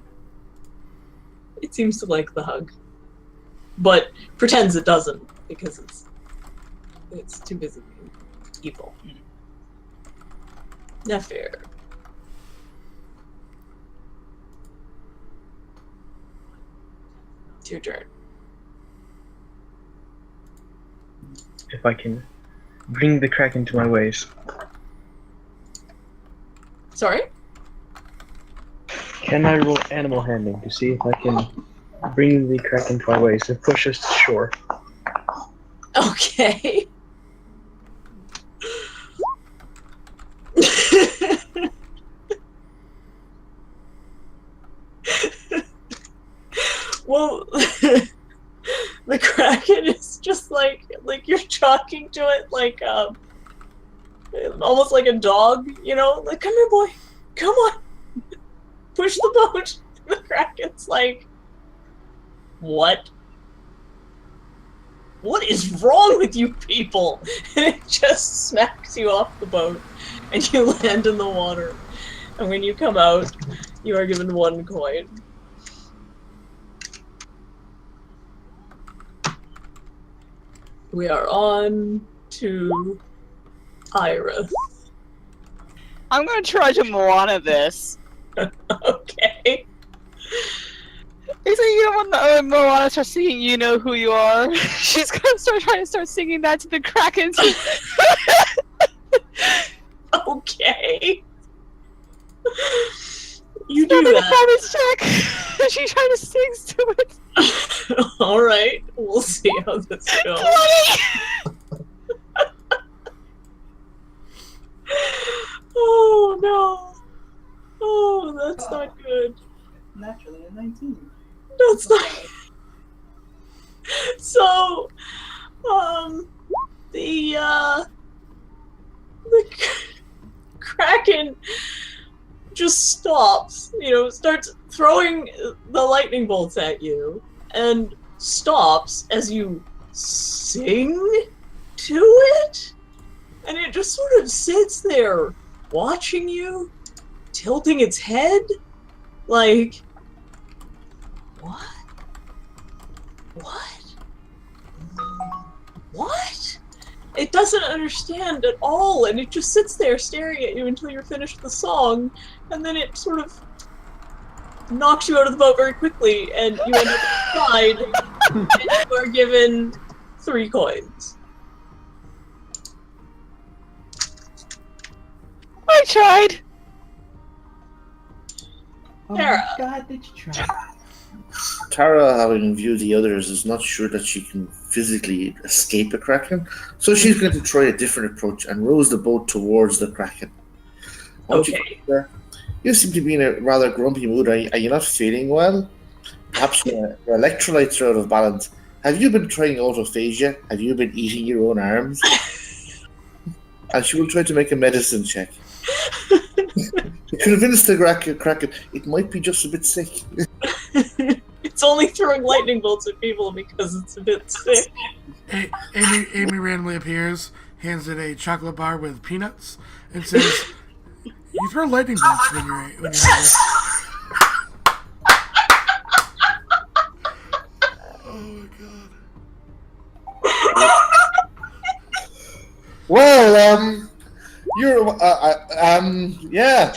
It seems to like the hug, but pretends it doesn't because it's too busy being evil. Not fair. It's your turn. If I can bring the Kraken to my ways. Sorry? Can I roll animal handling to see if I can bring the Kraken to our waist and push us to shore. Okay. Well, the Kraken is just like you're talking to it like almost like a dog, you know, like, come here, boy, come on, push the boat. The Kraken's like, what is wrong with you people? And it just smacks you off the boat, and you land in the water. And when you come out, you are given 1 coin. We are on to Iris. I'm gonna try to Moana this. Okay. It's like, you know, when Moana starts singing "You Know Who You Are," she's gonna try to start singing that to the Kraken. Okay. You do that. Check. She trying to sing to it. Alright, we'll see how this goes. Oh no. Oh, that's not good. Naturally, a 19. That's not. So, the Kraken just stops, you know, starts throwing the lightning bolts at you, and stops as you sing to it, and it just sort of sits there watching you, tilting its head, like, what? It doesn't understand at all, and it just sits there staring at you until you're finished the song, and then it sort of knocks you out of the boat very quickly, and you end up inside, and you are given 3 coins. I tried. Oh Tara. my god, did you try? Tara, having viewed the others, is not sure that she can physically escape a Kraken, so she's going to try a different approach and rows the boat towards the Kraken. Once you get there, you seem to be in a rather grumpy mood. Are you not feeling well? Perhaps your electrolytes are out of balance. Have you been trying autophagia? Have you been eating your own arms? And she will try to make a medicine check. Convince the Kraken it might be just a bit sick. It's only throwing lightning bolts at people because it's a bit sick. Amy randomly appears, hands it a chocolate bar with peanuts, and says, "You throw lightning bolts when you're hungry." Oh my god. Well, you're, yeah.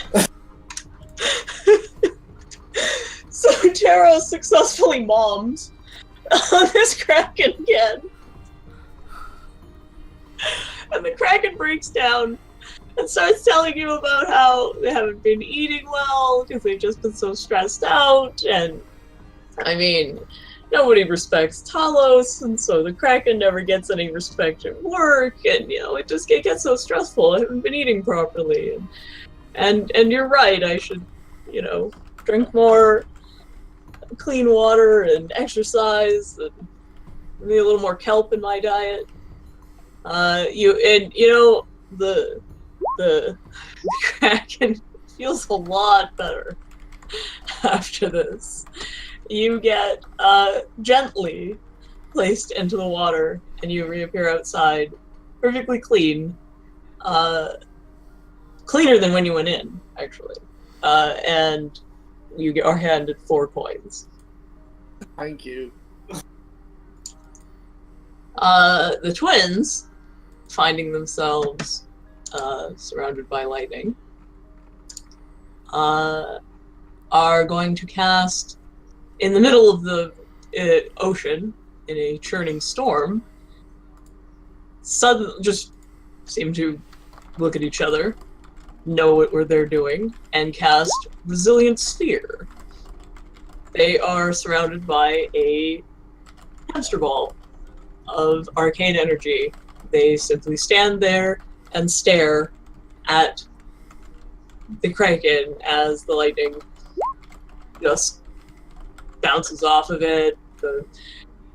So Tara successfully mommed on this Kraken again. And the Kraken breaks down and starts telling you about how they haven't been eating well because they've just been so stressed out. And, I mean, nobody respects Talos, and so the Kraken never gets any respect at work, and, you know, it gets so stressful. I haven't been eating properly. And you're right, I should, you know, drink more clean water and exercise and maybe a little more kelp in my diet. The Kraken feels a lot better after this. You get gently placed into the water, and you reappear outside, perfectly clean, cleaner than when you went in, actually. And you are handed 4 coins. Thank you. The twins, finding themselves surrounded by lightning, are going to cast, in the middle of the ocean, in a churning storm, suddenly just seem to look at each other, know what they're doing, and cast Resilient Sphere. They are surrounded by a hamster ball of arcane energy. They simply stand there and stare at the Kraken as the lightning just bounces off of it. The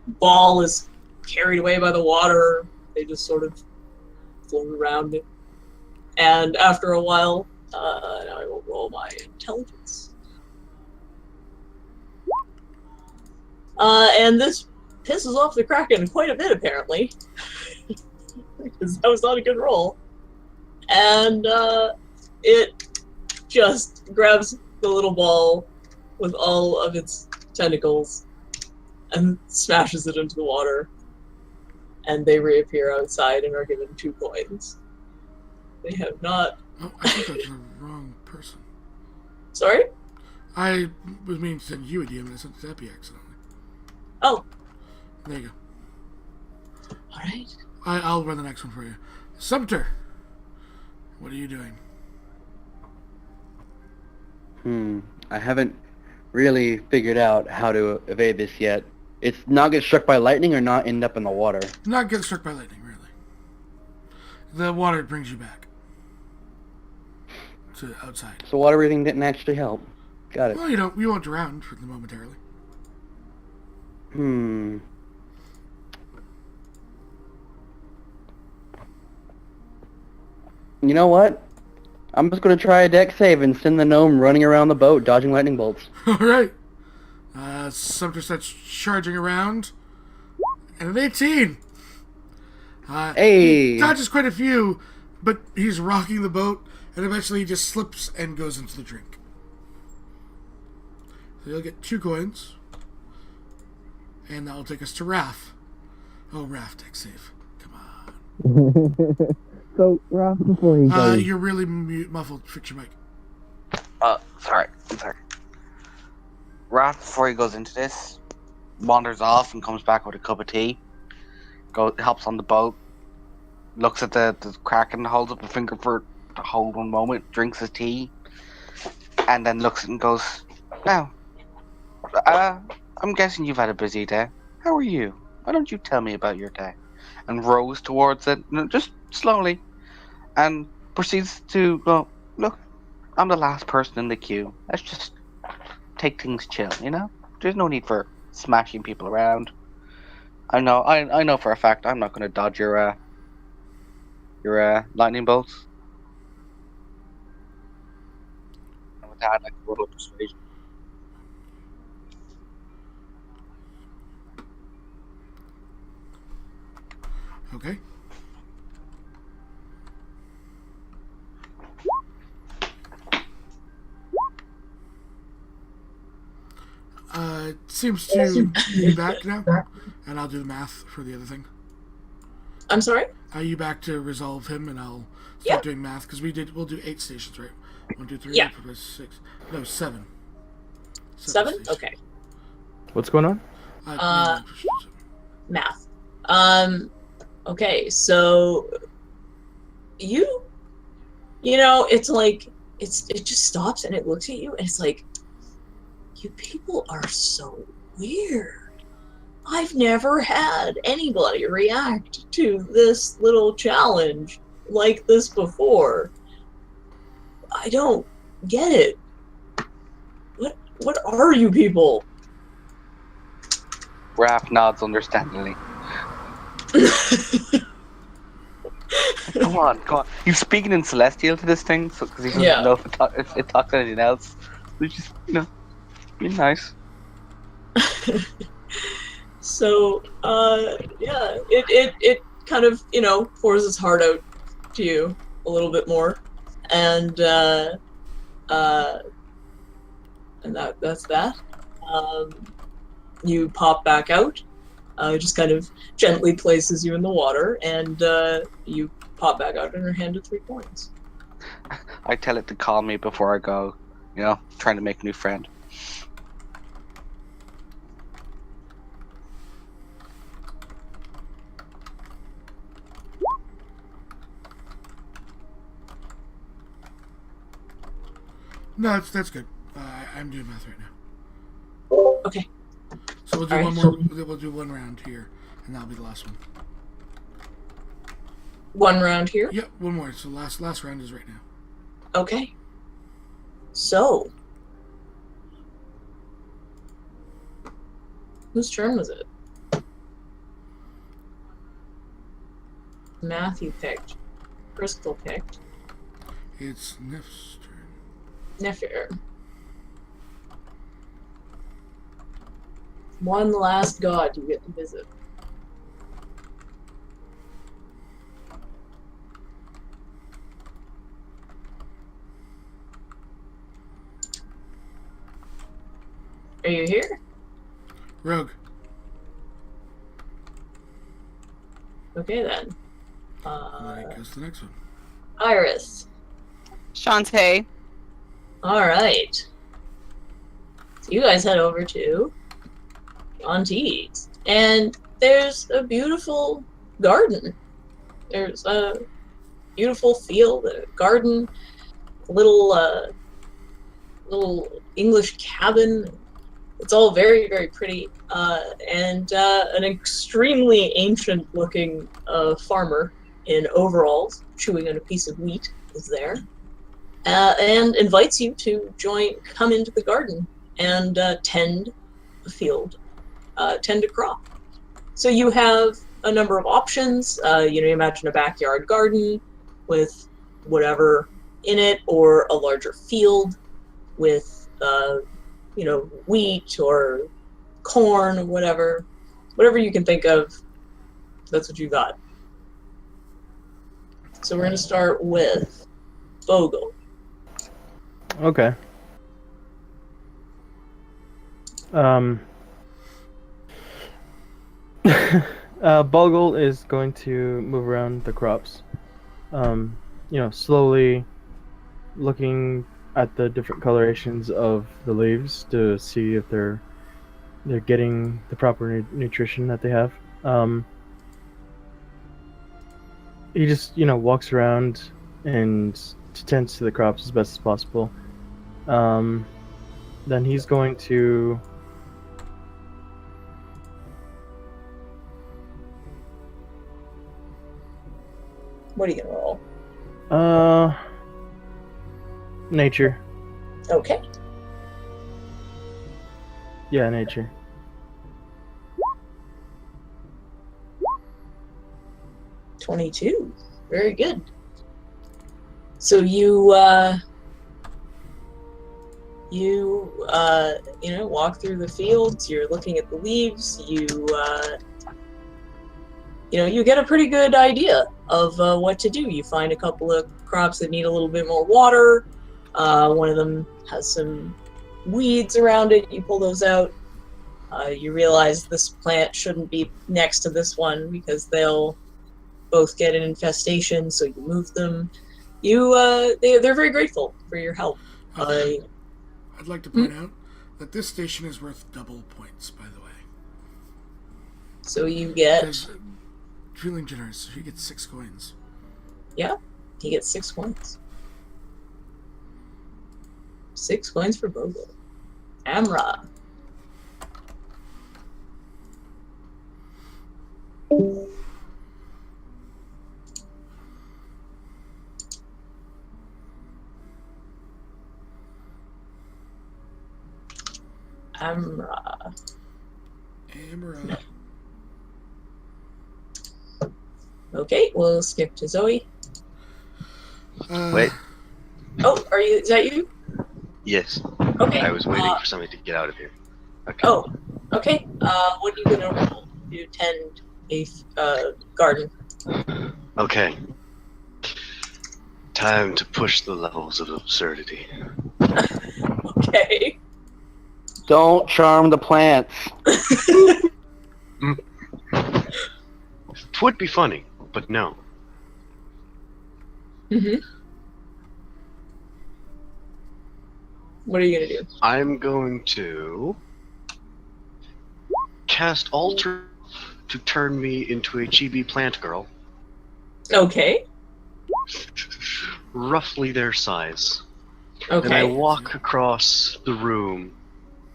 ball is carried away by the water. They just sort of float around it. And after a while, now I will roll my intelligence. And this pisses off the Kraken quite a bit, apparently. Because that was not a good roll. And it just grabs the little ball with all of its tentacles and smashes it into the water. And they reappear outside and are given 2 coins. They have not... Oh, I think that's the wrong person. Sorry? I was meaning to send you a DM and I sent Zappy accidentally. Oh. There you go. Alright. I'll run the next one for you. Sumter, what are you doing? I haven't really figured out how to evade this yet. It's not get struck by lightning or not end up in the water. Not get struck by lightning, really. The water brings you back to outside. So water breathing didn't actually help. Got it. Well, you won't drown for the momentarily. You know what? I'm just gonna try a deck save and send the gnome running around the boat, dodging lightning bolts. Alright. Sumter starts charging around. And an 18! Hey! He dodges quite a few, but he's rocking the boat, and eventually he just slips and goes into the drink. So you'll get 2 coins. And that will take us to Raph. Oh, Raph, deck save. Come on. So, Raph, before you go... You're really muffled. Fix your mic. Sorry. I'm sorry. Raph, before he goes into this, wanders off and comes back with a cup of tea. Helps on the boat. Looks at the Kraken, holds up a finger for to hold one moment, drinks his tea, and then looks and goes, "Now, I'm guessing you've had a busy day. How are you? Why don't you tell me about your day?" And rows towards it, just slowly, and proceeds to go, "Look, I'm the last person in the queue. Let's just take things chill, you know? There's no need for smashing people around. I know for a fact I'm not going to dodge your lightning bolts." And with that, I can roll persuasion. Okay. It seems to be back now, and I'll do the math for the other thing. I'm sorry? Are you back to resolve him, and I'll start doing math, because we'll do 8 stations, right? 1, 2, 3, Yeah. 4, 5, 6. No, 7. 7? stations. Okay. What's going on? Math. Okay, so you know, it's like it just stops and it looks at you and it's like, you people are so weird. I've never had anybody react to this little challenge like this before. I don't get it. What are you people? Raph nods understandingly. Come on. He's speaking in Celestial to this thing, so because he doesn't know if it talks anything else. So just, be nice. So, it kind of, pours its heart out to you a little bit more, and that's that. You pop back out. It just kind of gently places you in the water, and you pop back out and are handed 3 coins. I tell it to call me before I go, trying to make a new friend. No, that's good. I'm doing math right now. Okay. So we'll do All one right. more. We'll do one round here, and that'll be the last one. One round here? Yep, one more. So last round is right now. Okay. So. Whose turn was it? Matthew picked. Crystal picked. It's Nif's turn. Nefer. One last god you get to visit. Are you here? Rogue. Okay then. And then it goes to the next one. Iris. Shantae. Alright. So you guys head over to Auntie's. And there's a beautiful garden. There's a beautiful field, a garden, a little English cabin. It's all very, very pretty. And an extremely ancient-looking farmer in overalls, chewing on a piece of wheat, is there. And invites you to come into the garden and tend the field, tend a crop. So you have a number of options. You imagine a backyard garden with whatever in it, or a larger field with, wheat or corn or whatever. Whatever you can think of, that's what you got. So we're going to start with Bogle. Okay. Bogle is going to move around the crops. Slowly looking at the different colorations of the leaves to see if they're getting the proper nutrition that they have. He just, walks around and tends to the crops as best as possible. Then he's going to What are you going to roll? Nature. Okay. Yeah, nature. $22. Very good. So you walk through the fields. You're looking at the leaves. You get a pretty good idea of what to do. You find a couple of crops that need a little bit more water. One of them has some weeds around it. You pull those out. You realize this plant shouldn't be next to this one because they'll both get an infestation, so you move them. They're very grateful for your help. I'd like to point out that this station is worth double points, by the way. So you get... Because feeling generous, so he gets 6 coins. Yeah, he gets 6 coins. 6 coins for Bogle. Amra. Amra. Okay, we'll skip to Zoe. Wait. Oh, is that you? Yes. Okay. I was waiting for somebody to get out of here. Okay. Oh, okay. What are you gonna roll to tend a garden? Okay. Time to push the levels of absurdity. Okay. Don't charm the plants. It would be funny, but no. Mm-hmm. What are you gonna do? I'm going to cast Alter to turn me into a chibi plant girl. Okay. Roughly their size. Okay. And I walk across the room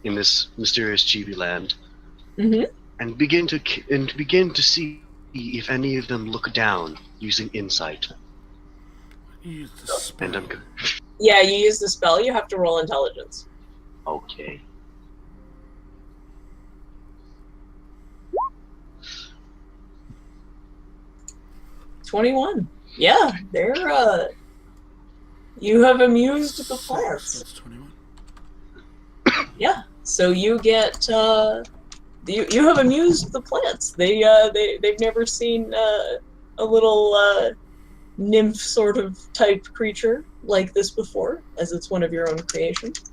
in this mysterious chibi land, Mm-hmm. and begin to see if any of them look down using insight. Use the spell. And I'm Yeah, you use the spell. You have to roll intelligence. okay. 21. Yeah, they're you have amused the plants. That's 21. Yeah. So you get you have amused the plants. They've never seen a little nymph sort of type creature like this before, as it's one of your own creations.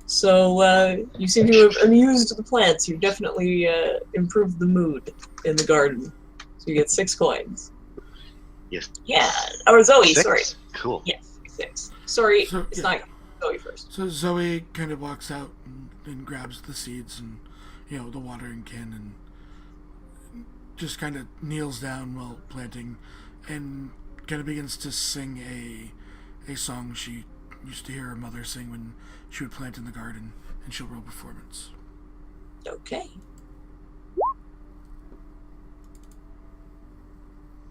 So you seem to have amused the plants. You've definitely improved the mood in the garden. So you get 6 coins. Yes. Yeah. Or Zoe, 6? sorry. Cool. Yes, 6. Sorry, So, it's yeah. not Zoe first. So Zoe kind of walks out and grabs the seeds and, the watering can and just kind of kneels down while planting and kind of begins to sing a song she used to hear her mother sing when she would plant in the garden, and she'll roll performance. Okay.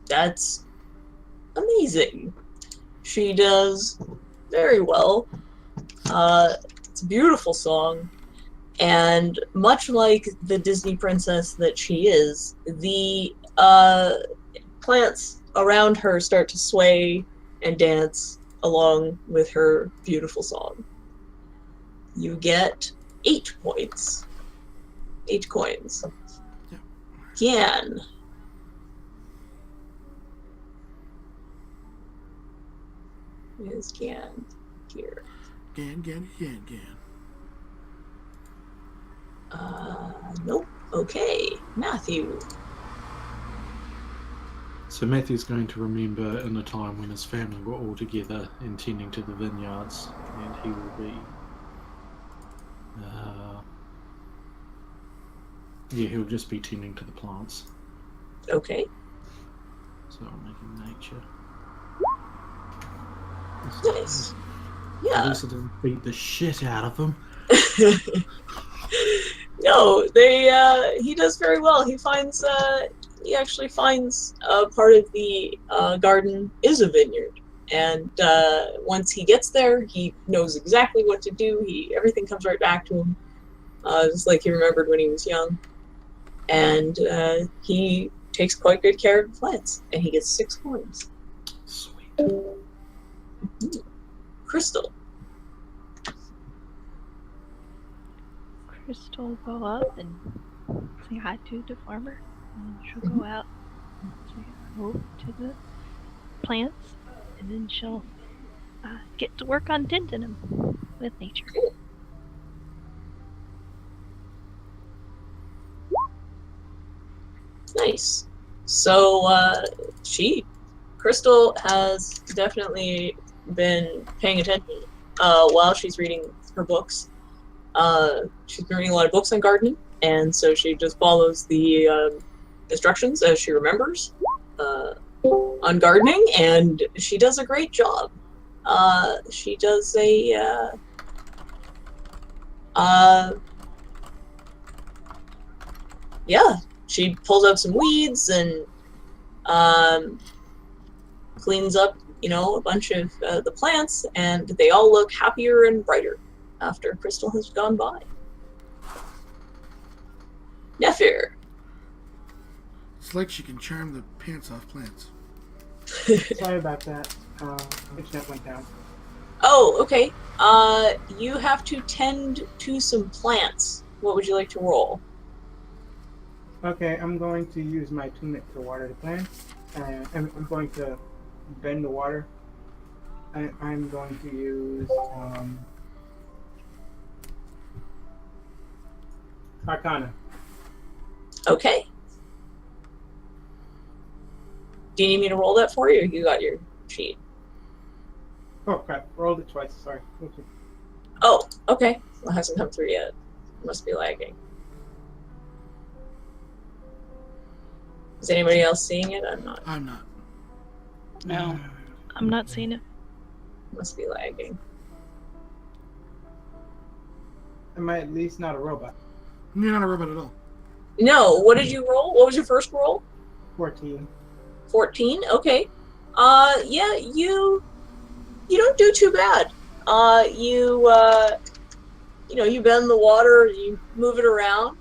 That's amazing. She does very well. It's a beautiful song, and much like the Disney princess that she is, the plants around her start to sway and dance along with her beautiful song. You get 8 points. 8 coins. Yeah. Gian. Is Gian here? Gan. Nope. Okay. Matthew. So Matthew's going to remember in a time when his family were all together and tending to the vineyards, and he will be... he'll just be tending to the plants. Okay. So I'll make him nature. Nice. At Yeah. least I didn't beat the shit out of him. No, he does very well. He actually finds part of the garden is a vineyard, and once he gets there, he knows exactly what to do. Everything comes right back to him, just like he remembered when he was young, and he takes quite good care of the plants, and he gets 6 coins. Sweet. Crystal. Crystal will go up and say hi to the farmer, and she'll go out and say hello to the plants, and then she'll get to work on tending them with nature. Nice. So Crystal has definitely been paying attention while she's reading her books. She's been reading a lot of books on gardening, and so she just follows the instructions as she remembers on gardening, and she does a great job. She does she pulls up some weeds and cleans up, a bunch of the plants, and they all look happier and brighter after Crystal has gone by. Nephir. It's like she can charm the pants off plants. Sorry about that. Internet went down. Oh, okay. You have to tend to some plants. What would you like to roll? Okay, I'm going to use my tunic to water the plants, and I'm going to bend the water. I'm going to use Arcana. Okay. Do you need me to roll that for you, or you got your sheet? Oh crap! Rolled it twice. Sorry. Okay. Oh, okay. Well, it hasn't come through yet. Must be lagging. Is anybody else seeing it? I'm not. I'm not. No. I'm not seeing it. Must be lagging. Am I at least not a robot? You're not a robot at all. No. What did you roll? What was your first roll? 14. 14. Okay. Yeah. You don't do too bad. You bend the water, you move it around.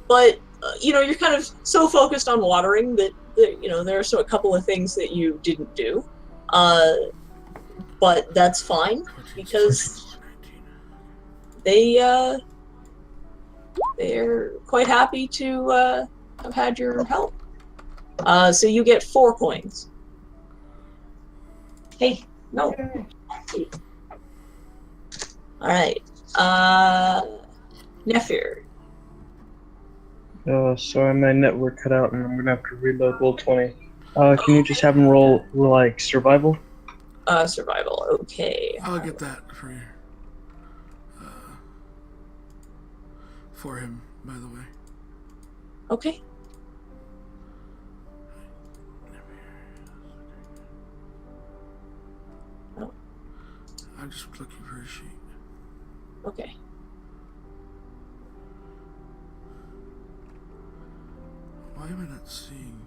But you're kind of so focused on watering that there are a couple of things that you didn't do. But that's fine because they're quite happy to have had your help. So you get 4 coins. Hey, no. All right. Nephir. Sorry, my network cut out and I'm gonna have to reload roll 20. Can you just have him roll, like, survival? Survival, okay. I'll get that for you. For him, by the way. Okay. Oh. I'm just looking for a sheet. Okay. Why am I not seeing?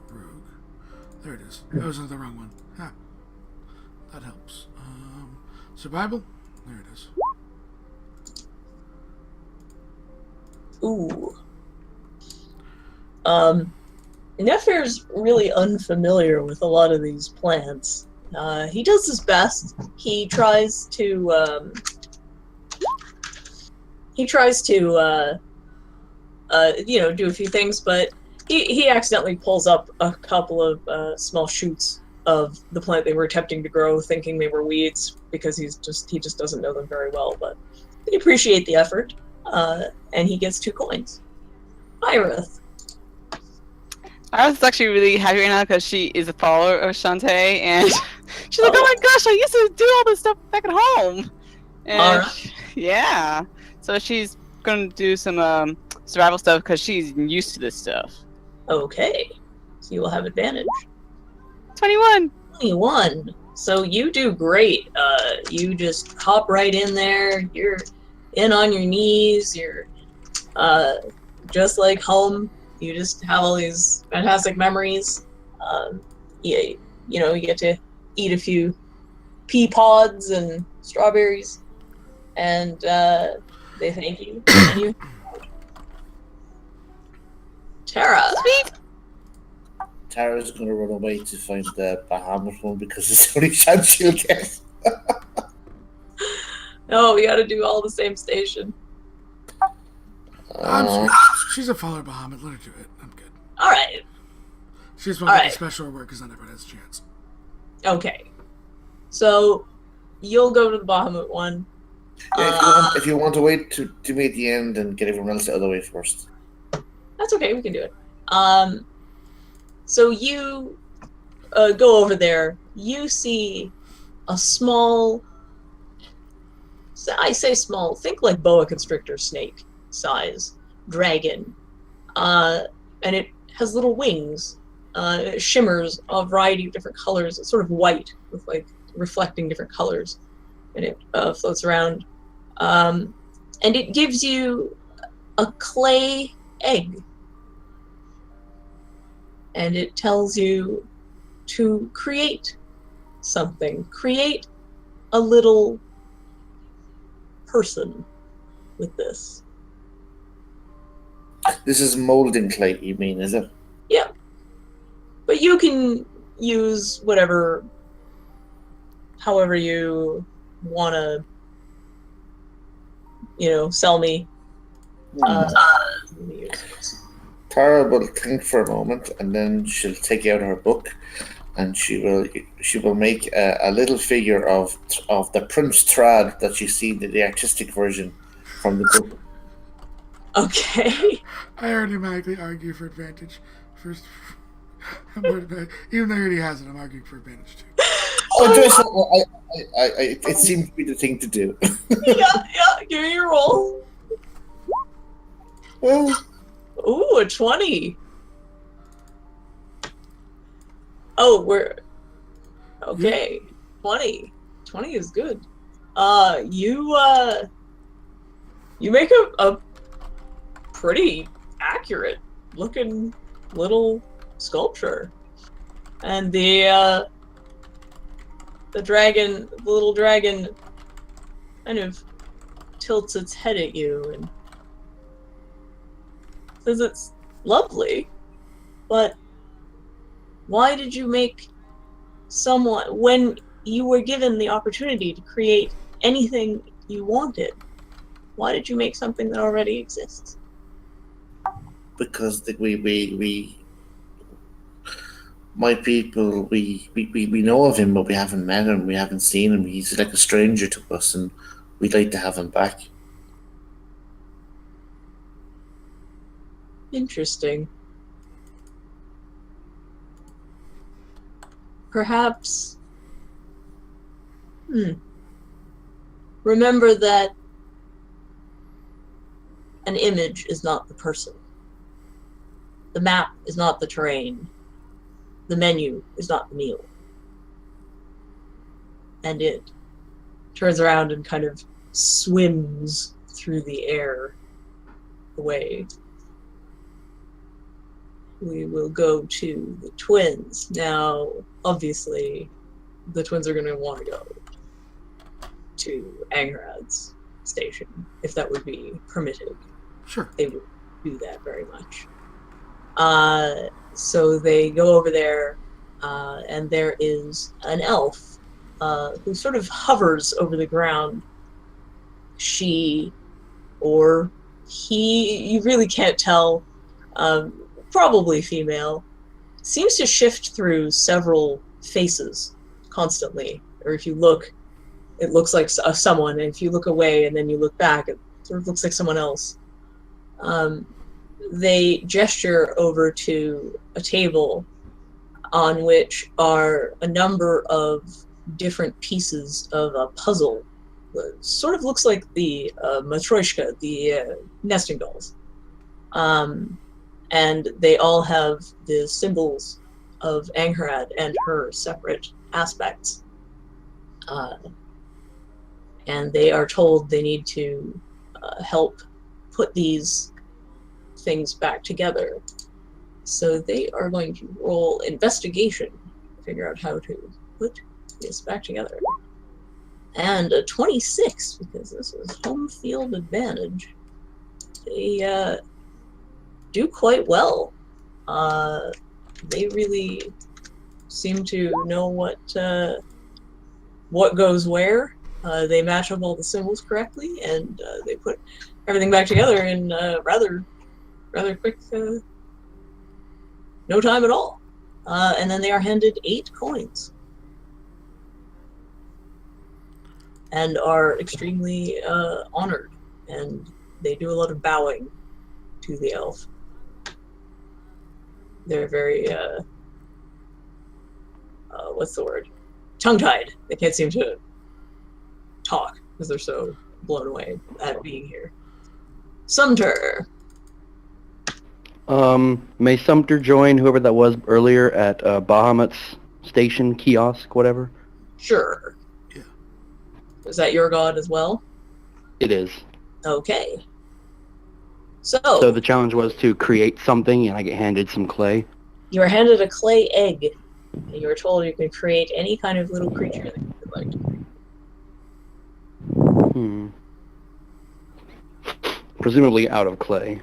Rogue. There it is. That was the wrong one. Ha. That helps. Survival. There it is. Ooh. Nephir's really unfamiliar with a lot of these plants. He does his best. He tries to do a few things, but he accidentally pulls up a couple of small shoots of the plant they were attempting to grow, thinking they were weeds, because he just doesn't know them very well. But they appreciate the effort, and he gets 2 coins. Iris. Iris is actually really happy right now because she is a follower of Shantae, and she's like, "Oh my gosh, I used to do all this stuff back at home." And yeah, so she's gonna do some survival stuff because she's used to this stuff. Okay, so you will have advantage. 21. 21. So you do great. You just hop right in there. You're in on your knees. You're just like home. You just have all these fantastic memories. You get to eat a few pea pods and strawberries, and they thank you. And you, Tara. Sweet. Tara's going to run away to find the Bahamut one because it's the only chance she'll get. No, we got to do all the same station. She's a follower of Bahamut. Let her do it. I'm good. All right. She just wants to get the special work because not everyone has a chance. Okay. So you'll go to the Bahamut one. Yeah, if you want to wait to me at the end and get everyone else out of the way first. That's okay. We can do it. So you go over there. You see a small. I say small. Think like boa constrictor snake size dragon, and it has little wings. It shimmers a variety of different colors. It's sort of white with like reflecting different colors, and it floats around. And it gives you a clay egg, and it tells you to create something. Create a little person with this. This is molding clay, you mean, is it? Yeah. But you can use however you want to, sell me. Tara will think for a moment, and then she'll take out her book, and she will make a little figure of the Prince Trad that you see the artistic version from the book. Okay. I automatically argue for advantage. First, even though he already has it, I'm arguing for advantage too. It seemed to be the thing to do. Yeah. Give me your roll. Ooh, a 20. Oh, Okay, 20. 20 is good. You make a pretty accurate looking little sculpture, and the little dragon, kind of tilts its head at you and says it's lovely, but why did you make someone, when you were given the opportunity to create anything you wanted, why did you make something that already exists? Because my people, we know of him, but we haven't met him, we haven't seen him. He's like a stranger to us, and we'd like to have him back. Interesting. Perhaps... Remember that an image is not the person. The map is not the terrain. The menu is not the meal. And it turns around and kind of swims through the air away. We will go to the twins. Now, obviously, the twins are going to want to go to Angrad's station, if that would be permitted. Sure. They would do that very much. So they go over there, and there is an elf who sort of hovers over the ground. She or he, you really can't tell, probably female, seems to shift through several faces constantly. Or if you look, it looks like someone, and if you look away and then you look back, it sort of looks like someone else. They gesture over to a table on which are a number of different pieces of a puzzle. It sort of looks like the Matryoshka, the nesting dolls. And they all have the symbols of Angrad and her separate aspects. And they are told they need to help put these things back together. So they are going to roll investigation to figure out how to put this back together. And a 26, because this is home field advantage. They do quite well. They really seem to know what goes where. They match up all the symbols correctly, and they put everything back together in rather quick, no time at all. And then they are handed 8 coins. And are extremely honored, and they do a lot of bowing to the elf. They're very, what's the word? Tongue-tied. They can't seem to talk because they're so blown away at being here. Sumter. May Sumter join whoever that was earlier at Bahamut's station, kiosk, whatever? Sure. Yeah. Is that your god as well? It is. Okay. So the challenge was to create something, and I get handed some clay. You are handed a clay egg, and you are told you can create any kind of little creature that you would like to create. Presumably out of clay.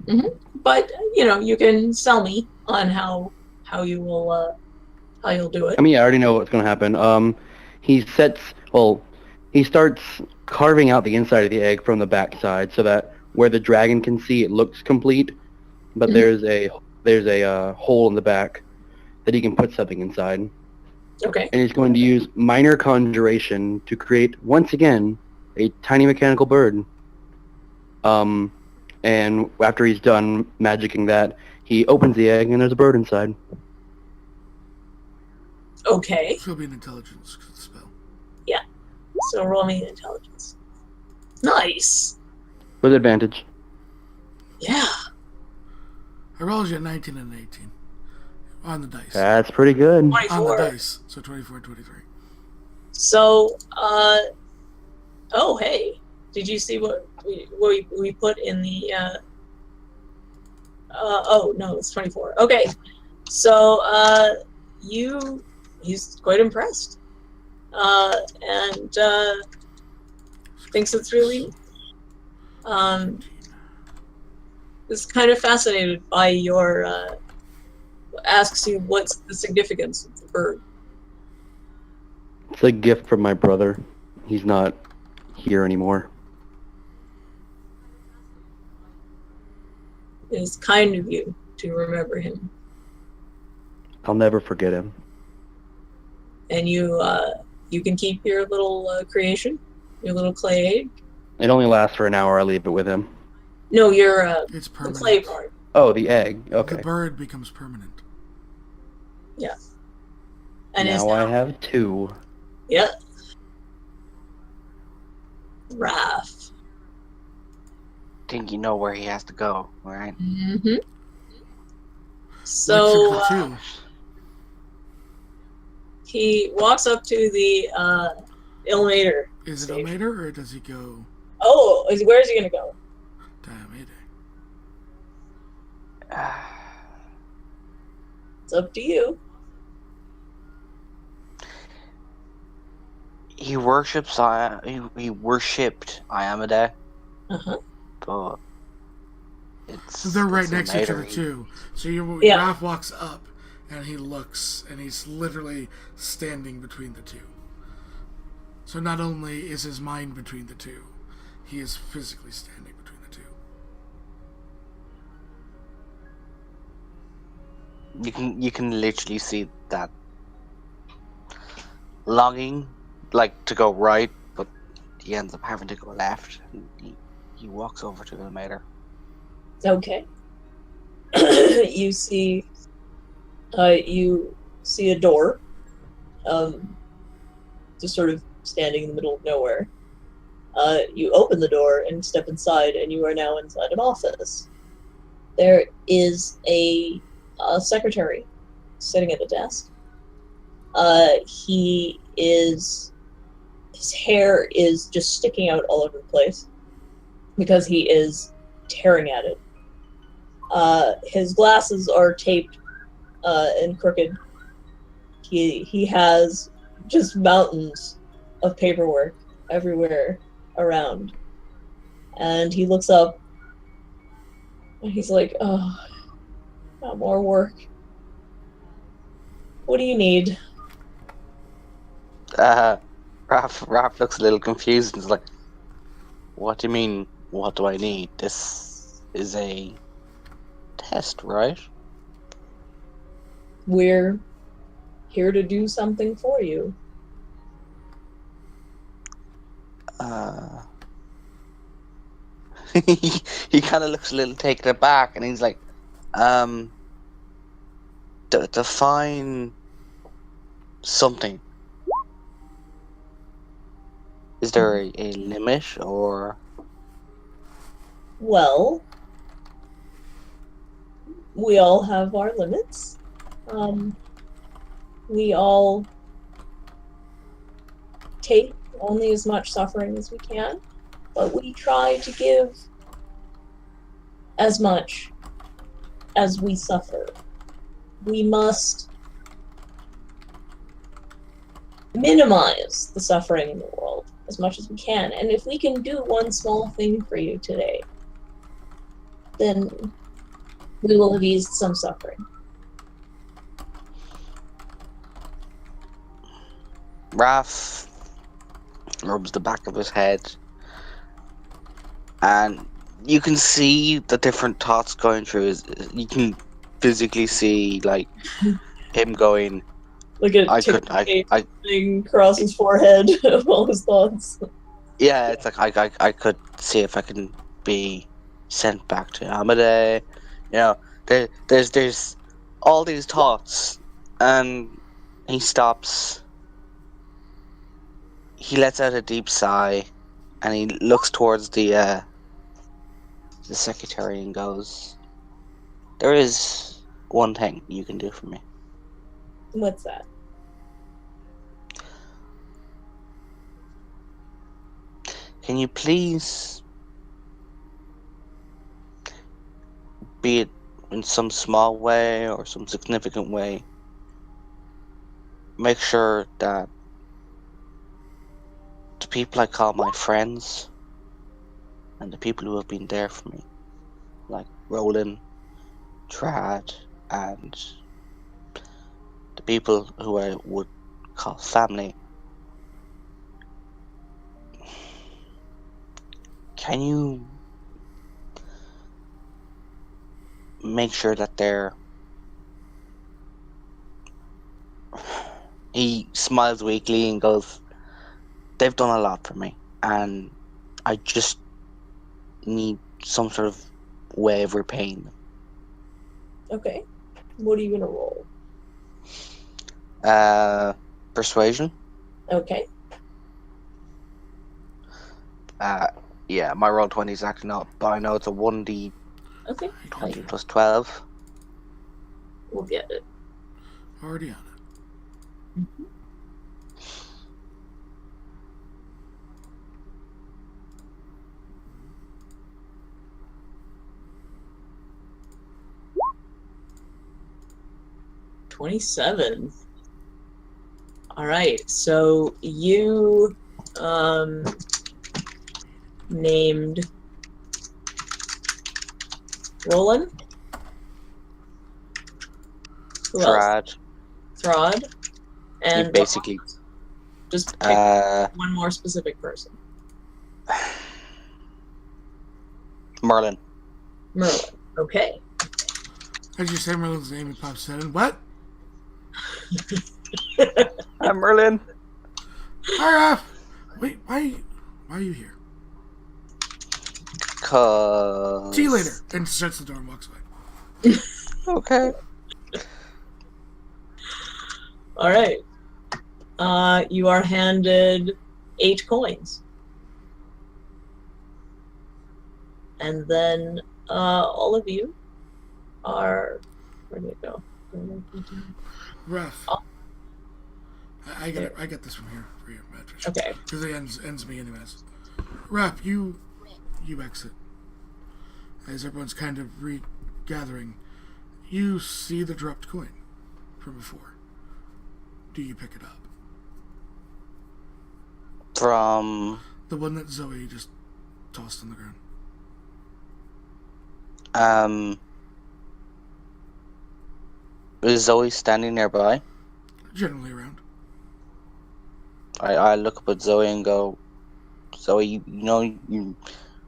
Mm-hmm. But you can sell me on how you will how you'll do it. I mean, yeah, I already know what's going to happen. He starts carving out the inside of the egg from the back side so that where the dragon can see, it looks complete, but there's a hole in the back that he can put something inside. Okay. And he's going to use minor conjuration to create, once again, a tiny mechanical bird. And after he's done magicking that, he opens the egg and there's a bird inside. Okay. It's going to be an intelligence spell. Yeah. So roll me an intelligence. Nice. With advantage. Yeah. I rolled you a 19 and an 18. On the dice. That's pretty good. On the 24. dice. So 24 and 23. So, oh, hey. Did you see what we put in the, oh, no, it's 24. Okay. So, he's quite impressed. And, thinks it's really, is kind of fascinated by your, asks you what's the significance of the bird. It's a gift from my brother. He's not here anymore. It is kind of you to remember him. I'll never forget him. And you can keep your little creation, your little clay egg. It only lasts for an hour. I leave it with him. No, your It's the permanent. clay part. Oh, the egg. Okay. The bird becomes permanent. Yeah. And now I have 2. Yeah. Raph. Think you know where he has to go, right? Mm-hmm. So Two. he walks up to the Ilmater. Is it station. Ilmater or does he go Oh, where is he gonna go? Diomede? It's up to you. He worships. He worshipped Iamade, Uh-huh. but it's. So they're right it's next to each Ilmater. other too. So Yeah. Raph walks up and he looks and he's literally standing between the two. So not only is his mind between the two, he is physically standing between the two. You can literally see that longing, like to go right, but he ends up having to go left. And he walks over to Ilmater. Okay. you see a door, just sort of standing in the middle of nowhere. You open the door and step inside, and you are now inside an office. There is a secretary sitting at a desk. His hair is just sticking out all over the place because he is tearing at it. His glasses are taped and crooked. He has just mountains of paperwork everywhere around. And he looks up and he's like, oh, not more work. What do you need? Raph looks a little confused and is like, "What do you mean? What do I need? This is a test, right?" We're here to do something for you. He kind of looks a little taken aback, and he's like, define something. Is there a limit, or? Well, we all have our limits. We all take only as much suffering as we can, but we try to give as much as we suffer. We must minimize the suffering in the world as much as we can. And if we can do one small thing for you today, then we will have eased some suffering. Raph rubs the back of his head, and you can see the different thoughts going through his. You can physically see, like, him going, Look at I thing across his forehead of all his thoughts. yeah, it's like I could see if I can be sent back to Amadei. You know, there's all these thoughts, and he stops. He lets out a deep sigh, and he looks towards the secretary and goes, "There is one thing you can do for me." What's that? Can you please, be it in some small way or some significant way, make sure that the people I call my friends and the people who have been there for me, like Roland, Trad, and the people who I would call family, can you make sure that they're... He smiles weakly and goes, they've done a lot for me, and I just need some sort of way of repaying them. Okay. What are you gonna roll? Persuasion? Okay. Yeah, my roll 20 is actually not, but I know it's a 1d Okay. plus 12. We'll get it. Already on it. Mm-hmm. $27. All right, so you named Roland. Who else? Trad. Throd. And Basically, just pick one more specific person. Merlin. Merlin. Okay. As you say Merlin's name, it pops out. And what? I'm Merlin. Hi, wait, why are you here? Cause... See you later. And shuts the door and walks away. Okay. All right. You are handed 8 coins. And then all of you are... Where did it go? Rough. Oh. I get this from here for you, Patricia. Okay. Because it ends me anyways. Rough, you exit. As everyone's kind of regathering, you see the dropped coin from before. Do you pick it up? From... The one that Zoe just tossed on the ground. Is Zoe standing nearby? Generally around. I look up at Zoe and go, Zoe, you know you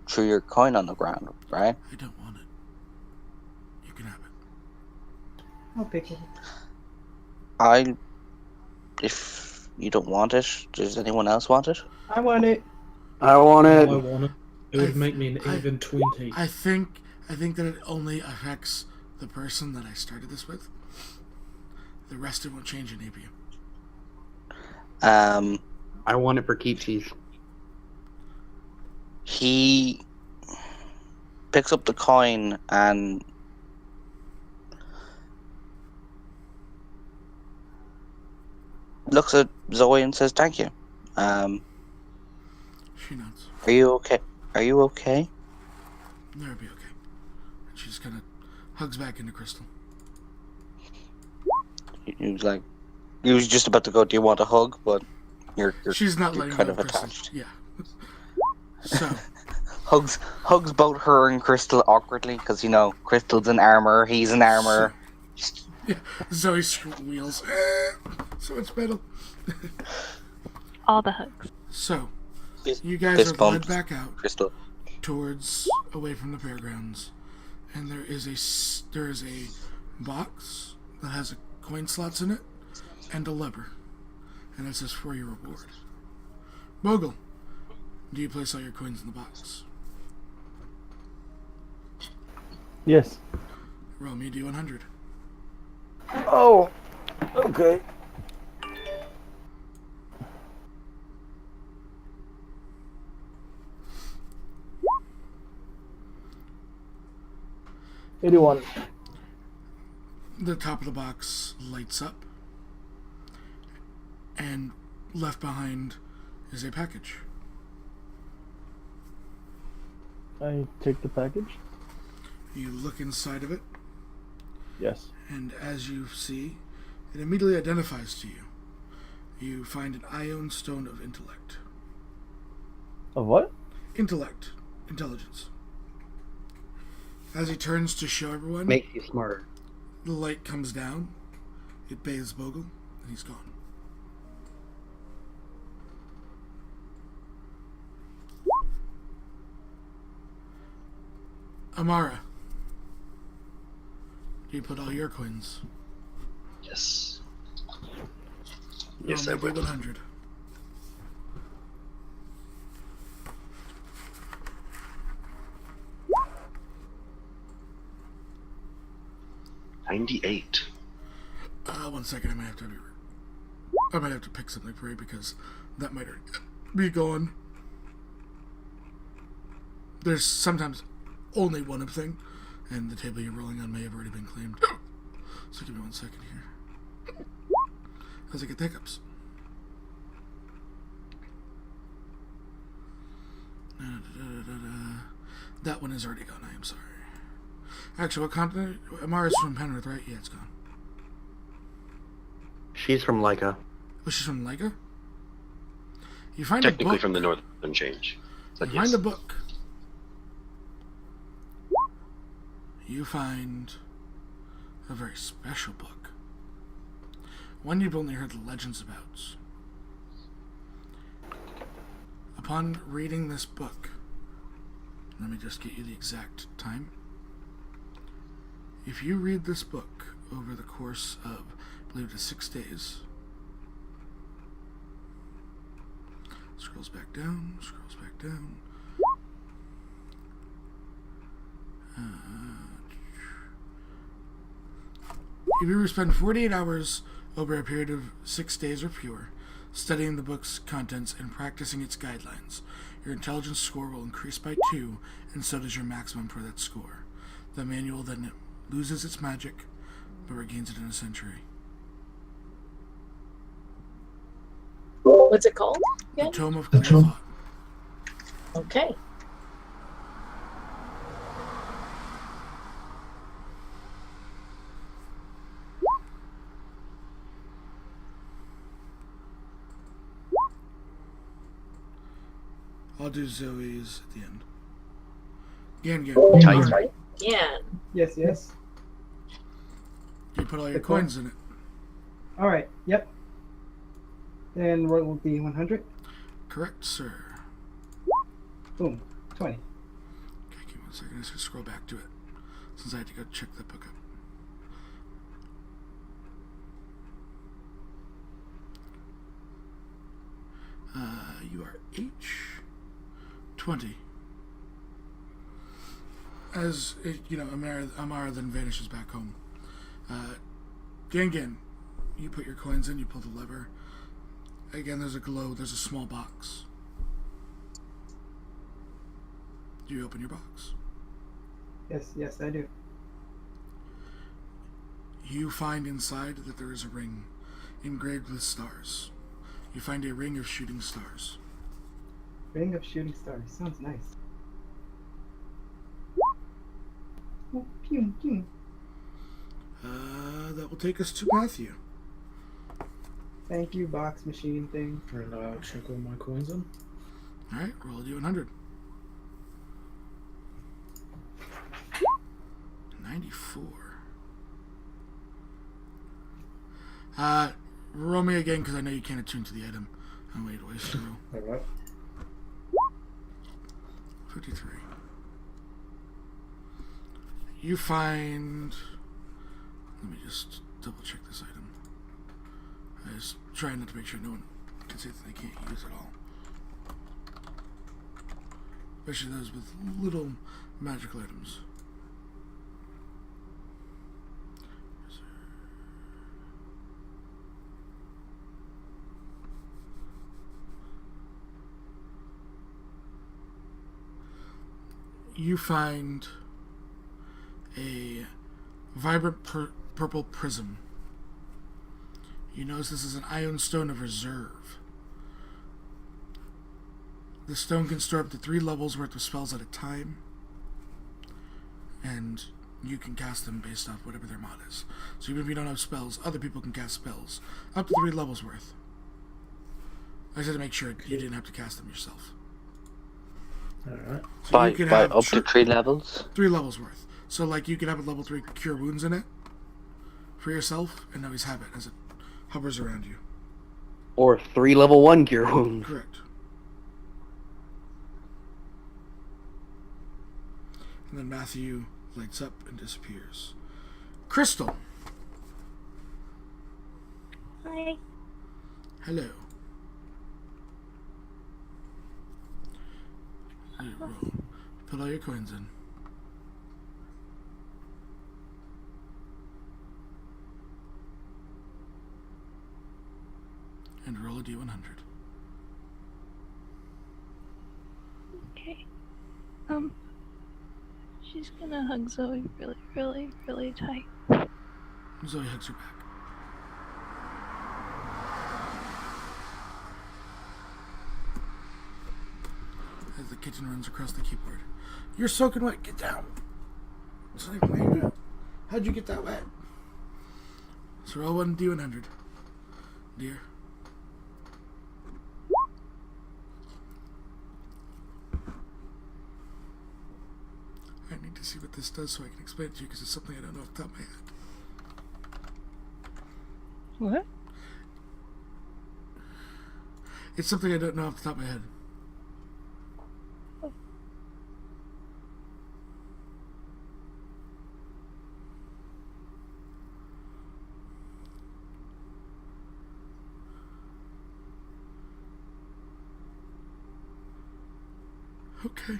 threw your coin on the ground, right? I don't want it. You can have it. I'll pick it. If you don't want it, does anyone else want it? I want it. I want I it. want it. It would make me an even 20. I think that it only affects the person that I started this with. The rest it won't change any of you. I want it for keepsies. He picks up the coin and looks at Zoe and says, "Thank you." She nods. Are you okay? Are you okay? That'll be okay. And she just kind of hugs back into Crystal. He was just about to go, "Do you want a hug?" But you're She's not you're letting kind go of of Crystal. attached. Yeah. So hugs both her and Crystal awkwardly because Crystal's in armor, he's in armor. Yeah, Zoe squeals. So much metal. All the hugs. So Fist- you guys fist are led bumps, back out Crystal. towards away from the fairgrounds, and there is a box that has coin slots in it and a lever, and it says for your reward. Bogle, do you place all your coins in the box? Yes. Roll me a d100. Oh, okay. $81. The top of the box lights up, and left behind is a package. I take the package. You look inside of it, Yes. and as you see, it immediately identifies to you. You find an Ion Stone of Intellect. Of what? Intellect. Intelligence. As he turns to show everyone, Makes you smarter. the light comes down. It bathes Bogle, and he's gone. Amara, you put all your coins. Yes. Roll Yes, I me will. D100. $98. 1 second, I might have to pick something for you because that might already be gone. There's sometimes only one of thing, and the table you're rolling on may have already been claimed. So give me 1 second here. As I get the hiccups. That one is already gone, I am sorry. Actually, what continent? Amara's from Penrith, right? Yeah, it's gone. She's from Leica. Oh, she's from Leica? You find a Technically book. from the Northern Change. But You yes. find a book. You find a very special book. One you've only heard the legends about. Upon reading this book, let me just get you the exact time. If you read this book over the course of, I believe it is 6 days, scrolls back down, scrolls back down. If you spend 48 hours over a period of 6 days or fewer, studying the book's contents and practicing its guidelines, your intelligence score will increase by 2, and so does your maximum for that score. The manual then loses its magic, but regains it in a century. What's it called? The again? Tome of Clear Thought. Okay. I'll do Zoe's at the end. Gan, Tight. Right. Yeah. Yes, yes. you put all your The coin. coins in it. All right. Yep. And roll will be 100. Correct, sir. Boom. 20. Okay, give me 1 second. I'm just gonna scroll back to it since I had to go check the book up. You are H20. As Amara then vanishes back home. Gangan, you put your coins in. You pull the lever. Again, there's a glow. There's a small box. You open your box. Yes, yes, I do. You find inside that there is a ring engraved with stars. You find a ring of shooting stars. Ring of shooting stars. Sounds nice. Oh, pew, pew. That will take us to Matthew. Thank you, box machine thing. And I'll check all my coins in. All right, roll a d100. 94. Roll me again because I know you can't attune to the item. I'm waiting to waste a roll. Alright. 53. You find. Let me just double check this item. I was trying not to make sure no one can say that they can't use it all. Especially those with little magical items. You find a vibrant purple prism. You notice this is an Ion Stone of Reserve. The stone can store up to 3 levels worth of spells at a time, and you can cast them based off whatever their mod is. So even if you don't have spells, other people can cast spells up to 3 levels worth. I just had to make sure you didn't have to cast them yourself. Alright. So By you could by have up to 3 levels. 3 levels worth. So like you could have a level 3 Cure Wounds in it for yourself, and always have it as it hovers around you. Or 3 level 1 Cure Wounds. Correct. And then Matthew lights up and disappears. Crystal. Hi. Hello. Roll. Put all your coins in. And roll a d100. Okay. She's gonna hug Zoe really, really, really tight. Zoe hugs her back. As the kitchen runs across the keyboard. You're soaking wet. Get down. It's like, man, how'd you get that wet? So roll 1 d100. Dear. I need to see what this does so I can explain it to you because it's something I don't know off the top of my head. What? It's something I don't know off the top of my head. Okay.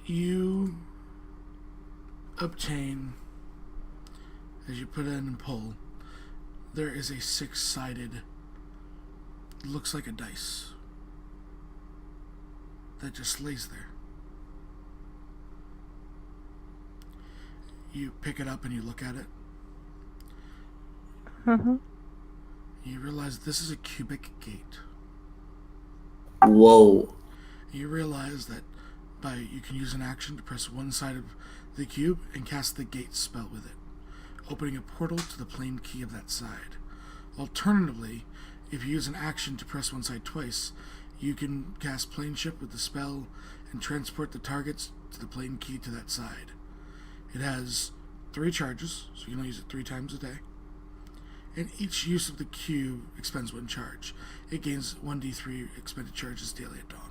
You obtain, as you put it in and pull, there is a 6-sided, looks like a dice, that just lays there. You pick it up and you look at it. You realize this is a cubic gate. Whoa. You realize that you can use an action to press one side of the cube and cast the gate spell with it, opening a portal to the plane key of that side. Alternatively, if you use an action to press one side twice, you can cast Planeship with the spell and transport the targets to the plane key to that side. It has 3 charges, so you can only use it 3 times a day. And each use of the cube expends 1 charge. It gains 1d3 expended charges daily at dawn.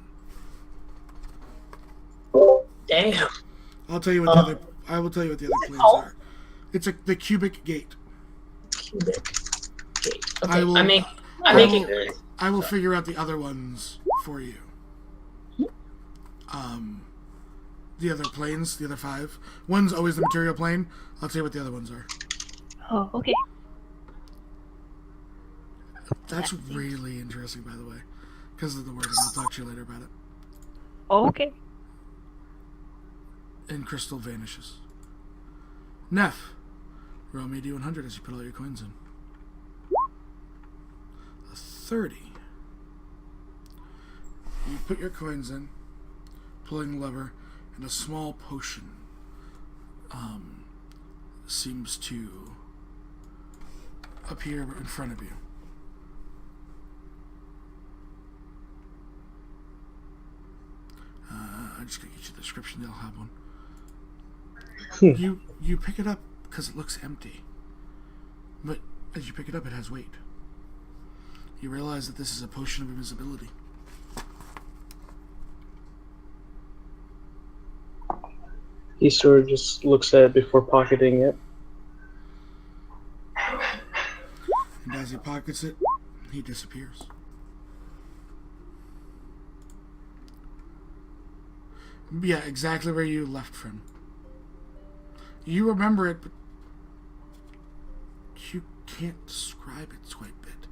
Damn. I'll tell you what I will tell you what the other planes are. It's the cubic gate. Cubic gate. Okay, I'm making this. I will figure out the other ones for you. The other planes, the other 5. One's always the material plane. I'll tell you what the other ones are. Oh, okay. That's really interesting, by the way, because of the wording. I'll talk to you later about it. Oh, okay. And Crystal vanishes. Neff, roll me a d100 as you put all your coins in. A 30. You put your coins in, pulling the lever, and a small potion seems to appear in front of you. I'm just gonna get you the description. They'll have one. You pick it up because it looks empty, but as you pick it up, it has weight. You realize that this is a potion of invisibility. He sort of just looks at it before pocketing it. And as he pockets it, he disappears. Yeah, exactly where you left from. You remember it, but you can't describe it quite a bit.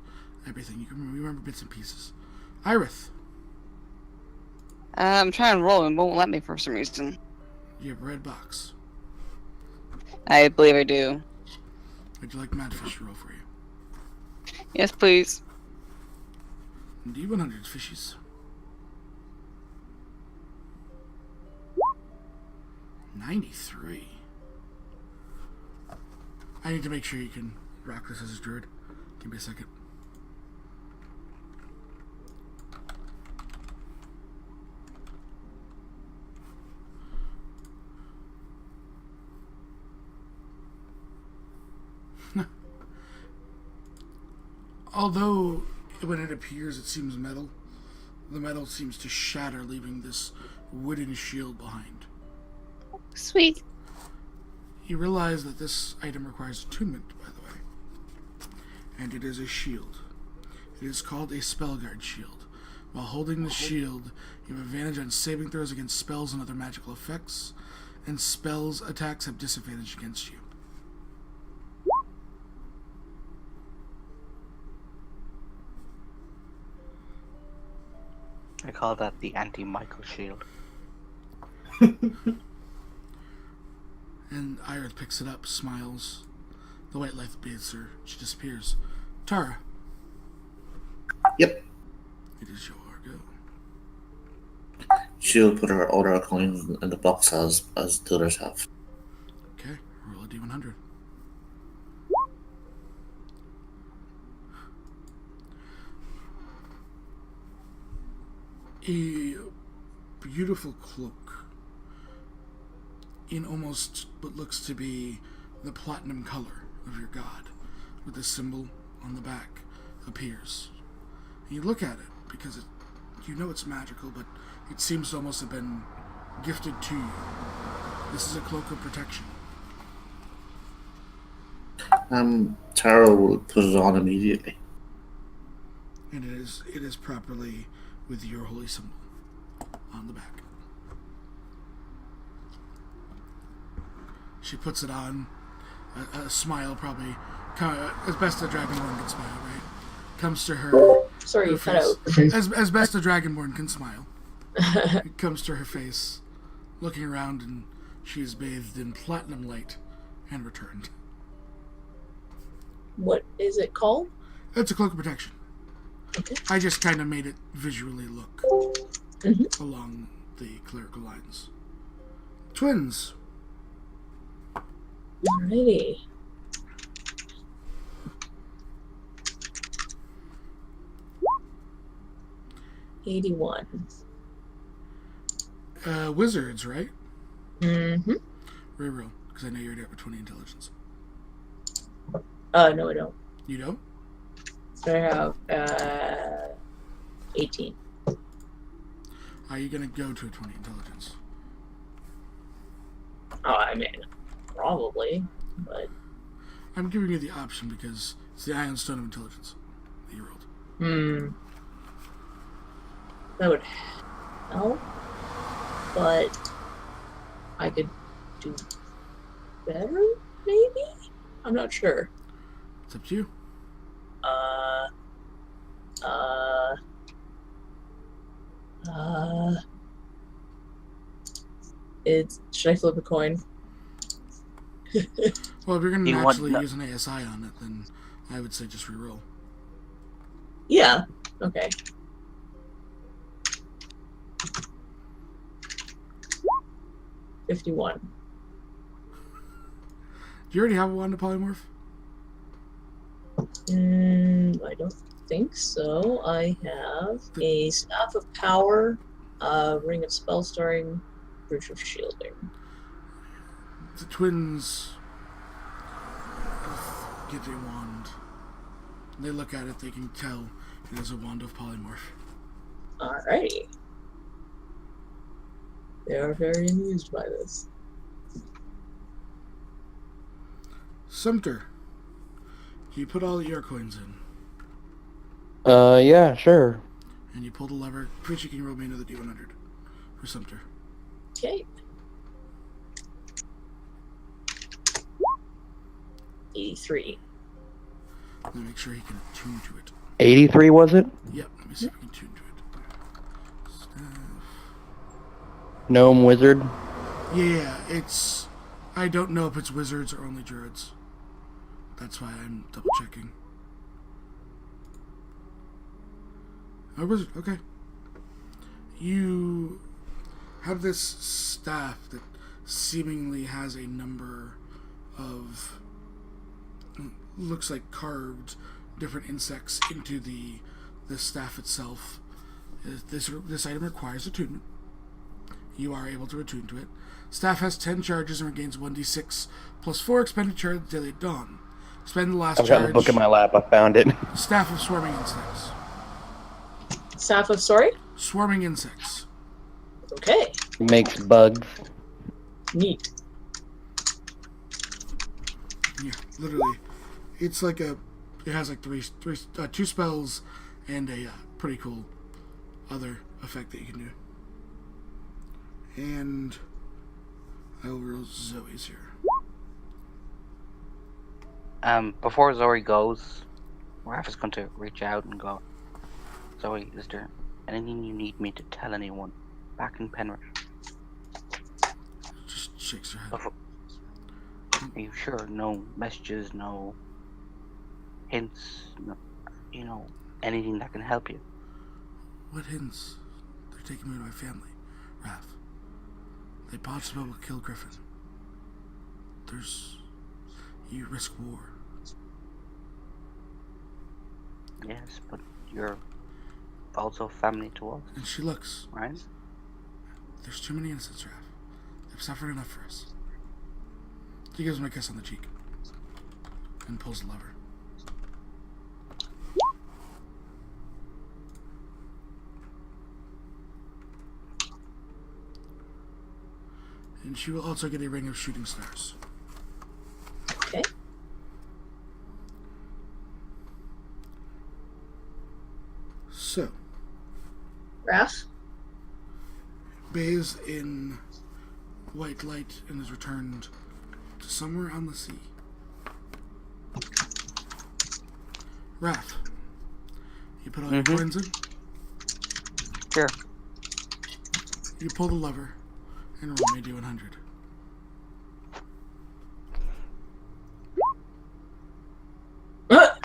Everything. You can remember bits and pieces. Irith. I'm trying to roll and won't let me for some reason. You have a red box. I believe I do. Would you like Madfish to roll for you? Yes, please. D100 fishies. 93. I need to make sure you can rock this as a druid. Give me a second. Although when it appears it seems metal, the metal seems to shatter, leaving this wooden shield behind. Sweet. You realize that this item requires attunement, by the way. And it is a shield. It is called a Spellguard shield. While holding the shield, you have advantage on saving throws against spells and other magical effects, and spells attacks have disadvantage against you. I call that the anti-Michael shield. And Iris picks it up, smiles. The white light bathes her. She disappears. Tara. Yep. It is your go. She'll put her other coins in the box as the others have. Okay, roll a D100. A beautiful cloak in almost what looks to be the platinum color of your god, with a symbol on the back, appears. And you look at it because you know it's magical, but it seems to almost have been gifted to you. This is a cloak of protection. Tara will put it on immediately. And it is properly with your holy symbol on the back. She puts it on. A smile, probably, as best a Dragonborn can smile, right? Comes to her. Sorry, her you cut face. out. As best a Dragonborn can smile. It comes to her face, looking around, and she is bathed in platinum light and returned. What is it called? It's a cloak of protection. Okay. I just kind of made it visually look along the clerical lines. Twins. Alrighty. $81. Wizards, right? Mm-hmm. Reroll, because I know you're already up for 20 intelligence. No, I don't. You don't? So I have 18. Are you going to go to a 20 intelligence? Oh, I mean, probably, but... I'm giving you the option because it's the Iron Stone of Intelligence that you rolled. That would help, but I could do better, maybe? I'm not sure. It's up to you. Should I flip a coin? Well, if you're going to You want naturally no- use an ASI on it, then I would say just reroll. Yeah, okay. $51. Do you already have a wand of polymorph? I don't think so. I have a Staff of Power, Ring of Spellstoring, Brooch of Shielding. The twins get a wand. They look at it, they can tell it is a wand of polymorph. Alrighty. They are very amused by this. Sumter, you put all your coins in, Yeah, sure. and you pull the lever. Please, you can roll me another D100 for Sumter. Okay. 83. Let me make sure he can attune to it. 83 was it? Yep, let me see if I can attune to it. Gnome wizard. Yeah, it's... I don't know if it's wizards or only druids. That's why I'm double checking. Oh, wizard. Okay. You have this staff that seemingly has a number of, looks like carved different insects into the staff itself. This item requires attunement. You are able to attune to it. Staff has 10 charges and regains 1d6 plus 4 expenditure at the daily dawn. Spend the last I've charge. got the book in my lap. I found it. Staff of swarming insects. Staff of sorry? Swarming insects. Okay. Makes bugs. Neat. Yeah, literally. It's like it has like two spells and a pretty cool other effect that you can do. And I will roll Zoe's here. Before Zori goes, Raph is going to reach out and go, Zoe, is there anything you need me to tell anyone back in Penrith? Just shakes her head. Are you sure? No messages, no hints, no, anything that can help you? What hints? They're taking me to my family, Raph. They possibly will kill Griffin. You risk war. Yes, but you're also family to us. And she looks. Right? There's too many innocents, Raph. They've suffered enough for us. He gives him a kiss on the cheek. And pulls the lever. And she will also get a ring of shooting stars. Okay. So, Raph? bathes in white light and is returned to somewhere on the sea. Raph, you put all your coins in? Sure. You pull the lever and roll me D100.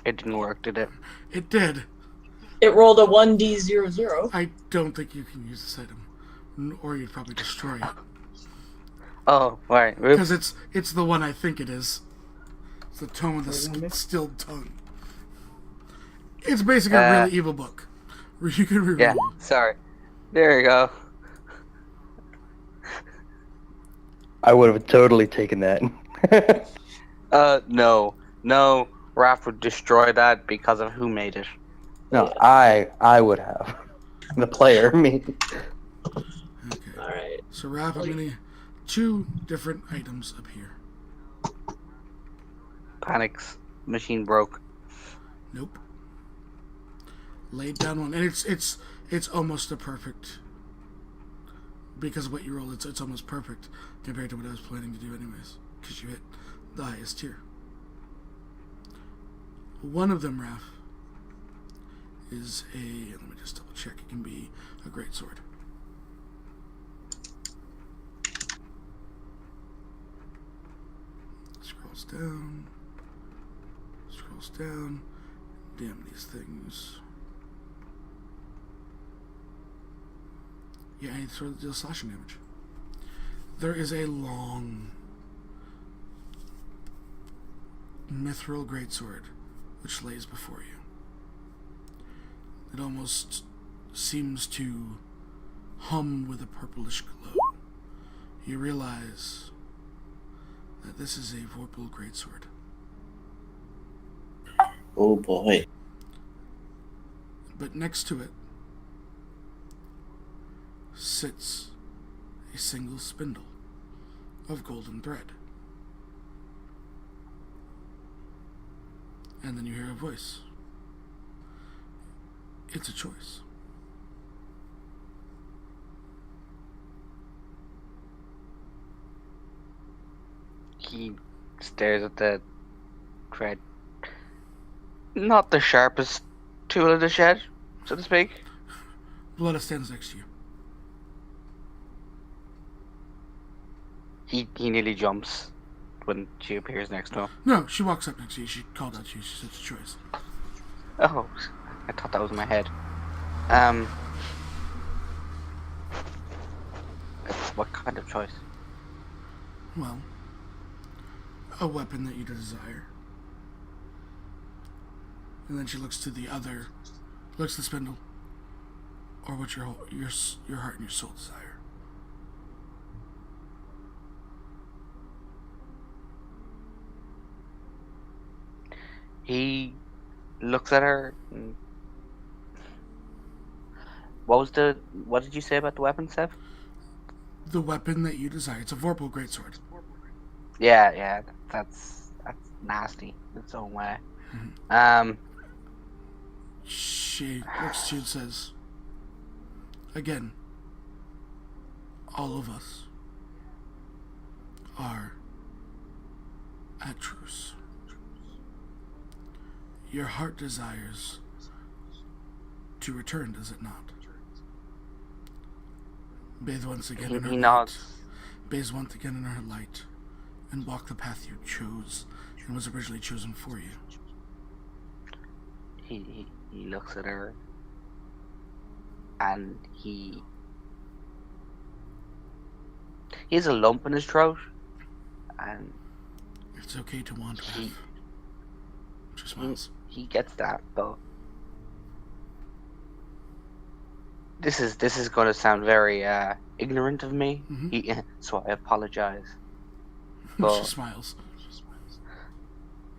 It didn't work, did it? It did. It rolled a 1d00. I don't think you can use this item, or you'd probably destroy it. Oh, right. Because it's the one I think it is. It's the Tome of the Stilled Tongue. It's basically a really evil book. Where you can reroll. Yeah, sorry. There you go. I would have totally taken that. No. Raph would destroy that because of who made it. No, I would have. The player, me. Okay. Alright. So Raph, I'm gonna... 2 different items appear. Panics. Machine broke. Nope. Laid down one, and it's almost a perfect. Because of what you rolled, it's almost perfect compared to what I was planning to do anyways. Because you hit the highest tier. One of them, Raph, is let me just double check, it can be a great sword. Scrolls down. Damn these things. Yeah, any sword that deals slashing damage. There is a long mithril greatsword which lays before you. It almost seems to hum with a purplish glow. You realize that this is a Vorpal greatsword. Oh boy. But next to it sits a single spindle of golden thread. And then you hear a voice. It's a choice. He stares at the thread. Not the sharpest tool in the shed, so to speak. Blood stands next to you. He nearly jumps. when she appears next to him. No, she walks up next to you. She called out to you. She said it's a choice. Oh, I thought that was in my head. What kind of choice? Well, a weapon that you desire. And then she looks to the other, looks to Spindle, or what your heart and your soul desire. He looks at her. And... What did you say about the weapon, Seth? The weapon that you desire. It's a Vorpal greatsword. Yeah, that's nasty in its own way. Mm-hmm. She looks to you and says, again, all of us are at truce. Your heart desires to return, does it not? Bathe once again in her light. Bathe once again in her light, and walk the path you chose and was originally chosen for you. He looks at her, and he has a lump in his throat, and it's okay to want laugh. She smiles. He gets that, but this is going to sound very ignorant of me. Mm-hmm. So I apologize. She smiles.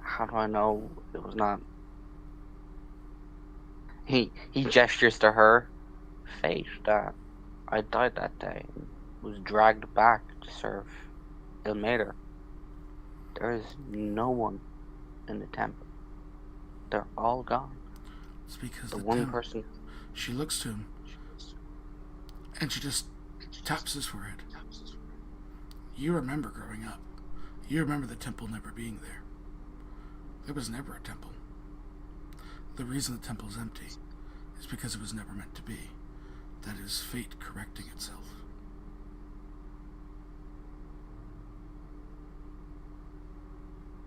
How do I know it was not? He gestures to her fate that I died that day and was dragged back to serve Ilmater. There is no one in the temple. They're all gone. It's because the one person. She looks to him, and she just taps his forehead. You remember growing up. You remember the temple never being there. There was never a temple. The reason the temple's empty is because it was never meant to be. That is fate correcting itself.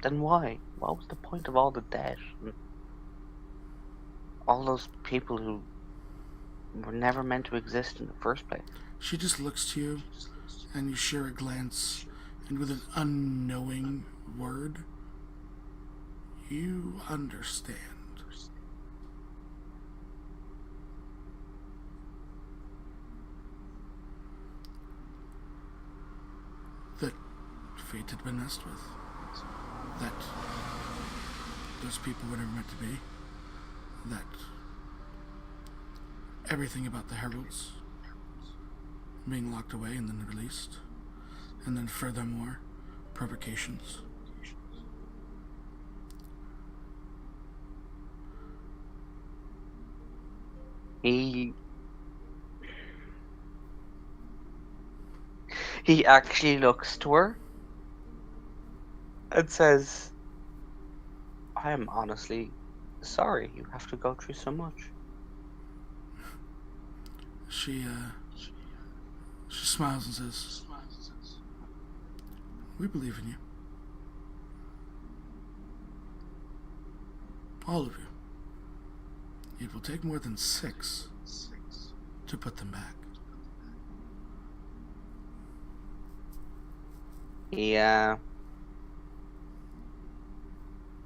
Then why? What was the point of all the debt? And all those people who were never meant to exist in the first place? She just looks to you, and you share a glance, and with an unknowing word, you understand. That fate had been messed with. That those people were never meant to be. That everything about the heralds being locked away and then released, and then furthermore, provocations. He actually looks to her and says, I am honestly sorry you have to go through so much. She smiles and says, we believe in you. All of you. It will take more than 6 to put them back. He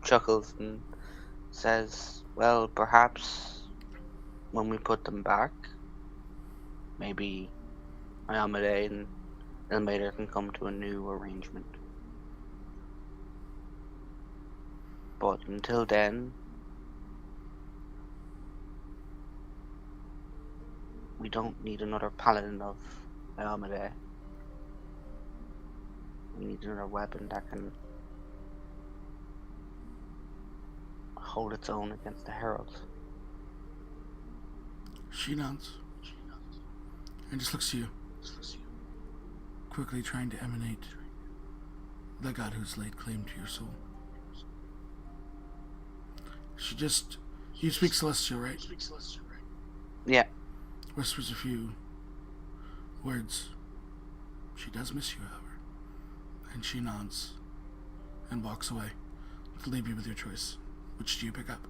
chuckles and says, well, perhaps when we put them back, maybe Iomedae and Ilmater can come to a new arrangement. But until then, we don't need another paladin of Iomedae. We need another weapon that can hold its own against the heralds. She nods and just looks to you, quickly trying to emanate the god who's laid claim to your soul. You speak Celestial, right? Yeah. Whispers a few words. She does miss you, however, and she nods and walks away to leave you with your choice. Which do you pick up?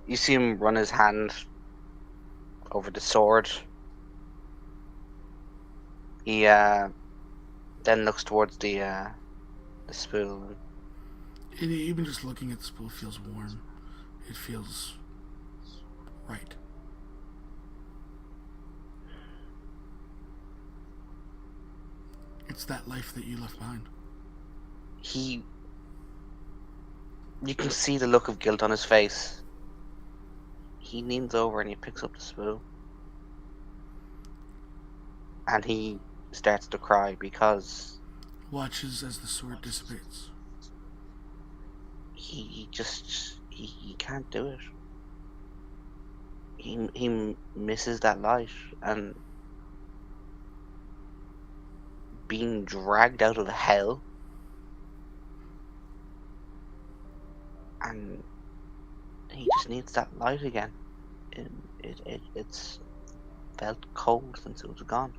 You see him run his hand over the sword. He then looks towards the spool. And even just looking at the spool feels warm. It feels right. It's that life that you left behind. You can see the look of guilt on his face. He leans over and he picks up the spool. And he starts to cry because Watches as the sword dissipates. he can't do it. He misses that light, and being dragged out of hell, and he just needs that light again. It's felt cold since it was gone.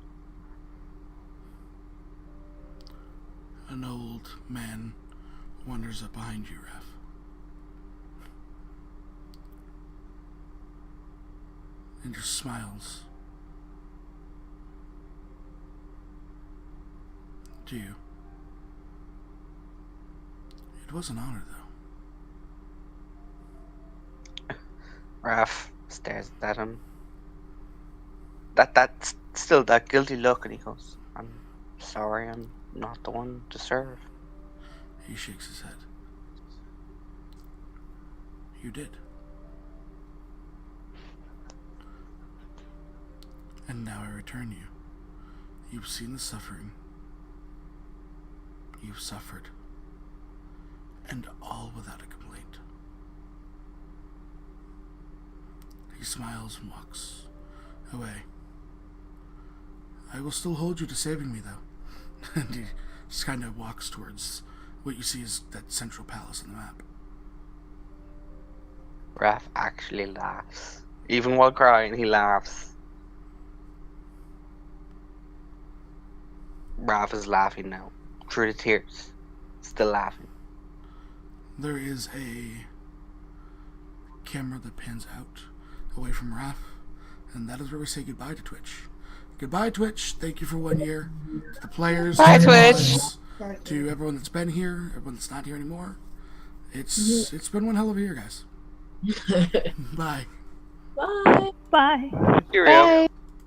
An old man wanders up behind you, Raph. And just smiles. To you. It was an honor, though. Raph stares at him. That's still that guilty look, and he goes, "I'm sorry, I'm not the one to serve." He shakes his head. You did. And now I return you. You've seen the suffering. You've suffered. And all without a complaint. He smiles and walks away. I will still hold you to saving me, though. And he just kind of walks towards what you see is that central palace on the map. Raph actually laughs. Even while crying, he laughs. Raph is laughing now. Through the tears. Still laughing. There is a camera that pans out away from Raph, and that is where we say goodbye to Twitch. Goodbye, Twitch. Thank you for 1 year. To the players, Bye, to Twitch. mods, to everyone that's been here, everyone that's not here anymore. It's been one hell of a year, guys. Bye. Bye. Bye. Cheerio. Bye.